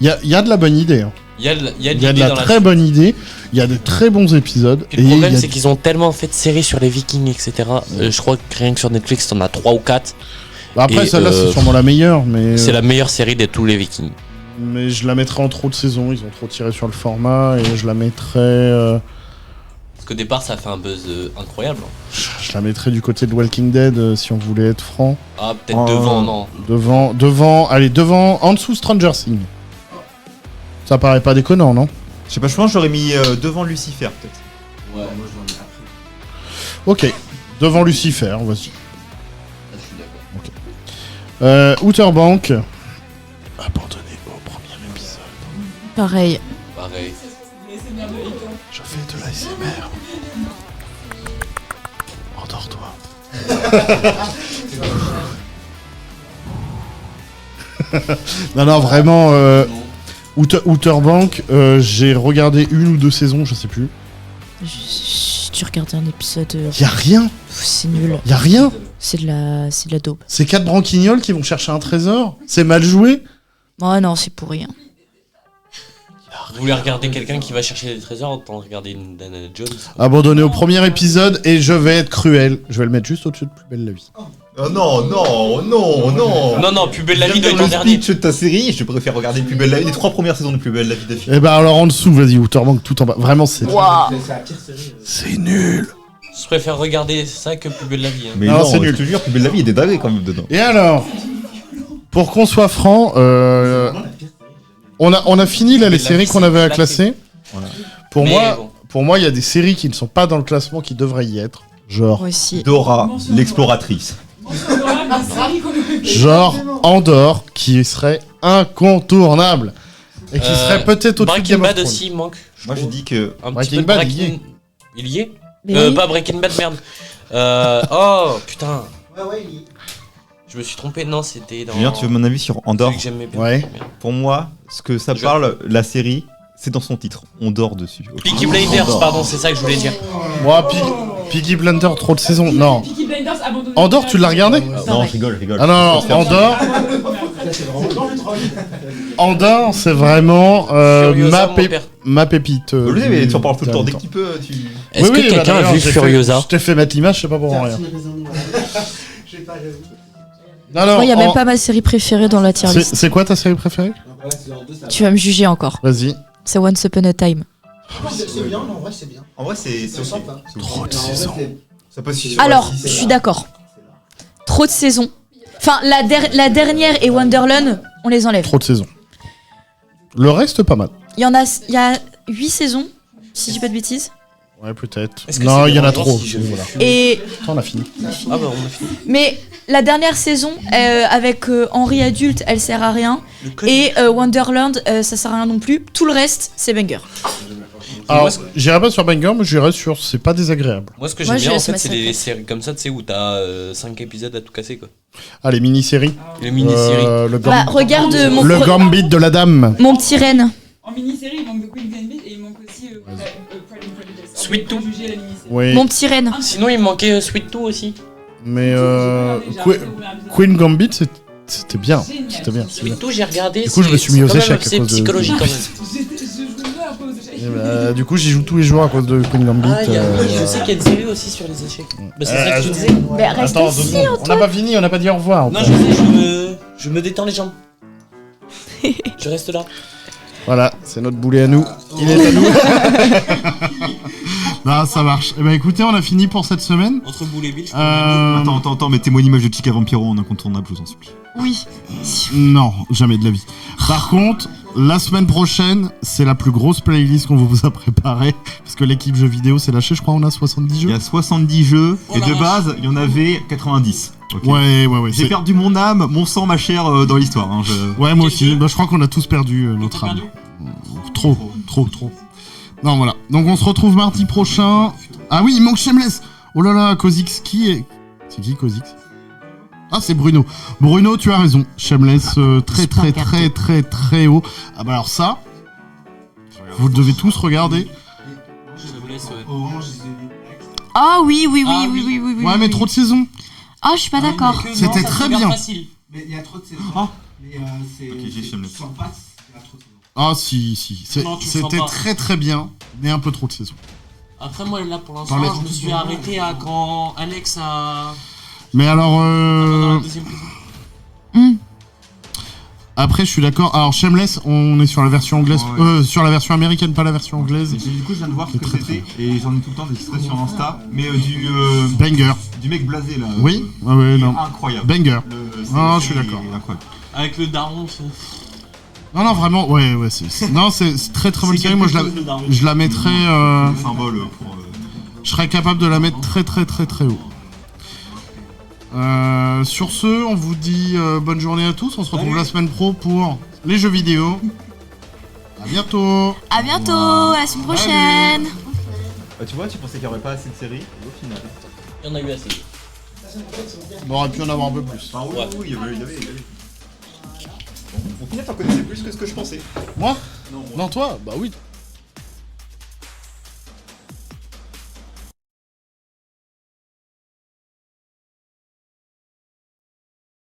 Il y a de la bonne idée. Hein. Il y a de Il y a de l'idée la dans très la bonne idée. Il y a de très bons épisodes. Puis le il problème y a- c'est qu'ils ont tellement fait de séries sur les Vikings, etc. Je crois que rien que sur Netflix t'en as 3 ou 4. Bah, après, et, celle-là, c'est sûrement la meilleure, mais. C'est la meilleure série de tous les Vikings. Mais je la mettrais en trop de saisons. Ils ont trop tiré sur le format et je la mettrais. Parce qu'au départ ça a fait un buzz incroyable. Je la mettrais du côté de Walking Dead si on voulait être franc. Ah peut-être Oh. devant, non. Devant, en dessous Stranger Things. Ça paraît pas déconnant, non? Je sais pas, je pense que j'aurais mis devant Lucifer peut-être. Ouais, Moi, je l'en ai appris. Ok, devant Lucifer, vas-y. je suis d'accord. Outer Bank. Abandonné au premier épisode. Pareil. Pareil. Je fais de l'ASMR. Endors-toi. non, vraiment. Outer Bank, j'ai regardé une ou deux saisons, je sais plus. Tu regardais un épisode. Y a rien. C'est nul. Y a rien. C'est de la daube. C'est 4 branquignoles qui vont chercher un trésor. C'est mal joué. Oh non, c'est pour rien. Vous voulez regarder quelqu'un qui va chercher des trésors, autant regarder une Indiana Jones. Abandonné au premier épisode et je vais être cruel. Je vais le mettre juste au-dessus de Plus belle la vie. Oh non, Non, Plus belle la vie Viens doit de être en le dernier. speech de ta série, je préfère regarder Plus belle la vie, les 3 premières saisons de Plus belle la vie d'affilée. Et bah alors en dessous, vas-y, Outer Bank tout en bas. Vraiment, c'est Waouh. C'est la pire série. c'est nul. Je préfère regarder ça que Plus belle la vie. Hein. Mais Non, non, c'est nul. je te jure, Plus belle la vie, il y a des dingueries quand même dedans. Et alors, pour qu'on soit franc, on a fini là les La séries vie, qu'on c'est avait à claqué. classer. Voilà. Pour Mais moi, bon. pour moi, il y a des séries qui ne sont pas dans le classement qui devraient y être. Genre, Moi aussi. Dora, l'exploratrice. genre Andorre, qui serait incontournable et qui serait peut-être au-dessus de Breaking Game of Bad Thrones. aussi, il manque. Moi je dis que. Un Breaking petit peu de Bad, Breaking... Il y est Mais oui. Pas Breaking Bad, merde. Oh, putain. Ouais, il Je me suis trompé, non, c'était dans... Julien, tu veux mon avis sur Andorre? Celui que j'aimais bien. Ouais. Merde. Pour moi, ce que ça Je- parle, la série, c'est dans son titre. On dort dessus. Ok. Peaky Blinders, pardon, c'est ça que je voulais dire. Moi, Piggy Blender, trop de saisons. Non. Peaky Blinders abandonné. Andorre, tu l'as regardé? Non, je rigole. Ah non, Andorre, Andorre, c'est vraiment Furiosa, mon père. ma pépite. Je le sais, mais tu en parles tout le temps. du Dès que tu peux, tu. Est-ce que quelqu'un a d'ailleurs, vu j'ai Furiosa Je t'ai fait mettre l'image, je sais pas pour rien. J'ai pas raison. Non, non, Moi, il y a même pas ma série préférée dans la tier list. C'est quoi ta série préférée? Tu vas me juger encore. Vas-y. C'est Once Upon a Time. C'est bien, non, en vrai, c'est bien. En vrai, c'est C'est ok. sympa. Trop de Non, en vrai, saisons. c'est- Ça passe sur Alors, si, c'est je suis là. d'accord. Trop de saisons. Enfin, la dernière et Wonderland, on les enlève. Trop de saisons. Le reste, pas mal. Il y a 8 saisons, si je dis pas de bêtises. Ouais, peut-être. Est-ce que Non, c'est il y en a dérangeant trop. si je Voilà. Et On a fini. Ah bah on a fini. mais la dernière saison avec Henri adulte, elle sert à rien. Le code. Et Wonderland, ça sert à rien non plus. Tout le reste, c'est banger. Alors, j'irai pas sur Banger, mais j'irai sur C'est pas désagréable. Moi ce que Moi, j'aime je bien en laisse fait ma c'est série. les séries comme ça, tu sais, où t'as 5 épisodes à tout casser quoi. Ah, les mini-séries. Les mini-séries. Le Bah, regarde le Gambit de la Dame. mon petit reine. En mini-série, il manque The Queen's Gambit et il manque aussi Pride and Prejudice. Sweet On peut Tooth. juger la mini-série. Oui. Mon petit reine. Sinon il me manquait Sweet Tooth aussi. Mais J'ai arrêté au premier épisode. Queen Gambit, c'était bien. Génial. C'était bien. Mais tout, j'ai regardé. Du coup, je me suis mis aux échecs à C'est cause de- psychologique quand même. Je jouais un peu aux échecs. Et bah, du coup, j'y joue tous les jours à cause de Queen Gambit. Ah, je sais qu'il y a une série aussi sur les échecs. Bah, c'est ça que tu disais. Mais reste Attends, ici, 2 secondes. On n'a pas fini, on n'a pas dit au revoir. Non, je sais, je me détends les jambes. Je reste là. Voilà, c'est notre boulet à nous. Il est à nous. Bah, ça marche. Eh ben, écoutez, on a fini pour cette semaine. Entre Boule et Bill, je Attends, mettez-moi une image de Chica Vampiro en incontournable, je vous en supplie. Oui. Non, jamais de la vie. Par contre, la semaine prochaine, c'est la plus grosse playlist qu'on vous a préparée. Parce que l'équipe jeux vidéo s'est lâchée, je crois, on a 70 Il y jeux. a 70 jeux, Oh et la de vache. base, il y en avait 90. Ok. Ouais. J'ai c'est- perdu mon âme, mon sang, ma chair dans l'histoire. Hein, Ouais, moi aussi. Bah, je crois qu'on a tous perdu notre âme. perdu. Trop. Non, voilà. Donc, on se retrouve mardi prochain. Ah oui, il manque Shameless. Oh là là, Kha'Zix, qui est... C'est qui, Kha'Zix? Ah, c'est Bruno. Bruno, tu as raison. Shameless, très haut. Ah bah alors ça, vous le devez tous regarder. Orange, ils Ah oui. Ouais, mais trop de saisons. Ah, je suis pas d'accord. C'était très bien. Mais il y a trop de saisons. Ah. Mais c'est. Ok, j'ai Shameless. Sur passe, il y a trop de saisons. Ah si. Non, tu le sens C'était pas. très bien, mais un peu trop de saisons. Après, moi, là, pour l'instant, Parlez. je me suis arrêté à quand Alex a. Mais alors, Dans la deuxième saison. après je suis d'accord. Alors Shameless, on est sur la version anglaise, Ouais. sur la version américaine, pas la version anglaise. Du coup, je viens de voir ce C'est que très, c'était, et j'en ai tout le temps des extraits sur Insta, mais Banger. du mec blasé là. Oui. Ouais, il est non. incroyable. Banger. Ah, je suis c'est d'accord. incroyable. Avec le daron. c'est- Non, vraiment. Ouais, non, c'est très bonne c'est série. Moi, quelque chose, le daron. je la mettrais. Le symbole pour. Je serais capable de la mettre très haut. Sur ce, on vous dit bonne journée à tous. On se retrouve la semaine pro pour les jeux vidéo. À bientôt. À bientôt, à la semaine prochaine. Bah, tu vois, tu pensais qu'il n'y aurait pas assez de séries, et au final. Il y en a eu assez. On aurait pu en avoir un peu plus. Ah oui, Ouais. il y avait. Bon, au final, t'en connaissais plus que ce que je pensais. Moi? Non, toi? Bah oui.